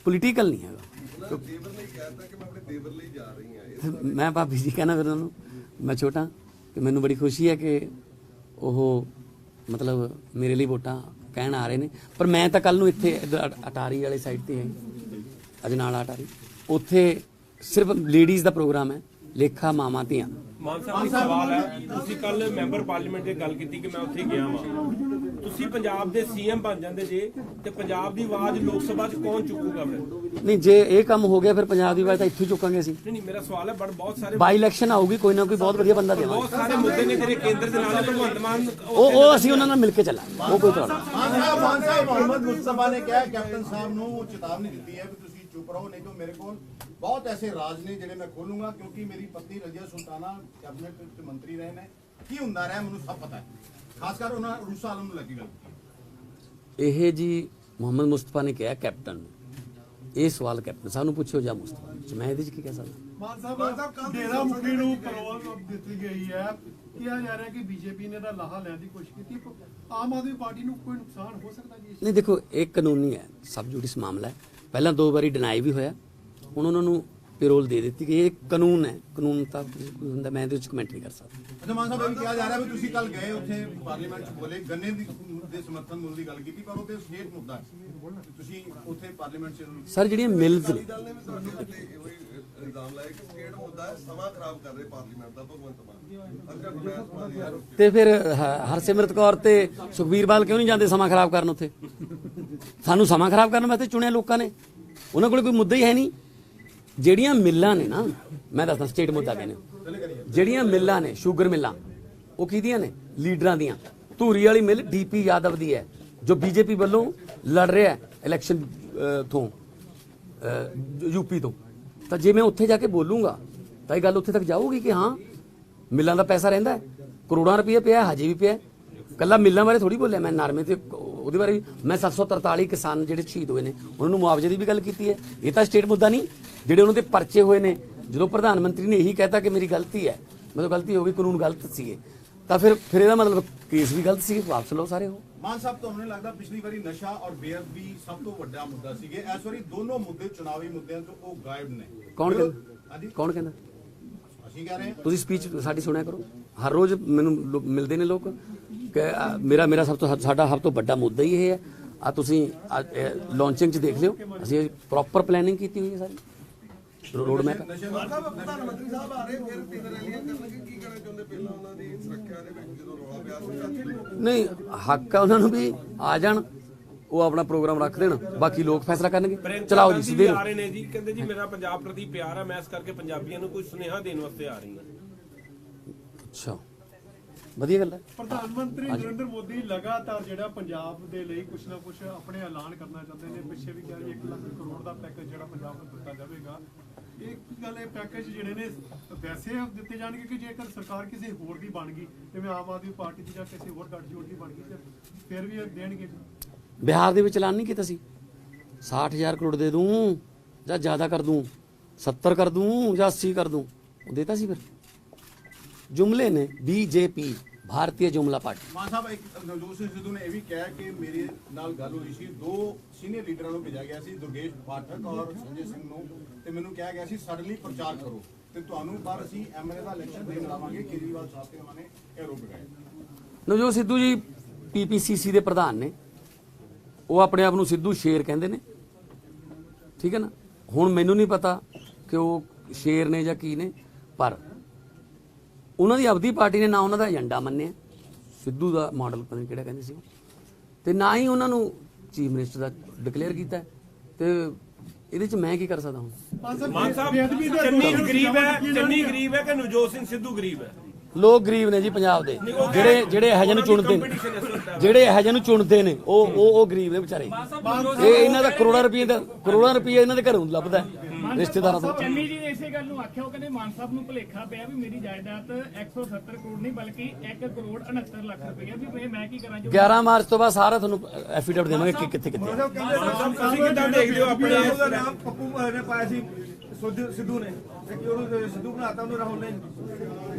ਪੋਲੀਟੀਕਲ ਨਹੀਂ ਹੈਗਾ। ਦੇਵਰ ਨੇ ਕਹਿਤਾ ਕਿ ਮੈਂ ਆਪਣੇ ਦੇਵਰ ਲਈ ਜਾ ਰਹੀ ਹਾਂ। ਮੈਂ ਭਾਬੀ ਜੀ ਕਹਿਣਾ ਫਿਰ ਉਹਨਾਂ ਨੂੰ, ਮੈਂ ਛੋਟਾ ਤੇ ਮੈਨੂੰ ਬੜੀ ਖੁਸ਼ੀ ਹੈ ਕਿ ਉਹ ਮਤਲਬ ਮੇਰੇ ਲਈ ਵੋਟਾਂ ਕਹਿਣ ਆ ਰਹੇ ਨੇ। ਪਰ ਮੈਂ ਤਾਂ ਕੱਲ ਨੂੰ ਇੱਥੇ ਅਟਾਰੀ ਵਾਲੇ ਸਾਈਡ ਤੇ ਹੈ, ਅਜਨਾਲਾ ਅਟਾਰੀ, ਉੱਥੇ ਸਿਰਫ ਲੇਡੀਜ਼ ਦਾ ਪ੍ਰੋਗਰਾਮ ਹੈ, ਲੇਖਾ ਮਾਵਾਂ ਧੀਆਂ। ਮਾਨ ਸਾਹਿਬ ਦੀ ਸਵਾਲ ਹੈ, ਤੁਸੀਂ ਕੱਲ ਮੈਂਬਰ ਪਾਰਲੀਮੈਂਟ ਦੀ ਗੱਲ ਕੀਤੀ ਕਿ ਮੈਂ ਉੱਥੇ ਗਿਆ ਵਾਂ, ਤੁਸੀਂ ਪੰਜਾਬ ਦੇ ਸੀਐਮ ਬਣ ਜਾਂਦੇ ਜੇ ਤੇ ਪੰਜਾਬ ਦੀ ਆਵਾਜ਼ ਲੋਕ ਸਭਾ 'ਚ ਕੌਣ ਚੁੱਕੂਗਾ ਫਿਰ? ਨਹੀਂ, ਜੇ ਇਹ ਕੰਮ ਹੋ ਗਿਆ ਫਿਰ ਪੰਜਾਬ ਦੀ ਆਵਾਜ਼ ਤਾਂ ਇੱਥੇ ਚੁੱਕਾਂਗੇ ਅਸੀਂ। ਨਹੀਂ, ਮੇਰਾ ਸਵਾਲ ਹੈ ਬਹੁਤ ਸਾਰੇ ਬਾਈ ਇਲੈਕਸ਼ਨ ਆਊਗੀ, ਕੋਈ ਨਾ ਕੋਈ ਬਹੁਤ ਵਧੀਆ ਬੰਦਾ ਦੇਵਾਂਗੇ। ਬਹੁਤ ਸਾਰੇ ਮੁੱਦੇ ਨੇ ਜਿਹੜੇ ਕੇਂਦਰ ਦੇ ਨਾਲ ਭਗਵੰਤ ਮਾਨ, ਉਹ ਅਸੀਂ ਉਹਨਾਂ ਨਾਲ ਮਿਲ ਕੇ ਚੱਲਾਂਗੇ, ਉਹ ਕੋਈ ਪ੍ਰੋਬਲਮ। ਮਾਨ ਸਾਹਿਬ ਮੁਹੰਮਦ ਮੁਸਤਫਾ ਨੇ ਕਿਹਾ ਕੈਪਟਨ ਸਾਹਿਬ ਨੂੰ ਚੇਤਾਵਨੀ ਦਿੱਤੀ ਹੈ ਕਿ ਤੁਸੀਂ ਚੁੱਪ ਰਹੋ, ਨਹੀਂ ਤਾਂ ਮੇਰੇ ਕੋਲ ਬਹੁਤ ਐਸੇ ਰਾਜ ਨੇ ਜਿਹੜੇ ਮੈਂ ਖੋਲੂੰਗਾ, ਕਿਉਂਕਿ ਮੇਰੀ ਪਤਨੀ ਰਜ਼ੀਆ ਸੁਲਤਾਨਾ ਕੈਬਨਿਟ ਵਿੱਚ ਮੰਤਰੀ ਰਹੇ ਨੇ। ਕੀ ਹੁੰਦਾ ਰਿਹਾ ਮੈਨੂੰ ਸਭ ਪਤਾ ਹੈ, ਖਾਸ ਕਰ ਉਹਨਾਂ ਰੂਸਾ ਆਲਮ ਨੂੰ ਲੱਗੀ ਗੱਲ ਇਹ ਜੀ ਮੁਹੰਮਦ ਮੁਸਤਫਾ ਨੇ ਕਿਹਾ ਕੈਪਟਨ ਨੂੰ, ਇਹ ਸਵਾਲ ਕੈਪਟਨ ਸਾਹਿਬ ਨੂੰ ਪੁੱਛਿਓ ਜਾਂ ਮੁਸਤਫਾ ਨੂੰ, ਮੈਂ ਇਹਦੇ 'ਚ ਕੀ ਕਹਿ ਸਕਦਾ। ਮਾਨ ਸਾਹਿਬ ਡੇਰਾ ਮੁਖੀ ਨੂੰ ਪਰੋਲ ਦਿੱਤੀ ਗਈ ਹੈ, ਕਿਹਾ ਜਾ ਰਿਹਾ ਕਿ ਬੀਜੇਪੀ ਨੇ ਤਾਂ ਲਾਹਾ ਲੈਣ ਦੀ ਕੋਸ਼ਿਸ਼ ਕੀਤੀ, ਆਮ ਆਦਮੀ ਪਾਰਟੀ ਨੂੰ ਕੋਈ ਨੁਕਸਾਨ ਹੋ ਸਕਦਾ ਜੀ? ਨਹੀਂ, ਦੇਖੋ ਇਹ ਕਾਨੂੰਨੀ ਹੈ, ਸਬ ਜੁਡਿਸ ਮਾਮਲਾ ਹੈ। ਪਹਿਲਾਂ 2 ਵਾਰੀ ਡਿਨਾਈ ਵੀ ਹੋਇਆ, ਹੁਣ ਉਹਨਾਂ ਨੂੰ ਪੈਰੋਲ ਦੇ ਦਿੱਤੀ ਗਈ। ਇਹ ਕਾਨੂੰਨ ਹੈ, ਕਾਨੂੰਨ ਤਾਂ ਕੋਈ ਹੁੰਦਾ, ਮੈਂ ਇਹਦੇ ਵਿੱਚ ਕਮੈਂਟ ਨਹੀਂ ਕਰ ਸਕਦਾ। ਅੱਛਾ ਮਾਨ ਸਾਹਿਬ, ਇਹ ਕਿਹਾ ਜਾ ਰਿਹਾ ਵੀ ਤੁਸੀਂ ਕੱਲ ਗਏ ਉੱਥੇ ਪਾਰਲੀਮੈਂਟ 'ਚ ਬੋਲੇ, ਗੰਨੇ ਦੇ ਸਮਰਥਨ ਮੁੱਲ ਦੀ ਗੱਲ ਕੀਤੀ, ਪਰ ਉਹ ਤੇ ਸਟੇਟ ਮੁੱਦਾ ਹੈ, ਤੁਸੀਂ ਉੱਥੇ ਪਾਰਲੀਮੈਂਟ 'ਚ ਸਰ ਜਿਹੜੀਆਂ ਮਿਲਜ਼ ਨੇ, ਦਲ ਨੇ ਵੀ ਤੁਹਾਡੇ ਉੱਤੇ ਇਹੋ ਇਲਜ਼ਾਮ ਲਾਇਆ ਕਿ ਸਟੇਟ ਮੁੱਦਾ ਹੈ, ਸਮਾਂ ਖਰਾਬ ਕਰ ਰਹੇ ਪਾਰਲੀਮੈਂਟ ਦਾ ਭਗਵੰਤ ਮਾਨ। ਅੱਛਾ ਬਹਿਸ ਤੇ ਫਿਰ ਹਰਸਿਮਰਤ ਕੌਰ ਤੇ ਸੁਖਬੀਰ ਬਾਦਲ ਕਿਉਂ ਨਹੀਂ ਜਾਂਦੇ ਸਮਾਂ ਖਰਾਬ ਕਰਨ ਉੱਥੇ? ਸਾਨੂੰ ਸਮਾਂ ਖਰਾਬ ਕਰਨ ਵਾਸਤੇ ਚੁਣਿਆ ਲੋਕਾਂ ਨੇ, ਉਹਨਾਂ ਕੋਲ ਕੋਈ ਮੁੱਦਾ ਹੀ ਹੈ ਨਹੀਂ। ਜਿਹੜੀਆਂ ਮਿੱਲਾਂ ਨੇ ਨਾ, ਮੈਂ ਦੱਸਦਾ ਸਟੇਟ ਮੁੱਦਾ ਕਹਿੰਦੇ, ਜਿਹੜੀਆਂ ਮਿੱਲਾਂ ਨੇ, ਸ਼ੂਗਰ ਮਿੱਲਾਂ, ਉਹ ਕਿਹਦੀਆਂ ਨੇ? ਲੀਡਰਾਂ ਦੀਆਂ। ਧੂਰੀ ਵਾਲੀ ਮਿੱਲ ਡੀਪੀ ਯਾਦਵ ਦੀ ਹੈ, ਜੋ ਬੀਜੇਪੀ ਵੱਲੋਂ ਲੜ ਰਿਹਾ ਹੈ ਇਲੈਕਸ਼ਨ ਤੋਂ, ਯੂਪੀ ਤੋਂ। ਤਾਂ ਜੇ ਮੈਂ ਉੱਥੇ ਜਾ ਕੇ ਬੋਲੂੰਗਾ ਤਾਂ ਇਹ ਗੱਲ ਉੱਥੇ ਤੱਕ ਜਾਊਗੀ ਕਿ ਹਾਂ ਮਿੱਲਾਂ ਦਾ ਪੈਸਾ ਰਹਿੰਦਾ ਹੈ, ਕਰੋੜਾਂ ਰੁਪਏ ਪਿਆ, ਹਜੇ ਵੀ ਪਿਆ। ਕੱਲਾ ਮਿੱਲਾਂ ਬਾਰੇ ਥੋੜੀ ਬੋਲਿਆ ਮੈਂ, ਨਰਮੇ ਤੇ ਉਹਦੇ ਬਾਰੇ ਵੀ ਮੈਂ 743 ਕਿਸਾਨ ਜਿਹੜੇ ਸ਼ਹੀਦ ਹੋਏ ਨੇ ਉਹਨਾਂ ਨੂੰ ਮੁਆਵਜ਼ੇ ਦੀ ਵੀ ਗੱਲ ਕੀਤੀ ਹੈ। ਇਹ ਤਾਂ ਸਟੇਟ ਮੁੱਦਾ ਨਹੀਂ। ਜਿਹੜੇ ਉਹਨਾਂ ਦੇ ਪਰਚੇ ਹੋਏ ਨੇ, ਜਦੋਂ ਪ੍ਰਧਾਨ ਮੰਤਰੀ ਨੇ ਇਹੀ ਕਹਿਤਾ ਕਿ ਮੇਰੀ ਗਲਤੀ ਹੈ, ਮਤਲਬ ਗਲਤੀ ਹੋ ਗਈ, ਕਾਨੂੰਨ ਗਲਤ ਸੀਗੇ, ਤਾਂ ਫਿਰ ਇਹਦਾ ਮਤਲਬ ਕੇਸ ਵੀ ਗਲਤ ਸੀ, ਵਾਪਸ ਲਓ ਸਾਰੇ। ਉਹ ਮਾਨ ਸਾਹਿਬ, ਤੁਹਾਨੂੰ ਨਹੀਂ ਲੱਗਦਾ ਪਿਛਲੀ ਵਾਰੀ ਨਸ਼ਾ ਔਰ ਬੇਅਦਬੀ ਸਭ ਤੋਂ ਵੱਡਾ ਮੁੱਦਾ ਸੀਗੇ, ਇਸ ਵਾਰੀ ਦੋਨੋਂ ਮੁੱਦੇ ਚੁਣਾਵੀ ਮੁੱਦਿਆਂ ਤੋਂ ਉਹ ਗਾਇਬ ਨੇ? ਕੌਣ ਕਹਿੰਦਾ? ਅਸੀਂ ਕਹਿ ਰਹੇ ਹਾਂ। ਤੁਸੀਂ ਸਪੀਚ ਸਾਡੀ ਸੁਣਿਆ ਕਰੋ, ਹਰ ਰੋਜ਼ ਮੈਨੂੰ ਮਿਲਦੇ ਨੇ ਲੋਕ ਕਿ ਮੇਰਾ ਸਾਡਾ ਸਭ ਤੋਂ ਵੱਡਾ ਮੁੱਦਾ ਹੀ ਇਹ ਹੈ। ਆ ਤੁਸੀਂ ਲਾਂਚਿੰਗ 'ਚ ਦੇਖ ਲਿਓ, ਅਸੀਂ ਪ੍ਰੋਪਰ ਪਲੈਨਿੰਗ ਕੀਤੀ ਹੋਈ ਹੈ ਸਾਰੀ, ਰੋਡ ਮੈਪ। ਪ੍ਰਧਾਨ ਮੰਤਰੀ ਸਾਹਿਬ ਆ ਰਹੇ, ਫਿਰ 3 ਰੈਲੀਆਂ ਕਰਨਗੇ, ਕੀ ਕਹਿਣਾ ਚਾਹੁੰਦੇ? ਪਹਿਲਾਂ ਉਹਨਾਂ ਦੀ ਸੁਰੱਖਿਆ ਦੇ ਵਿੱਚ ਜਦੋਂ ਰੌਲਾ ਪਿਆ ਸੀ, ਨਹੀਂ, ਹੱਕ ਹੈ ਉਹਨਾਂ ਨੂੰ ਵੀ ਆ ਜਾਣ, ਉਹ ਆਪਣਾ ਪ੍ਰੋਗਰਾਮ ਰੱਖ ਦੇਣ, ਬਾਕੀ ਲੋਕ ਫੈਸਲਾ ਕਰਨਗੇ। ਪ੍ਰਿयंका ਚਲਾਓ ਜੀ ਗਾਂਧੀ ਸਿੱਧੇ ਆ ਰਹੇ ਨੇ ਜੀ, ਕਹਿੰਦੇ ਜੀ ਮੇਰਾ ਪੰਜਾਬ ਪ੍ਰਤੀ ਪਿਆਰ ਹੈ, ਮੈਂ ਇਸ ਕਰਕੇ ਪੰਜਾਬੀਆਂ ਨੂੰ ਕੋਈ ਸੁਨੇਹਾ ਦੇਣ ਵਾਸਤੇ ਆ ਰਹੀ ਹਾਂ। ਅੱਛਾ, ਵਧੀਆ ਗੱਲ ਹੈ। ਪ੍ਰਧਾਨ ਮੰਤਰੀ ਨਰਿੰਦਰ ਮੋਦੀ ਲਗਾਤਾਰ ਜਿਹੜਾ ਪੰਜਾਬ ਦੇ ਲਈ ਕੁਝ ਨਾ ਕੁਝ ਆਪਣੇ ਐਲਾਨ ਕਰਨਾ ਚਾਹੁੰਦੇ ਨੇ। ਪਿੱਛੇ ਵੀ ਕਿਹਾ 1 ਲੱਖ ਕਰੋੜ ਦਾ ਪੈਕੇਜ ਜਿਹੜਾ ਪੰਜਾਬ ਨੂੰ ਦਿੱਤਾ ਜਾਵੇਗਾ। ਇਹ ਗੱਲ, ਇਹ ਪੈਕੇਜ ਜਿਹੜੇ ਨੇ ਵੈਸੇ ਦਿੱਤੇ ਜਾਣਗੇ ਕਿ ਜੇਕਰ ਸਰਕਾਰ ਕਿਸੇ ਹੋਰ ਦੀ ਬਣ ਗਈ, ਜਿਵੇਂ ਆਮ ਆਦਮੀ ਪਾਰਟੀ ਦੀ ਜਾਂ ਕਿਸੇ ਹੋਰ ਗੱਠਜੋੜ ਦੀ ਬਣ ਗਈ, ਤੇ ਫਿਰ ਵੀ ਇਹ ਦੇਣਗੇ। ਬਿਹਾਰ ਦੇ ਵਿੱਚ ਐਲਾਨ ਨਹੀਂ ਕੀਤਾ ਸੀ 60,000 ਕਰੋੜ ਦੇ ਦੂੰ ਜਾਂ ਜ਼ਿਆਦਾ ਕਰ ਦੂੰ, 70 ਕਰ ਦੂੰ ਜਾਂ 80 ਕਰ ਦੂੰ, ਉਹ ਦੇਤਾ ਸੀ। ਫਿਰ जुमले ने बीजेपी भारतीय जुमला पार्टी। ਮਾਨ ਸਾਹਿਬ, ਇੱਕ ਨਵਜੋਤ ਸਿੰਘ ਸਿੱਧੂ ਨੇ ਇਹ ਵੀ ਕਿਹਾ ਕਿ ਮੇਰੇ ਨਾਲ ਗੱਲ ਹੋਈ ਸੀ, 2 ਸੀਨੀਅਰ ਲੀਡਰਾਂ ਨੂੰ ਭੇਜਿਆ ਗਿਆ ਸੀ, ਦੁਰਗੇਸ਼ ਪਾਠਕ ਔਰ ਸੰਜੇ ਸਿੰਘ ਨੂੰ, ਤੇ ਮੈਨੂੰ ਕਿਹਾ ਗਿਆ ਸੀ ਸਾਡੇ ਲਈ ਪ੍ਰਚਾਰ ਕਰੋ ਤੇ ਤੁਹਾਨੂੰ ਪਰ ਅਸੀਂ ਐਮਐਲਏ ਦਾ ਇਲੈਕਸ਼ਨ ਦੇਣ ਲਾਵਾਂਗੇ। ਕੇਜਰੀਵਾਲ ਸਾਹਿਬ ਤੇ ਉਹਨਾਂ ਨੇ ਇਹ ਆਰੋਪ ਲਗਾਏ। ਨਵਜੋਤ ਸਿੱਧੂ ਜੀ ਪੀਪੀਸੀਸੀ ਦੇ ਪ੍ਰਧਾਨ ਨੇ, ਉਹ ਆਪਣੇ ਆਪ ਨੂੰ ਸਿੱਧੂ ਸ਼ੇਰ ਕਹਿੰਦੇ ਨੇ, ਠੀਕ ਹੈ ਨਾ। ਹੁਣ ਮੈਨੂੰ ਨਹੀਂ ਪਤਾ ਕਿ ਉਹ ਸ਼ੇਰ ਨੇ ਜਾਂ ਕੀ ਨੇ, ਪਰ ਉਹਨਾਂ ਦੀ ਆਪਦੀ ਪਾਰਟੀ ਨੇ ਨਾ ਉਹਨਾਂ ਦਾ ਏਜੰਡਾ ਮੰਨਿਆ, ਸਿੱਧੂ ਦਾ ਮਾਡਲ ਪਤਾ ਨਹੀਂ ਕਿਹੜਾ ਕਹਿੰਦੇ ਸੀ, ਤੇ ਨਾ ਹੀ ਉਹਨਾਂ ਨੂੰ ਚੀਫ ਮਿਨਿਸਟਰ ਦਾ ਡਿਕਲੇਅਰ ਕੀਤਾ। ਤੇ ਇਹਦੇ ਚ ਮੈਂ ਕੀ ਕਰ ਸਕਦਾ ਹੁਣ? ਮਾਨ ਸਾਹਿਬ, ਚੰਨੀ ਗਰੀਬ ਹੈ, ਚੰਨੀ ਗਰੀਬ ਹੈ ਕਿ ਨਵਜੋਤ ਸਿੰਘ ਸਿੱਧੂ ਗਰੀਬ ਹੈ? ਲੋਕ ਗਰੀਬ ਨੇ ਜੀ ਪੰਜਾਬ ਦੇ, ਜਿਹੜੇ ਇਹੋ ਜਿਹੇ ਨੂੰ ਚੁਣਦੇ ਨੇ, ਜਿਹੜੇ ਇਹੋ ਜਿਹੇ ਨੂੰ ਚੁਣਦੇ ਨੇ, ਉਹ ਗਰੀਬ ਨੇ ਵਿਚਾਰੇ। ਇਹ ਇਹਨਾਂ ਦਾ ਕਰੋੜਾਂ ਰੁਪਏ ਇਹਨਾਂ ਦੇ ਘਰੋਂ ਲੱਭਦਾ ਰਿਸ਼ਤੇਦਾਰਾਂ ਤੋਂ। ਚੰਨੀ ਜੀ ਨੇ ਇਸੇ ਗੱਲ ਨੂੰ ਆਖਿਆ, ਉਹ ਕਹਿੰਦੇ ਮਾਨ ਸਾਹਿਬ ਨੂੰ ਭੁਲੇਖਾ ਪਿਆ ਵੀ ਮੇਰੀ ਜਾਇਦਾਦ 170 ਕਰੋੜ ਨਹੀਂ ਬਲਕਿ 1 ਕਰੋੜ 69 ਲੱਖ ਰੁਪਏ ਵੀ ਮੈਂ ਕੀ ਕਰਾਂ। 11 ਮਾਰਚ ਤੋਂ ਬਾਅਦ ਸਾਰਾ ਤੁਹਾਨੂੰ ਐਫੀਡੇਵਿਟ ਦੇਵਾਂਗੇ ਕਿ ਕਿੱਥੇ ਕਿੱਥੇ। ਤੁਸੀਂ ਕਿੱਦਾਂ ਦੇਖਦੇ ਹੋ ਆਪਣੇ ਉਹਦਾ ਨਾਮ ਪੱਪੂ ਨੇ ਪਾਇਆ ਸੀ ਸਿੱਧੂ ਨੇ, ਉਹਨੂੰ ਸਿੱਧੂ ਬਣਾਤਾ ਉਹਨੂੰ ਰਾਹੁਲ ਨੇ।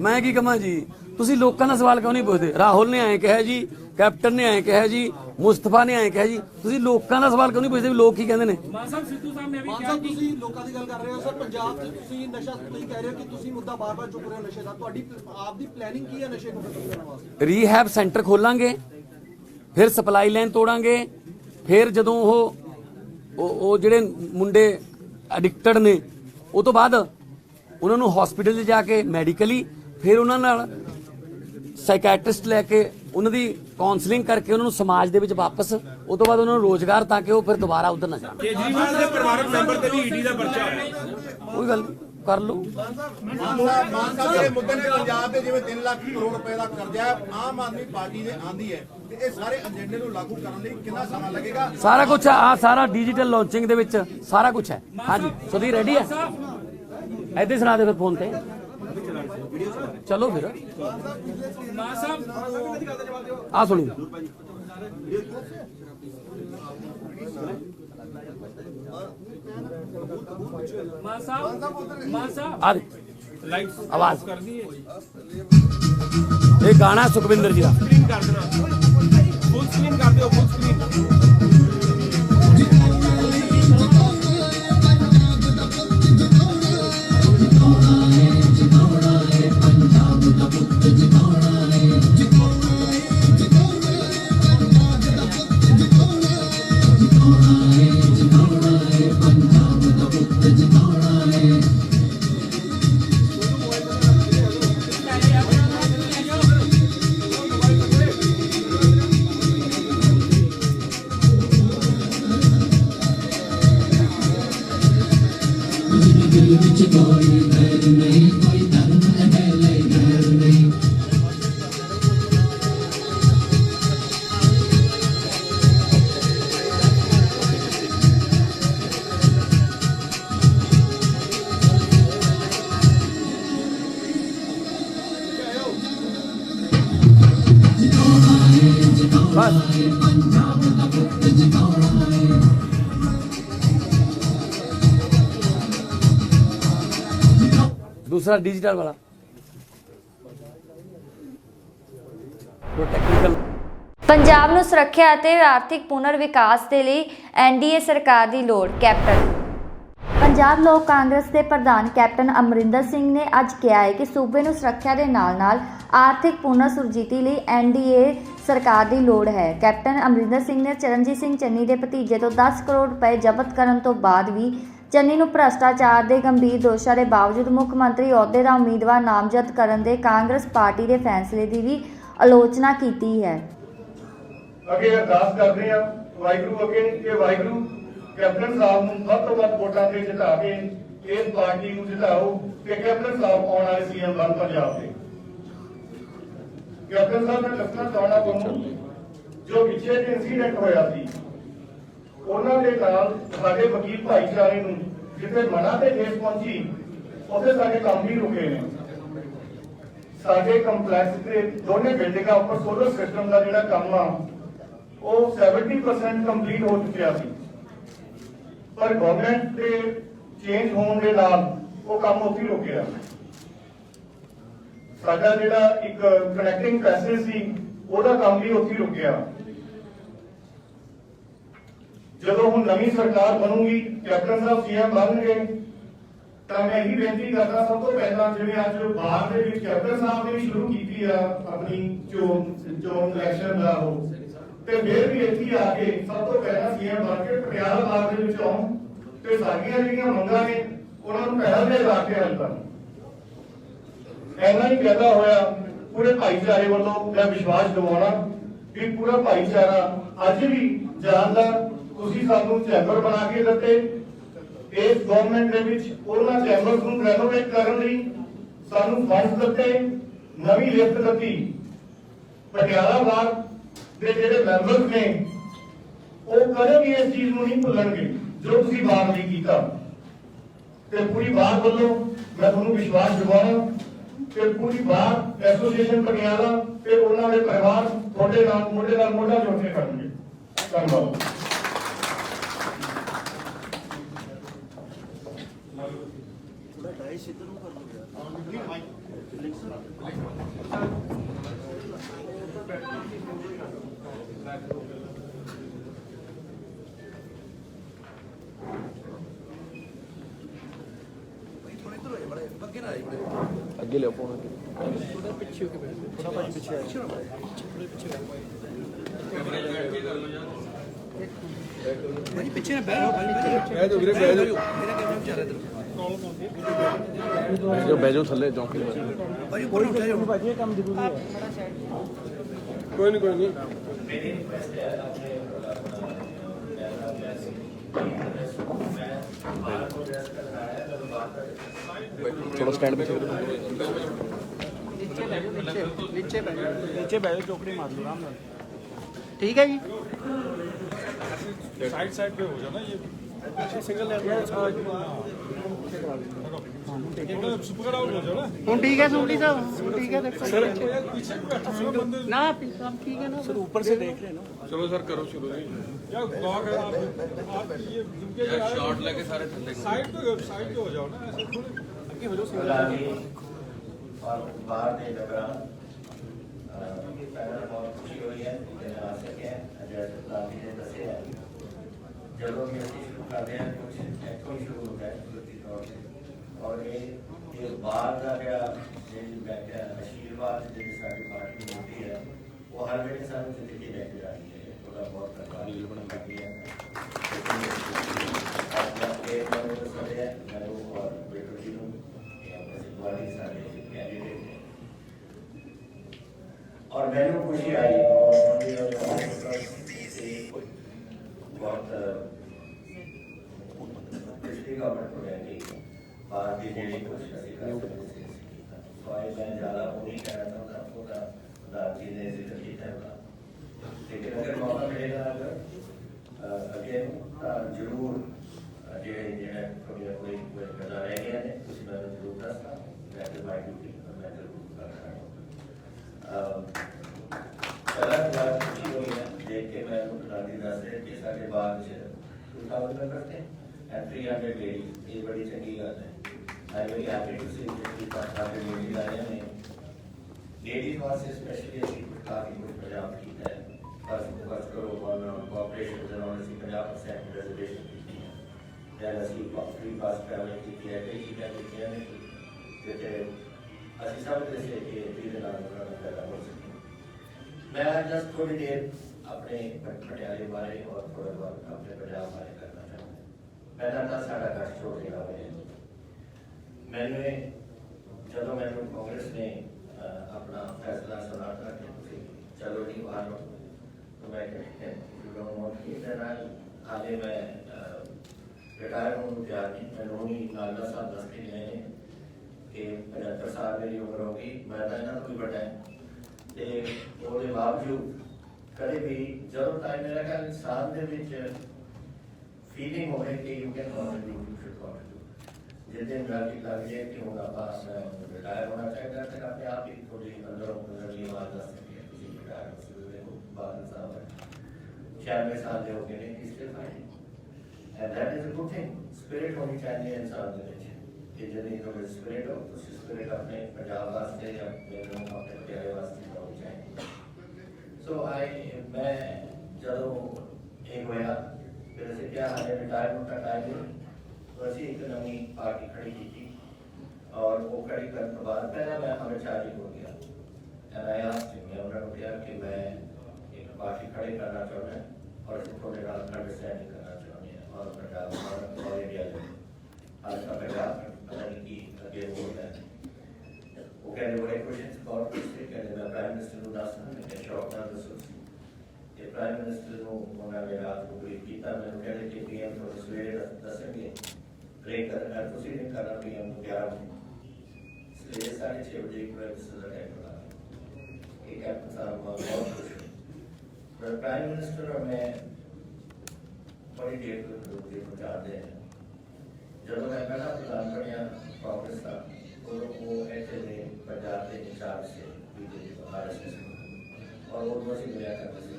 ਮੈਂ ਕੀ ਕਹਾਂ ਜੀ, ਤੁਸੀਂ ਲੋਕਾਂ ਦਾ ਸਵਾਲ ਕਿਉਂ ਨਹੀਂ ਪੁੱਛਦੇ? ਰਾਹੁਲ ਨੇ ਐਂ ਕਿਹਾ ਜੀ, ਕੈਪਟਨ ਨੇ ਐਂ ਕਿਹਾ ਜੀ, ਮੁਸਤਫਾ ਨੇ ਐਂ ਕਿਹਾ ਜੀ, ਤੁਸੀਂ ਲੋਕਾਂ ਦਾ ਸਵਾਲ ਕਿਉਂ ਨਹੀਂ ਪੁੱਛਦੇ ਵੀ ਲੋਕ ਕੀ ਕਹਿੰਦੇ ਨੇ? ਮਾਨ ਸਾਹਿਬ, ਸਿੱਧੂ ਸਾਹਿਬ ਨੇ ਵੀ ਕਿਹਾ ਕਿ ਤੁਸੀਂ ਲੋਕਾਂ ਦੀ ਗੱਲ ਕਰ ਰਹੇ ਹੋ ਸਰ, ਪੰਜਾਬ 'ਚ ਤੁਸੀਂ ਨਸ਼ਾ ਤੁਸੀਂ ਕਹਿ ਰਹੇ ਹੋ ਕਿ ਤੁਸੀਂ ਮੁੱਦਾ ਬਾਰ-ਬਾਰ ਚੁੱਕ ਰਹੇ ਹੋ ਨਸ਼ੇ ਦਾ। ਤੁਹਾਡੀ ਆਪ ਦੀ ਪਲੈਨਿੰਗ ਕੀ ਹੈ ਨਸ਼ੇ ਨੂੰ ਖਤਮ ਕਰਨ ਵਾਸਤੇ? ਰੀਹੈਬ ਸੈਂਟਰ ਖੋਲਾਂਗੇ, ਫਿਰ ਸਪਲਾਈ ਲਾਈਨ ਤੋੜਾਂਗੇ, ਫਿਰ ਜਦੋਂ ਉਹ ਜਿਹੜੇ ਮੁੰਡੇ ਐਡਿਕਟਡ ਨੇ, ਉਹ ਤੋਂ ਬਾਅਦ ਉਹਨਾਂ ਨੂੰ ਹਸਪੀਟਲ 'ਚ ਜਾ ਕੇ ਮੈਡੀਕਲੀ, ਫਿਰ ਉਹਨਾਂ ਨਾਲ ਸਾਈਕੈਟਰਿਸਟ ਲੈ ਕੇ ਉਹਨਾਂ ਦੀ ਕਾਉਂਸਲਿੰਗ ਕਰਕੇ ਉਹਨਾਂ ਨੂੰ ਸਮਾਜ ਦੇ ਵਿੱਚ ਵਾਪਸ, ਉਹ ਤੋਂ ਬਾਅਦ ਉਹਨਾਂ ਨੂੰ ਰੋਜ਼ਗਾਰ, ਤਾਂ ਕਿ ਉਹ ਫਿਰ ਦੁਬਾਰਾ ਉਧਰ ਨਾ ਜਾਣ। ਕੇਜਰੀਵਾਲ ਦੇ ਪਰਿਵਾਰਕ ਮੈਂਬਰ ਤੇ ਵੀ ਈਡੀ ਦਾ ਪਰਚਾ ਹੈ। ਕੋਈ ਗੱਲ ਕਰ ਲਓ। ਮਾਨ ਸਾਹਿਬ ਦੇ ਮੁੱਦੇ ਨੇ ਪੰਜਾਬ ਦੇ, ਜਿਵੇਂ 3 ਲੱਖ ਕਰੋੜ ਰੁਪਏ ਦਾ ਕਰਜ਼ਾ ਆਮ ਆਦਮੀ ਪਾਰਟੀ ਦੇ ਆਂਦੀ ਹੈ, ਤੇ ਇਹ ਸਾਰੇ ਏਜੰਡੇ ਨੂੰ ਲਾਗੂ ਕਰਨ ਲਈ ਕਿੰਨਾ ਸਮਾਂ ਲੱਗੇਗਾ? ਸਾਰਾ ਕੁਝ ਆ, ਸਾਰਾ ਡਿਜੀਟਲ ਲਾਂਚਿੰਗ ਦੇ ਵਿੱਚ ਸਾਰਾ ਕੁਝ ਹੈ। ਹਾਂਜੀ, ਸੁਧੀ ਰੈਡੀ ਹੈ? ਇੱਥੇ ਸੁਣਾ ਦੇ ਫਿਰ ਫੋਨ ਤੇ। ਚਲੋ ਫਿਰ ਆ ਸੁਣੀ ਆਵਾਜ਼ ਕਰ ਦਈਏ, ਇਹ ਗਾਣਾ ਸੁਖਵਿੰਦਰ ਜੀ ਦਾ। ਸਕਰੀਨ ਕਰ ਦੇਣਾ, ਫੁੱਲ ਸਕਰੀਨ ਕਰ ਦਿਓ, ਫੁੱਲ ਸਕਰੀਨ। दूसरा डिजिटल वाला ਟੈਕਨੀਕਲ। ਪੰਜਾਬ ਨੂੰ ਸੁਰੱਖਿਆ ਅਤੇ ਆਰਥਿਕ ਪੁਨਰ ਵਿਕਾਸ ਦੇ ਲਈ ਐਨਡੀਏ ਸਰਕਾਰ ਦੀ ਲੋੜ। ਕੈਪਟਨ ਪੰਜਾਬ ਲੋਕ ਕਾਂਗਰਸ ਦੇ ਪ੍ਰਧਾਨ ਕੈਪਟਨ ਅਮਰਿੰਦਰ ਸਿੰਘ ਨੇ ਅੱਜ ਕਿਹਾ ਹੈ ਕਿ ਸੂਬੇ ਨੂੰ ਸੁਰੱਖਿਆ ਦੇ ਨਾਲ-ਨਾਲ ਆਰਥਿਕ ਪੁਨਰ ਸੁਰਜੀਤੀ ਲਈ ਐਨਡੀਏ ਸਰਕਾਰ ਦੀ ਲੋੜ ਹੈ। ਕੈਪਟਨ ਅਮਰਿੰਦਰ ਸਿੰਘ ਨੇ ਚਰਨਜੀਤ ਸਿੰਘ ਚੰਨੀ ਦੇ ਭਤੀਜੇ ਤੋਂ 10 ਕਰੋੜ ਰੁਪਏ ਜ਼ਬਤ ਕਰਨ ਤੋਂ ਬਾਅਦ ਵੀ ਚੰਨੀ ਨੂੰ ਭ੍ਰਸ਼ਟਾਚਾਰ ਦੇ ਗੰਭੀਰ ਦੋਸ਼ਾਂ ਦੇ ਬਾਵਜੂਦ ਮੁੱਖ ਮੰਤਰੀ ਅਹੁਦੇ ਦਾ ਉਮੀਦਵਾਰ ਨਾਮਜ਼ਦ ਕਰਨ ਦੇ ਕਾਂਗਰਸ ਪਾਰਟੀ ਦੇ ਫੈਸਲੇ ਦੀ ਵੀ ਆਲੋਚਨਾ ਕੀਤੀ ਹੈ। ਅੱਗੇ ਅਰਦਾਸ ਕਰਦੇ ਹਾਂ ਵਾਹਿਗੁਰੂ ਅੱਗੇ ਕਿ ਵਾਹਿਗੁਰੂ ਕੈਪਟਨ ਸਾਹਿਬ ਨੂੰ ਵੱਧ ਤੋਂ ਵੱਧ ਵੋਟਾਂ ਤੇ ਜਿਤਾ ਕੇ ਇਸ ਪਾਰਟੀ ਨੂੰ ਜਿਤਾਓ ਕਿ ਕੈਪਟਨ ਸਾਹਿਬ ਆਉਣ ਵਾਲੇ ਸੀਐਮ ਬਣ ਪੰਜਾਬ ਦੇ। ਕੈਪਟਨ ਸਾਹਿਬ ਨੇ ਦੱਸਣਾ ਚਾਹੁੰਦਾ ਤੁਹਾਨੂੰ ਜੋ ਪਿੱਛੇ ਜਿਹੇ ਇੰਸੀਡੈਂਟ ਹੋਇਆ ਸੀ ਉਹਨਾਂ ਦੇ ਨਾਲ ਸਾਡੇ ਵਕੀਲ ਭਾਈਚਾਰੇ ਨੂੰ ਜਿੱਥੇ ਮਨਾਂ ਤੇ ਠੇਸ ਪਹੁੰਚੀ ਉੱਥੇ ਸਾਡੇ ਕੰਮ ਵੀ ਰੁਕੇ ਨੇ। ਸਾਡੇ ਕੰਪਲੈਕਸ ਦੇ ਦੋਨੇ ਬਿਲਡਿੰਗਾਂ ਉੱਪਰ ਸੋਲਰ ਸਿਸਟਮ ਦਾ ਜਿਹੜਾ ਕੰਮ ਆ ਉਹ 70% ਕੰਪਲੀਟ ਹੋ ਚੁੱਕਿਆ ਸੀ, ਪਰ ਗਵਰਨਮੈਂਟ ਦੇ ਚੇਂਜ ਹੋਣ ਦੇ ਨਾਲ ਉਹ ਕੰਮ ਉੱਥੇ ਹੀ ਰੁਕਿਆ। ਸਾਡਾ ਜਿਹੜਾ ਇੱਕ ਕਨੈਕਟਿੰਗ ਪੈਸੇਜ ਸੀ ਉਹਦਾ ਕੰਮ ਵੀ ਉੱਥੇ ਹੀ ਰੁਕਿਆ। ਜਦੋਂ ਹੁਣ ਨਵੀਂ ਸਰਕਾਰ ਬਣੂਗੀ, ਕੈਪਟਨ ਸਾਹਿਬ ਸੀਐਮ ਬਣਨਗੇ, ਤਾਂ ਮੈਂ ਇਹੀ ਬੇਨਤੀ ਕਰਦਾ ਸਭ ਤੋਂ ਪਹਿਲਾਂ ਜਿਵੇਂ ਅੱਜ ਬਾਹਰ ਦੇ ਵਿੱਚ ਕੈਪਟਨ ਸਾਹਿਬ ਨੇ ਵੀ ਸ਼ੁਰੂ ਕੀਤੀ ਆ ਆਪਣੀ ਚੋਣ ਇਲੈਕਸ਼ਨ ਦਾ ਉਹ, ਤੇ ਫਿਰ ਵੀ ਇੱਥੇ ਆ ਕੇ ਸਭ ਤੋਂ ਪਹਿਲਾਂ ਸੀਐਮ ਬਣ ਕੇ ਪਟਿਆਲਾ ਬਾਗ ਦੇ ਵਿੱਚ ਆਉਣ ਤੇ ਸਾਡੀਆਂ ਜਿਹੜੀਆਂ ਮੰਗਾਂ ਨੇ ਉਹਨਾਂ ਨੂੰ ਪਹਿਲ ਦੇ ਲਾ ਕੇ ਹੱਲ ਕਰਨ। ਇੰਨਾ ਹੀ ਪੈਦਾ ਹੋਇਆ ਪੂਰੇ ਭਾਈਚਾਰੇ ਵੱਲੋਂ ਮੈਂ ਵਿਸ਼ਵਾਸ ਦਿਵਾਉਣਾ ਵੀ ਪੂਰਾ ਭਾਈਚਾਰਾ ਅੱਜ ਵੀ ਜਾਣਦਾ। ਤੁਸੀਂ ਸਾਨੂੰ ਚੈਂਬਰ ਬਣਾ ਕੇ ਦਿੱਤੇ ਇਸ ਗਵਰਨਮੈਂਟ ਦੇ ਵਿੱਚ, ਉਹਨਾਂ ਚੈਂਬਰਸ ਨੂੰ ਰੈਨੋਵੇਟ ਕਰਨ ਲਈ ਸਾਨੂੰ ਫੰਡ ਦਿੱਤੇ, ਨਵੀਂ ਲਿਫਟ ਦਿੱਤੀ। ਪਟਿਆਲਾ ਬਾਰ ਦੇ ਜਿਹੜੇ ਮੈਂਬਰਸ ਨੇ ਉਹ ਕਦੇ ਵੀ ਇਸ ਚੀਜ਼ ਨੂੰ ਨਹੀਂ ਭੁੱਲਣਗੇ ਜੋ ਤੁਸੀਂ ਬਾਰ ਨਹੀਂ ਕੀਤਾ। ਤੇ ਪੂਰੀ ਬਾਰ ਵੱਲੋਂ ਮੈਂ ਤੁਹਾਨੂੰ ਵਿਸ਼ਵਾਸ ਦਿਵਾਉਣਾ ਕਿ ਪੂਰੀ ਬਾਰ ਐਸੋਸੀਏਸ਼ਨ ਪਟਿਆਲਾ ਤੇ ਉਹਨਾਂ ਦੇ ਪਰਿਵਾਰ ਤੁਹਾਡੇ ਨਾਲ ਮੋਢੇ ਨਾਲ ਮੋਢਾ ਜੋੜ ਕੇ ਖੜਨਗੇ। ਧੰਨਵਾਦ। ਅੱਗੇ ਲਿਓ ਫੋਨ ਥੋੜਾ ਪਿੱਛੇ ਹੋ ਕੇ ਬੈਠੋ, ਥੋੜਾ ਭਾਜੀ ਪਿੱਛੇ ਆਓ, ਥੋੜੇ ਪਿੱਛੇ ਭਾਜੀ ਪਿੱਛੇ ਨਾ ਬੈਠੋ, ਬਹਿ ਜਾਓ ਵੀਰੇ, ਬਹਿ ਜਾਓ। ਮੇਰਾ ਕੈਮਰਾ ਵਿਚਾਰਾ ਇਧਰ ਬਹਿ ਜਾਓ ਥੱਲੇ ਚੌਂਕੀ ਭਾਜੀ ਕੋਲ ਉੱਠ ਜਾਓ ਭਾਜੀ, ਇਹ ਕੰਮ ਜ਼ਰੂਰੀ ਹੈ। ਕੋਈ ਨਹੀਂ, ਕੋਈ ਨਹੀਂ। थोड़ा स्टैंड पे नीचे बैठो, चौकड़ी मार लो आराम से। ठीक है जी, साइड पे हो जाना ये सिंगल हूँ। ठीक है सोमली साहब, ठीक है ना, ठीक है ना सर, ऊपर से देख रहे ना। चलो सर करो शुरू। शॉट लेके सारे साइड पे हो जाओ ना, ऐसे थोड़े आगे हो जाओ। और बाहर दे दौरान बहुत खुशी हुई है आ सके जैसे ने दसे है जब भी ਅਸੀਂ शुरू करते हैं कुछ ਇੱਥੋਂ शुरू होता है कुदरती तौर से। और ये बाहर का ਜਿਹੜਾ आशीर्वाद ਜਿਹੜੀ ਸਾਡੀ ਪਾਰਟੀ ਹੁੰਦੀ ਹੈ ਉਹ ਹਰ ਵੇਲੇ ਸਾਨੂੰ ਜ਼ਿੰਦਗੀ ਲੈ ਕੇ ਆਉਂਦੀ ਹੈ। ਉਹਦਾ ਬਹੁਤ ਧੰਨਵਾਦ ਬਣਾਉਂਦੀ ਹੈ। ਆਪਣਾ ਇਹ ਮੈਨੂੰ ਦੱਸਿਆ ਮੈਨੂੰ ਔਰ ਬੇਟੂ ਜੀ ਨੂੰ ਵਾਲੀ ਸਾਰੇ ਕੈਂਡੀਡੇਟ ਨੇ और मैंने खुशी आई बहुत पिछली गवर्नमेंट को रहती बाहर की डेली कोशिश तो आई मैं ज़्यादा वो नहीं कहना चाहता पूरा दादी ने जिक्र किया था, लेकिन अगर मौका मिलेगा अगर अगेन जरूर कोई गजा रह गया है उसमें मैं जरूर दसता दैट इज माय ड्यूटी और मैं जरूर कर रहा हूँ। पहला बात खुशी हुई है देख के मैं दादी दस रहे कि साढ़े बाद 2000 में करते हैं एंड 300 लेडीज, ये बड़ी चंगी बात है। I am very happy to see कि 500 लेडीज आए हैं लेडीज वास्ते स्पेशली ऐसी कुछ काफी कुछ पंजाब की है बस करो कोऑपरेशन उन्होंने 50% रिजर्वेशन की है जैसे ਅਸੀਂ फ्री पास ट्रैवल की है कई चीज़ें देखी हैं जिसे ਅਸੀਂ समझते थे कि धीरे ਨਾਲ पैदा हो सके। मैं जस्ट थोड़ी देर अपने पटियाले बारे और थोड़ा बहुत अपने पंजाब बारे करना चाहूँगा। पहला था साढ़ा घर छोड़ के हुए मैंने जब मैंने कांग्रेस ने अपना फैसला सुना था कि चलो नहीं बाहर तो मैं कहते हैं you don't want me then I हाले मैं रिटायर होने को तैयार नहीं। मैं लोग ही नागदा साहब दस के गए हैं कि 75 साल मेरी उम्र होगी, मैं तो इन्होंने कोई बड़ा है तो वो बावजूद कभी भी जो टाइम मेरा ख्याल इंसान के विच फीलिंग हो कि you can contribute, you should contribute. जिस दिन गल लग जाए कि हूँ आप रिटायर होना चाहिए फिर अपने आप ही थोड़ी अंदरों नजरिए आवाज दस सकती है किसी रिटायर हो सकते बादल साहब है 96 साल के हो गए हैं, इसलिए fine and that is a good thing. Spirit होनी चाहिए इंसान के कि जिन्हें थोड़ी स्पिरिट हो तो स्पिरिट अपने पंजाब वास्ते या अपने प्यारे वास्ते होनी चाहिए। सो मैं जो एक होया फिर से क्या हमें रिटायरमेंट का टाइम तो असी एक नवी पार्टी खड़ी की और वो खड़ी करने के बाद पहला मैं हमेशारी हो गया एंड आई आस्क्ड हिम, मैं उन्होंने कहा कि मैं एक पार्टी खड़ी करना चाहता हूँ और इसको थोड़े नाल अंडरस्टैंडिंग करना चाहते हैं और पंजाब और इंडिया में आज का पंजाब पता नहीं कि अगे हो रहा है। वो कहते बड़े क्वेश्चन और पूछते कहते मैं प्राइम मिनिस्टर को दसना मैं शौक ना दसो कि प्राइम मिनिस्टर को उन्होंने रात को ब्रीफ किया मैंने कहते कि पीएम को सवेरे दसेंगे लेकर तुम नहीं करना पीएम को 11 बजे सवेरे 6:30 बजे प्राइम मिनिस्टर का टाइम बना एक कैप्टन साहब बहुत खुश हूँ। प्राइम मिनिस्टर और मैं बड़ी देर तक पहुँचाते हैं। जब मैं पहला प्रधान बनया कांग्रेस का तो वो ऐसे ने पंजाब के इंचार्ज से बीजेपी RSS और वो से मिला करते थे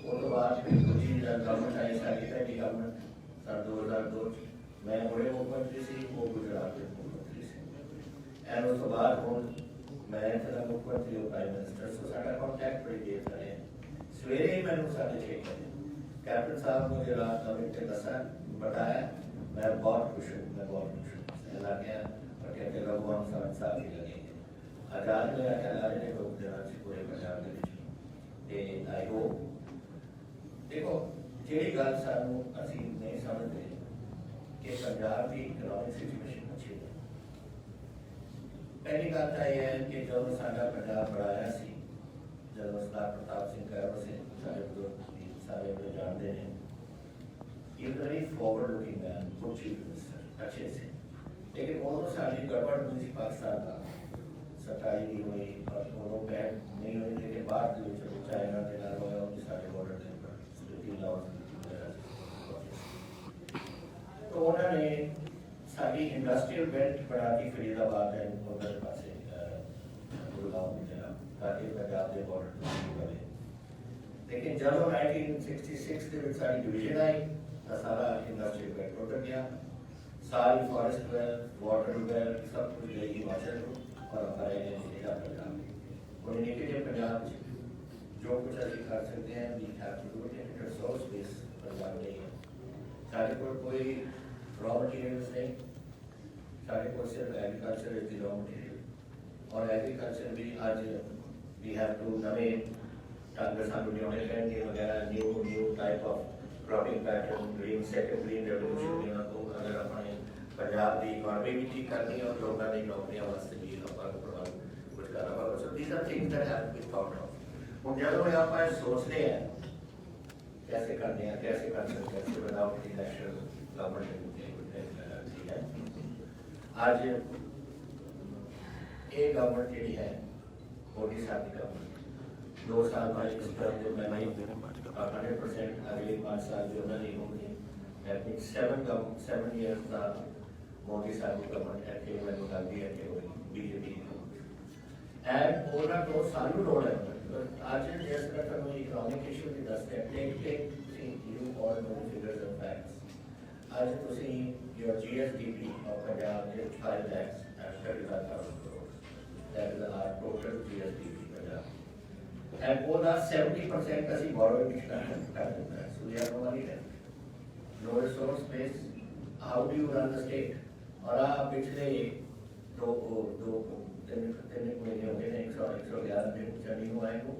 वो तो बाद में दूसरी गवर्नमेंट आई सारी पहली गवर्नमेंट सन 2002 मैं बड़े मुख्यमंत्री से वो गुजरात के मुख्यमंत्री से एंड उस बाद हूँ मैं इतना मुख्यमंत्री और प्राइम मिनिस्टर सो साडा कॉन्टैक्ट बड़ी देर करे सवेरे ही मैंने 6:30 कैप्टन साहब मुझे रात का मिनट दसा बताया मैं बहुत खुश हूँ, मैं बहुत खुश हूँ लग गया और कहते लोग हम 7 साल ही लगेंगे आजाद मेरा ख्याल ने लोग देना से पूरे पंजाब के आई होप देखो जी गल सानू असी नहीं समझते कि पंजाब की इकोनॉमिक सिचुएशन अच्छी है। पहली गल तो यह है कि जो साडा पंजाब बढ़ाया सी जब सरदार प्रताप सिंह कैरों से सारे बुजुर्ग सारे लोग जानते हैं ये very forward looking man good chief minister अच्छे से लेकिन उन्होंने सारी गड़बड़ मुझे पाकिस्तान का सरकारी नहीं हुई और दोनों बैन नहीं हुई लेकिन बाद में चाइना के नाम हुआ उनके सारे बॉर्डर के ऊपर तो उन्होंने सारी इंडस्ट्रियल बेल्ट बना दी फरीदाबाद है उधर पासे गुड़गांव की तरह ताकि पंजाब के बॉर्डर बने लेकिन जब 1966 के ਵਿੱਚ ਸਾਡੀ डिवीजन आई तो सारा इंडस्ट्रियल बेल्ट टूट गया सारी फॉरेस्ट वेल्थ वाटर वेल्थ सब कुछ गई हिमाचल को और हमारे इंडिया पंजाब और निकले पंजाब जो कुछ ਅਸੀਂ कर सकते हैं we have to do it resource base Punjab नहीं है सारे को कोई रॉ मटेरियल्स नहीं सारे को सिर्फ agriculture is the raw material और एग्रीकल्चर भी आज वी हैव टू नवे ढंग सानू लियाने पैणगे वगैरह new type of cropping pattern green second green revolution देना तो अगर अपने पंजाब की इकोनॉमी भी ठीक करनी है और लोगों की नौकरियों वास्ते भी कुछ करना पड़ेगा so these are things that have to be thought of हम जब आप सोचते हैं कैसे करते हैं कैसे कर सकते हैं विदाउट इलेक्शन गवर्नमेंट ठीक है आज ये गवर्नमेंट जी है मोदी साहब की गवर्नमेंट 2 साल बाद इस पर जो मैं 100% अगले 5 साल जो नहीं होंगे दैट मींस 7 years का मोदी साहब की गवर्नमेंट है कि मैं गांधी है कि बीजेपी एंड ਉਹਨਾਂ ਤੋਂ ਸਾਨੂੰ ਲੋੜ ਹੈ ਅੱਜ ਜਿਸ ਤਰ੍ਹਾਂ ਤੁਹਾਨੂੰ ਇਕਨੋਮਿਕ ਇਸ਼ੂ ਦੀ ਦੱਸਦੇ ਟੇਕ ਤੁਸੀਂ you all know figures and facts ਅੱਜ ਤੁਸੀਂ your GSDP of Punjab is 5 lakhs and 35,000 crores that is our total GSDP Punjab and वो that 70% ਅਸੀਂ borrowing ਵਿੱਚ ਕਰ ਦਿੰਦੇ ਹਾਂ so we have no money left no resource base how do you run the state और आप पिछले दो तीन महीने हो गए 111 दिन चली हुआ है वो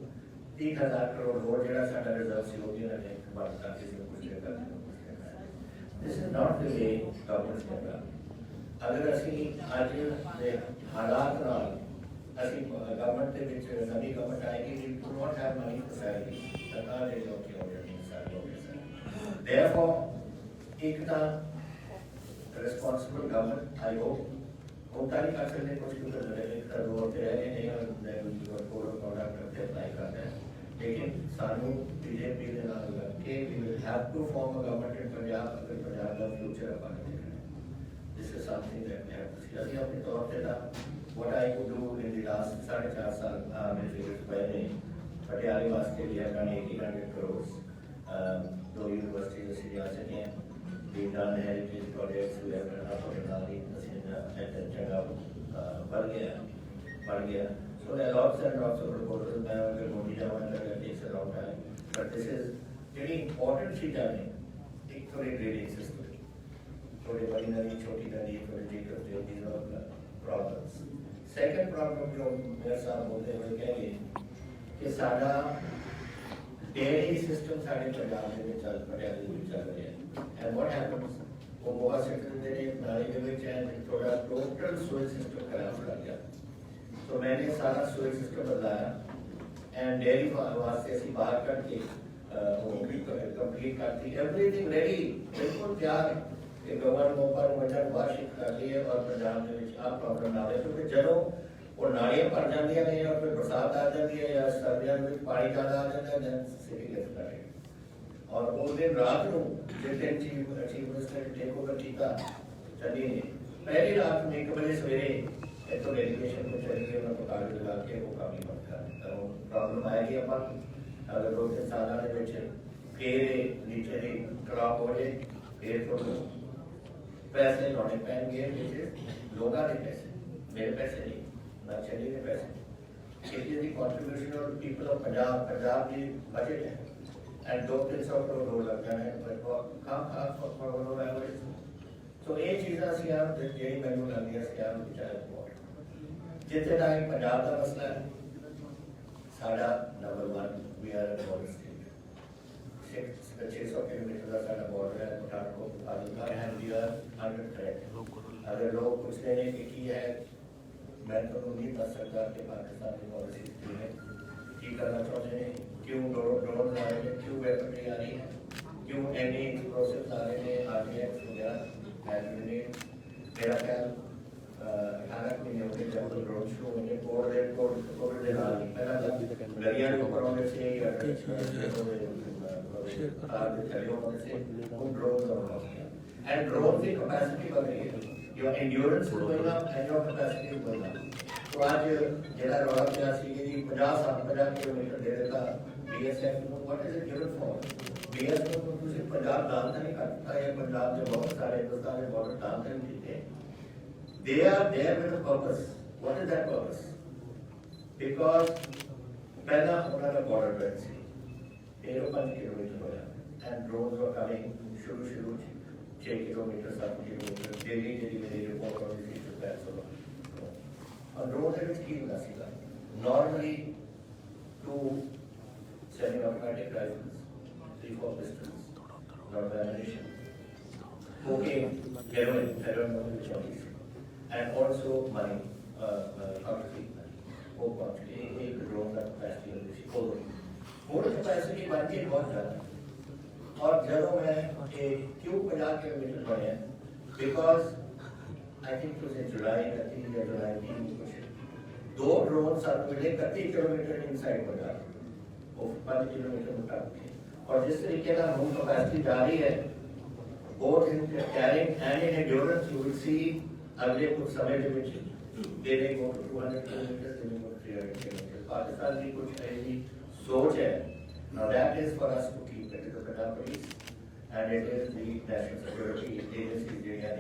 30,000 करोड़ और जो साडा रिजर्व से होगी उन्होंने बात करके से कुछ कर this is not the way government करता अगर ਅਸੀਂ ਅੱਜ ਦੇ ਹਾਲਾਤ ਨਾਲ ਅਸੀਂ ਗਵਰਨਮੈਂਟ ਦੇ ਵਿੱਚ ਨਵੀਂ ਗਵਰਨਮੈਂਟ ਆਏਗੀ we to not have money for salary ਸਰਕਾਰ ਦੇ ਜੋ ਕਿ ਹੋ ਜਾਣੀ ਸਾਰੀ ਹੋ ਗਈ ਦੇਅਰਫੋਰ ਇੱਕ ਤਾਂ ਰਿਸਪੌਂਸਿਬਲ ਗਵਰਨਮੈਂਟ ਆਈ ਹੋਪ ਉਹ ਤਾਂ ਨਹੀਂ ਕਰ ਸਕਦੇ ਕੁਝ ਕੁ ਤਾਂ ਰੋਡ ਤੇ ਰਹੇ ਨਹੀਂ ਔਰ ਕੋਡ ਆਫ ਕੰਡਕਟ ਤੇ ਅਪਲਾਈ ਕਰਦੇ हैं लेकिन सानू बीजेपी के नाल लग के we will have to form a government in Punjab अगर पंजाब का फ्यूचर अपन this is something that we have to see अभी अपने तौर पे था what I could do in the last 4.5 साल मेरे फिगर्स पहले पटियाला वास्ते भी है 1800 करोड़ दो यूनिवर्सिटीज से यहाँ से हैं we done heritage projects we have done Patiala ऐसे जगह बढ़ गया so there are lots and lots of proposals मैं अगर मोदी जवान का takes a long time but this is really important चीज़ है एक थोड़ी grading system थोड़ी बड़ी नदी छोटी नदी थोड़ी deeper these are problems second problem जो मेरे साथ बोलते हुए कहेंगे कि सारा dairy system सारे पंजाब में चल पटियाला में चल रहे हैं and what happens वो बहुत से नाली के बीच है थोड़ा total sewage system खराब कर गया तो मैंने सारा स्वेज सिस्टम बदलाया एंड डेयरी वास्ते से बाहर करके कंप्लीट करती एवरीथिंग रेडी बिल्कुल तैयार कि गवर्नमेंट पर बजट वार्षिक कर लिए और पंजाब में आ प्रॉब्लम ना आए क्योंकि जदों वो नालियां भर जांदियां ने और फिर बरसात आ जाती है या सर्दियों में पानी ज्यादा आ जाता है दैन सिटी लिफ्ट करेगा और उस दिन रात को जिस दिन चीफ मिनिस्टर ने टेक ओवर किया चली ने पहली रात में 1 बजे सवेरे तो डेलीगेशन में चली गई उन्होंने कागज लगा के वो काम नहीं करता तो प्रॉब्लम आएगी अपन अगर 2-3 साल के बच्चे फिर नीचे की क्रॉप हो जाए फिर तो पैसे लाने पैनगे लोगों के पैसे मेरे पैसे नहीं ना चली के पैसे it is the contribution of people of Punjab की बजट है एंड 200-300 करोड़ लग जाए काम तो ये चीज़ा सी जी मैनू लगी विचार जिथे तक पंजाब का मसला है साडा number 1 we are a border state 600 kilometre का साडा बॉर्डर है Pathankot Fazilka and we are under threat अगर लोग पूछते हैं कि है मैं तो नहीं बता सकता कि पाकिस्तान की पॉलिसी है की करना चाहते हैं क्यों ड्रोन आ रहे हैं क्यों वेपनरी आ रही है क्यों एनी प्रोसेस आ रहे हैं आरडीएक्स वगैरह मेरा ख्याल 18 महीने हो गए जब ड्रोन शुरू होंगे कोविड के नाल पहला दरिया के ऊपर होने से या एंड ड्रोन की कैपेसिटी बढ़ रही है your endurance is going up and your capacity is going up तो आज जेड़ा रोला पिया सी कि 50 किलोमीटर दे देता बीएसएफ को what is it given for BSF को तो सिर्फ पंजाब दान नहीं करता या पंजाब के बहुत सारे हिंदुस्तान के बॉर्डर दान नहीं देते they are there with a purpose what is that purpose because पहला हमारा बॉर्डर पे से 5 किलोमीटर हो जाता and drones were coming शुरू 6 किलोमीटर 7 किलोमीटर डेली मेरी रिपोर्ट और इसी से पैस हो और ड्रोन है की होता सीधा normally to sending automatic rifles 3-4 pistols not ammunition cocaine heroin choice and also money वो पहुंच गए एक ड्रोन का कैपेसिटी होती थी वो कैपेसिटी बन के बहुत ज़्यादा और जब मैं क्यों 50 किलोमीटर बढ़े बिकॉज आई थिंक टू से जुलाई 31 या जुलाई 3 कुछ 2 ड्रोन साथ मिले 31 किलोमीटर इनसाइड पर जा वो 5 किलोमीटर मुताबिक और जिस तरीके का हम कैपेसिटी जा रही है both in carrying and in endurance you will see अगले कुछ समय के बीच दे रहे को 200 किलोमीटर से को 300 किलोमीटर पाकिस्तान की कुछ ऐसी सोच है now that is for us to keep it is the Punjab police and it is the national security agency जो है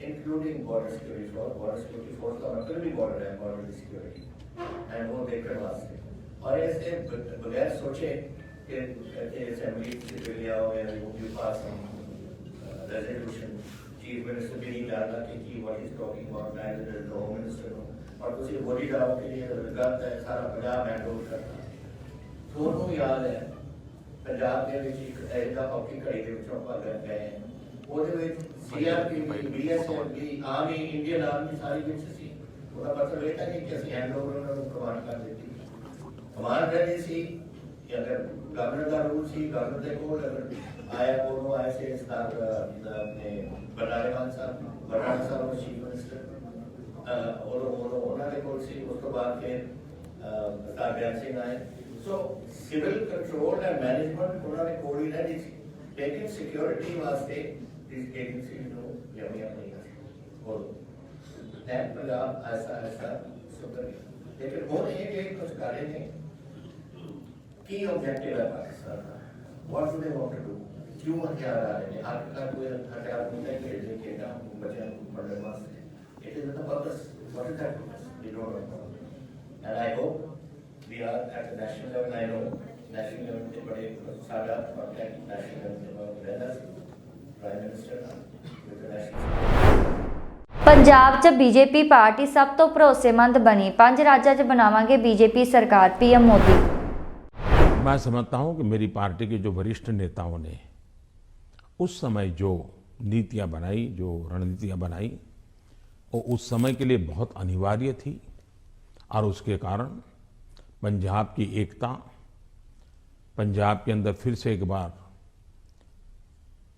including border security force का मतलब भी border है border security and वो देखने वास्ते और ऐसे बगैर सोचे कि असेंबली से बिल आओ या you pass some resolution chief minister भी नहीं जानता कि what is talking about that is the home minister और ਤੁਸੀਂ ਬੋਲੀ ਜਾਓ ਕਿ ਇਹ ਗਲਤ ਹੈ ਸਾਰਾ ਪੰਜਾਬ ਹੈਂਡਲ ਕਰਦਾ ਤੁਹਾਨੂੰ ਯਾਦ ਹੈ ਪੰਜਾਬ ਦੇ ਵਿੱਚ ਇੱਕ ਐਜਾ ਹੌਕੀ ਘੜੀ ਦੇ ਵਿੱਚੋਂ ਆਪਾਂ ਗਏ ਉਹਦੇ ਵਿੱਚ ਸੀਆਰਪੀ ਬੀਐਸਐਫ ਦੀ ਆਰਮੀ ਇੰਡੀਅਨ ਆਰਮੀ ਸਾਰੀ ਵਿੱਚ ਸੀ ਉਹਦਾ ਮਤਲਬ ਇਹ ਤਾਂ ਨਹੀਂ ਕਿ ਅਸੀਂ ਹੈਂਡਓਵਰ ਉਹਨਾਂ ਨੂੰ ਕਮਾਂਡ ਕਰ ਦਿੱਤੀ। ਕਮਾਂਡ ਰਹਿਣੀ ਸੀ ਕਿ ਅਗਰ ਗਵਰਨਰ ਦਾ ਰੂਲ ਸੀ, ਗਵਰਨਰ ਦੇ ਕੋਲ ਅਗਰ ਆਇਆ ਉਹਨੂੰ ਆਏ ਸੇ ਸਟਾਰ ਆਪਣੇ ਬਰਨਾਲਾ ਸਾਹਿਬ ਚੀਫ ਮਿਨਿਸਟਰ ਔਰ ਉਹਨਾਂ ਦੇ ਕੋਲ ਸੀ। ਉਸ ਤੋਂ ਬਾਅਦ ਫਿਰ ਸਰਦਾਰ ਬਿਆਨ ਸਿੰਘ ਆਏ। ਸੋ ਸਿਵਲ ਕੰਟਰੋਲ ਐਂਡ ਮੈਨੇਜਮੈਂਟ ਉਹਨਾਂ ਦੇ ਕੋਲ ਹੀ ਰਹਿਣੀ ਸੀ, ਲੇਕਿਨ ਸਿਕਿਉਰਿਟੀ ਵਾਸਤੇ ਇਸ ਏਜੰਸੀ ਨੂੰ ਲਿਆਉਣੀਆਂ ਪਈਆਂ ਸੀ। ਔਰ ਐਂਡ ਪੰਜਾਬ ਐਸਾ ਸੁਧਰ ਗਿਆ। ਲੇਕਿਨ ਹੁਣ ਇਹ ਜਿਹੜੇ ਕੁਝ ਕਰ ਰਹੇ ਨੇ, ਕੀ ਆਬਜੈਕਟਿਵ ਹੈ ਪਾਕਿਸਤਾਨ ਦਾ? What do they want to do? ਕਿਉਂ ਹਥਿਆਰ ਆ ਰਹੇ ਨੇ? ਆਖਿਰਕਾਰ ਕੋਈ ਹਥਿਆਰ ਨਹੀਂ ਹੈ ਕਿ ਜਿਹੜੇ ਨਾ ਬੱਚਿਆਂ ਨੂੰ ਪੜ੍ਹਨ ਵਾਸਤੇ। It is the purpose. What is that purpose? We don't know. And I hope we are at the national level. I know national level पे बड़े सारा contact national level पे रहना Prime Minister with the national. Punjab 'ਚ BJP party ਸਭ ਤੋਂ ਭਰੋਸੇਮੰਦ ਬਣੀ। 5 ਰਾਜਾਂ 'ਚ ਬਣਾਵਾਂਗੇ ਬੀजेपी सरकार, पीएम मोदी। मैं समझता हूं कि मेरी पार्टी के जो वरिष्ठ नेताओं ने उस समय जो नीतियां बनाई, जो रणनीतियां बनाई, वो उस समय के लिए बहुत अनिवार्य थी और उसके कारण पंजाब की एकता, पंजाब के अंदर फिर से एक बार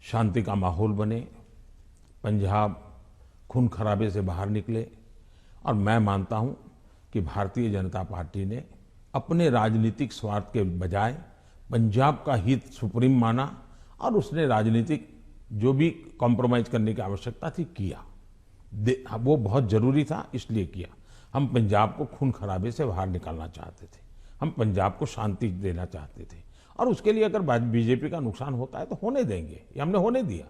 शांति का माहौल बने, पंजाब खून खराबे से बाहर निकले। और मैं मानता हूं कि भारतीय जनता पार्टी ने अपने राजनीतिक स्वार्थ के बजाय पंजाब का हित सुप्रीम माना और उसने राजनीतिक जो भी कॉम्प्रोमाइज करने की आवश्यकता थी किया। वो बहुत जरूरी था, इसलिए किया। हम पंजाब को खून खराबे से बाहर निकालना चाहते थे, हम पंजाब को शांति देना चाहते थे और उसके लिए अगर बीजेपी का नुकसान होता है तो होने देंगे, ये हमने होने दिया।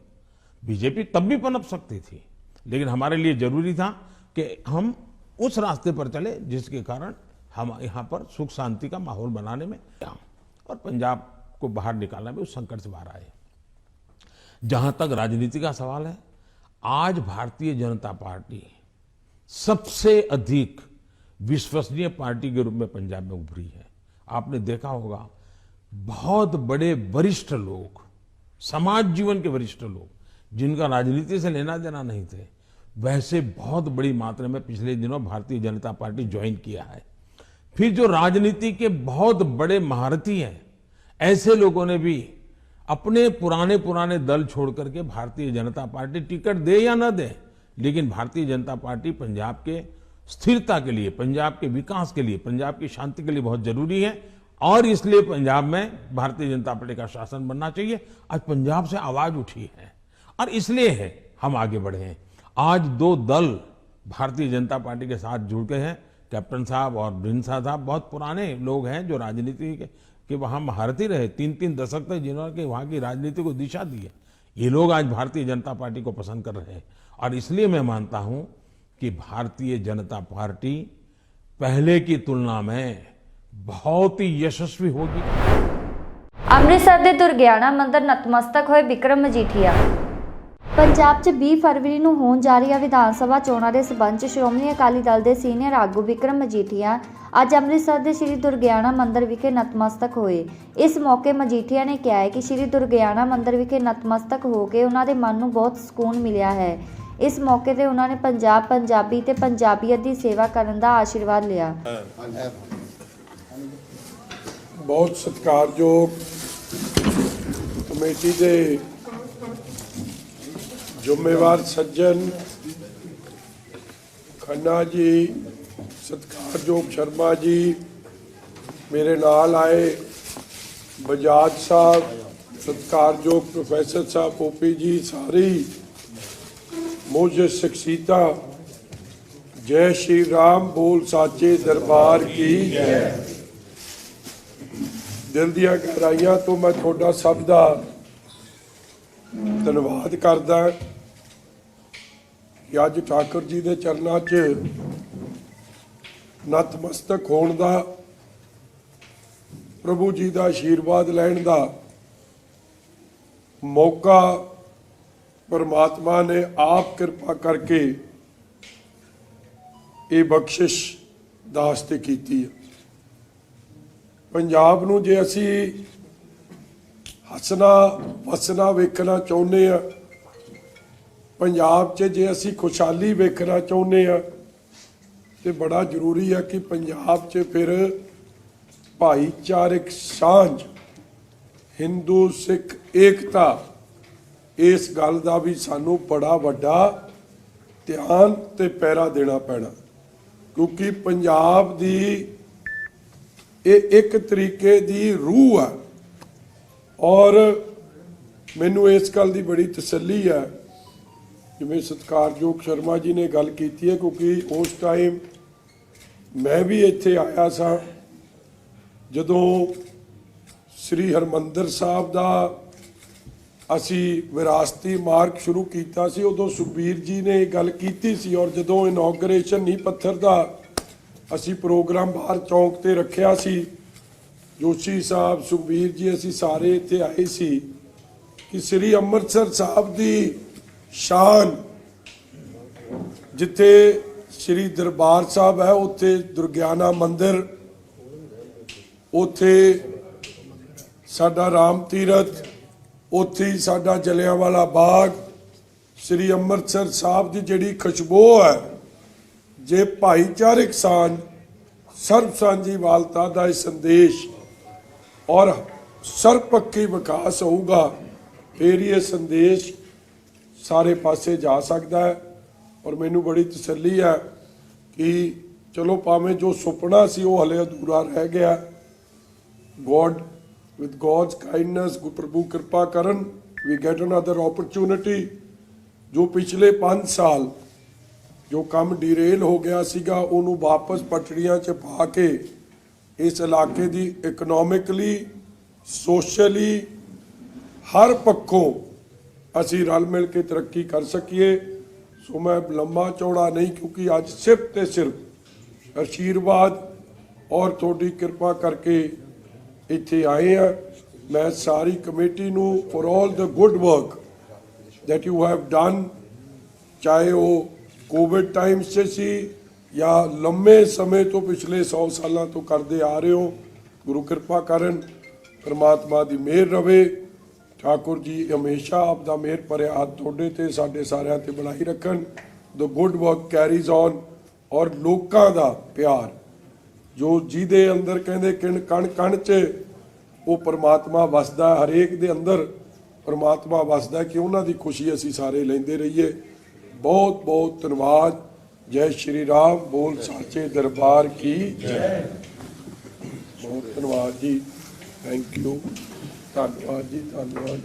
बीजेपी तब भी पनप सकती थी, लेकिन हमारे लिए जरूरी था कि हम उस रास्ते पर चले जिसके कारण हम यहाँ पर सुख शांति का माहौल बनाने में और पंजाब को बाहर निकालने में उस संकट से बाहर आए। जहां तक राजनीति का सवाल है, आज भारतीय जनता पार्टी सबसे अधिक विश्वसनीय पार्टी के रूप में पंजाब में उभरी है। आपने देखा होगा बहुत बड़े वरिष्ठ लोग, समाज जीवन के वरिष्ठ लोग, जिनका राजनीति से लेना देना नहीं थे, वैसे बहुत बड़ी मात्रा में पिछले दिनों भारतीय जनता पार्टी ज्वाइन किया है। फिर जो राजनीति के बहुत बड़े महारथी हैं, ऐसे लोगों ने भी अपने पुराने दल छोड़ करके भारतीय जनता पार्टी टिकट दे या न दे, लेकिन भारतीय जनता पार्टी पंजाब के स्थिरता के लिए, पंजाब के विकास के लिए, पंजाब की शांति के लिए बहुत जरूरी है और इसलिए पंजाब में भारतीय जनता पार्टी का शासन बनना चाहिए। आज पंजाब से आवाज उठी है और इसलिए है हम आगे बढ़े हैं। आज 2 दल भारतीय जनता पार्टी के साथ जुड़ गए हैं। कैप्टन साहब और ढींडसा साहब बहुत पुराने लोग हैं जो राजनीति के वहां महारथी रहे, 3-3 दशक तक जिन्होंने वहां की राजनीति को दिशा दी है। ये लोग आज भारतीय जनता पार्टी को पसंद कर रहे हैं और इसलिए मैं मानता हूं कि भारतीय जनता पार्टी पहले की तुलना में बहुत ही यशस्वी होगी। ਅੰਮ੍ਰਿਤਸਰ ਦੇ ਦੁਰਗਿਆਣਾ ਮੰਦਿਰ ਨਤਮਸਤਕ ਹੋਏ ਵਿਕਰਮ ਮਜੀਠੀਆ। ਪੰਜਾਬ 'ਚ 20 ਫਰਵਰੀ ਨੂੰ ਹੋਣ ਜਾ ਰਹੀਆਂ ਵਿਧਾਨ ਸਭਾ ਚੋਣਾਂ ਦੇ ਸਬੰਧ 'ਚ ਸ਼੍ਰੋਮਣੀ ਅਕਾਲੀ ਦਲ ਦੇ ਸੀਨੀਅਰ ਆਗੂ ਵਿਕਰਮ ਮਜੀਠੀਆ ਅੱਜ ਅੰਮ੍ਰਿਤਸਰ ਦੇ ਸ਼੍ਰੀ ਦੁਰਗਿਆਣਾ ਮੰਦਿਰ ਵਿਖੇ ਨਤਮਸਤਕ ਹੋਏ। ਇਸ ਮੌਕੇ ਮਜੀਠੀਆ ਨੇ ਕਿਹਾ ਹੈ ਕਿ ਸ਼੍ਰੀ ਦੁਰਗਿਆਣਾ ਮੰਦਿਰ ਵਿਖੇ ਨਤਮਸਤਕ ਹੋ ਕੇ ਉਹਨਾਂ ਦੇ ਮਨ ਨੂੰ ਬਹੁਤ ਸਕੂਨ ਮਿਲਿਆ ਹੈ। ਇਸ ਮੌਕੇ ਤੇ ਉਹਨਾਂ ਨੇ ਪੰਜਾਬ, ਪੰਜਾਬੀ ਤੇ ਪੰਜਾਬੀਅਤ ਦੀ ਸੇਵਾ ਕਰਨ ਦਾ ਆਸ਼ੀਰਵਾਦ ਲਿਆ। ਬਹੁਤ ਸਤਿਕਾਰਯੋਗ ਕਮੇਟੀ ਦੇ ਜ਼ਿੰਮੇਵਾਰ ਸੱਜਣ ਖੰਨਾ ਜੀ, ਸਤਿਕਾਰਯੋਗ ਸ਼ਰਮਾ ਜੀ, ਮੇਰੇ ਨਾਲ ਆਏ ਬਜਾਜ ਸਾਹਿਬ, ਸਤਿਕਾਰਯੋਗ ਪ੍ਰੋਫੈਸਰ ਸਾਹਿਬ ਓਪੀ ਜੀ, ਸਾਰੀ मोजस शख्सियता, जय श्री राम, बोल साचे दरबार की जय। दिल दियां गहराइयां तो मैं थोड़ा सब दा धन्यवाद करदा कि अज ठाकुर जी दे चरनां च नतमस्तक होण दा, प्रभु जी दा आशीर्वाद लैण दा मौका परमात्मा ने आप कृपा करके ये बख्शिश दास्ते कीती है। पंजाब नूं जे असी हसना वसना वेखना चाहुंदे आ, पंजाब च जे असी खुशहाली वेखना चाहुंदे आ, ਤੇ ਬੜਾ ਜ਼ਰੂਰੀ ਹੈ ਕਿ ਪੰਜਾਬ 'ਚ ਫਿਰ ਭਾਈਚਾਰਕ ਸਾਂਝ, ਹਿੰਦੂ ਸਿੱਖ ਏਕਤਾ, ਇਸ ਗੱਲ ਦਾ ਵੀ ਸਾਨੂੰ ਬੜਾ ਵੱਡਾ ਧਿਆਨ ਤੇ ਪਹਿਰਾ ਦੇਣਾ ਪੈਣਾ, ਕਿਉਂਕਿ ਪੰਜਾਬ ਦੀ ਇਹ ਇੱਕ ਤਰੀਕੇ ਦੀ ਰੂਹ ਹੈ। ਔਰ ਮੈਨੂੰ ਇਸ ਗੱਲ ਦੀ ਬੜੀ ਤਸੱਲੀ ਹੈ, ਜਿਵੇਂ ਸਤਿਕਾਰਯੋਗ ਸ਼ਰਮਾ ਜੀ ਨੇ ਗੱਲ ਕੀਤੀ ਹੈ, ਕਿਉਂਕਿ ਉਸ ਟਾਈਮ ਮੈਂ ਵੀ ਇੱਥੇ ਆਇਆ ਸਾਂ ਜਦੋਂ ਸ੍ਰੀ ਹਰਿਮੰਦਰ ਸਾਹਿਬ ਦਾ ਅਸੀਂ ਵਿਰਾਸਤੀ ਮਾਰਗ ਸ਼ੁਰੂ ਕੀਤਾ ਸੀ। ਉਦੋਂ ਸੁਖਬੀਰ ਜੀ ਨੇ ਇਹ ਗੱਲ ਕੀਤੀ ਸੀ, ਔਰ ਜਦੋਂ ਇਨੌਗਰੇਸ਼ਨ ਨੀਂਹ ਪੱਥਰ ਦਾ ਅਸੀਂ ਪ੍ਰੋਗਰਾਮ ਬਾਹਰ ਚੌਂਕ ਤੇ ਰੱਖਿਆ ਸੀ, ਜੋਸ਼ੀ ਸਾਹਿਬ, ਸੁਖਬੀਰ ਜੀ, ਅਸੀਂ ਸਾਰੇ ਇੱਥੇ ਆਏ ਸੀ ਕਿ ਸ੍ਰੀ ਅੰਮ੍ਰਿਤਸਰ ਸਾਹਿਬ ਦੀ ਸ਼ਾਨ, ਜਿੱਥੇ ਸ੍ਰੀ ਦਰਬਾਰ ਸਾਹਿਬ ਹੈ, ਉੱਥੇ ਦੁਰਗਿਆਨਾ ਮੰਦਿਰ, ਉੱਥੇ ਸਾਡਾ ਰਾਮ ਤੀਰਥ, ਉੱਥੇ ਹੀ ਸਾਡਾ ਜਲਿਆਂਵਾਲਾ ਬਾਗ, ਸ੍ਰੀ ਅੰਮ੍ਰਿਤਸਰ ਸਾਹਿਬ ਦੀ ਜਿਹੜੀ ਖੁਸ਼ਬੂ ਹੈ, ਜੇ ਭਾਈਚਾਰਕ ਸਾਂਝ, ਸਰਬ ਸਾਂਝੀਵਾਲਤਾ ਦਾ ਇਹ ਸੰਦੇਸ਼ ਔਰ ਸਰਬਪੱਖੀ ਵਿਕਾਸ ਹੋਊਗਾ, ਫਿਰ ਹੀ ਇਹ ਸੰਦੇਸ਼ ਸਾਰੇ ਪਾਸੇ ਜਾ ਸਕਦਾ ਹੈ। ਔਰ ਮੈਨੂੰ ਬੜੀ ਤਸੱਲੀ ਹੈ ਕਿ ਚਲੋ ਭਾਵੇਂ ਜੋ ਸੁਪਨਾ ਸੀ ਉਹ ਹਲੇ ਅਧੂਰਾ ਰਹਿ ਗਿਆ। God, with God's kindness, ਪ੍ਰਭੂ ਕਿਰਪਾ ਕਰਨ, we get another opportunity। ਜੋ ਪਿਛਲੇ 5 ਸਾਲ ਜੋ ਕੰਮ ਡੀਰੇਲ ਹੋ ਗਿਆ ਸੀਗਾ, ਉਹਨੂੰ ਵਾਪਸ ਪਟੜੀਆਂ 'ਚ ਪਾ ਕੇ ਇਸ ਇਲਾਕੇ ਦੀ ਇਕਨੋਮਿਕਲੀ, ਸੋਸ਼ਲੀ, ਹਰ ਪੱਖੋਂ ਅਸੀਂ ਰਲ ਮਿਲ ਕੇ ਤਰੱਕੀ ਕਰ ਸਕੀਏ। ਸੋ ਮੈਂ ਲੰਮਾ ਚੌੜਾ ਨਹੀਂ, ਕਿਉਂਕਿ ਅੱਜ ਸਿਰਫ ਤੇ ਸਿਰਫ ਆਸ਼ੀਰਵਾਦ ਔਰ ਤੁਹਾਡੀ ਕਿਰਪਾ ਕਰਕੇ ਇੱਥੇ ਆਏ ਆ। ਮੈਂ ਸਾਰੀ ਕਮੇਟੀ ਨੂੰ for all the good work that you have done, ਚਾਹੇ ਉਹ ਕੋਵਿਡ ਟਾਈਮਸ 'ਚ ਸੀ ਜਾਂ ਲੰਮੇ ਸਮੇਂ ਤੋਂ ਪਿਛਲੇ 100 ਸਾਲਾਂ ਤੋਂ ਕਰਦੇ ਆ ਰਹੇ ਹੋ, ਗੁਰੂ ਕਿਰਪਾ ਕਰਨ, ਪਰਮਾਤਮਾ ਦੀ ਮਿਹਰ ਰਵੇ। ਠਾकुर जी हमेशा आपका मेहर भरिया हाथ ਤੁਹਾਡੇ ਤੇ ਸਾਡੇ ਸਾਰਿਆਂ ਤੇ ਬਣਾਈ ਰੱਖਣ। ਦ ਗੁੱਡ ਵਰਕ ਕੈਰੀਜ਼ ਔਨ, ਔਰ ਲੋਕਾਂ ਦਾ ਪਿਆਰ ਜੋ ਜਿਹਦੇ ਅੰਦਰ ਕਹਿੰਦੇ ਕਣ ਕਣ 'ਚ ਉਹ ਪਰਮਾਤਮਾ ਵਸਦਾ, ਹਰੇਕ ਦੇ ਅੰਦਰ ਪਰਮਾਤਮਾ ਵਸਦਾ, ਕਿ ਉਹਨਾਂ ਦੀ ਖੁਸ਼ੀ ਅਸੀਂ ਸਾਰੇ ਲੈਂਦੇ ਰਹੀਏ। ਬਹੁਤ ਬਹੁਤ ਧੰਨਵਾਦ। ਜੈ ਸ਼੍ਰੀ ਰਾਮ, ਬੋਲ ਸਾਚੇ ਦਰਬਾਰ ਕੀ ਜੈ। ਬਹੁਤ ਧੰਨਵਾਦ ਜੀ, ਥੈਂਕ ਯੂ, ਧੰਨਵਾਦ ਜੀ, ਧੰਨਵਾਦ।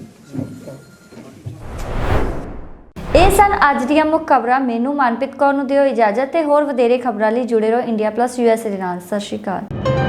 ਇਹ ਸਨ ਅੱਜ ਦੀਆਂ ਮੁੱਖ ਖਬਰਾਂ। ਮੈਨੂੰ ਮਨਪ੍ਰੀਤ ਕੌਰ ਨੂੰ ਦਿਓ ਇਜਾਜ਼ਤ ਤੇ ਹੋਰ ਵਧੇਰੇ ਖਬਰਾਂ ਲਈ ਜੁੜੇ ਰਹੋ ਇੰਡੀਆ ਪਲੱਸ USA ਦੇ ਨਾਲ। ਸਤਿ ਸ਼੍ਰੀ ਅਕਾਲ।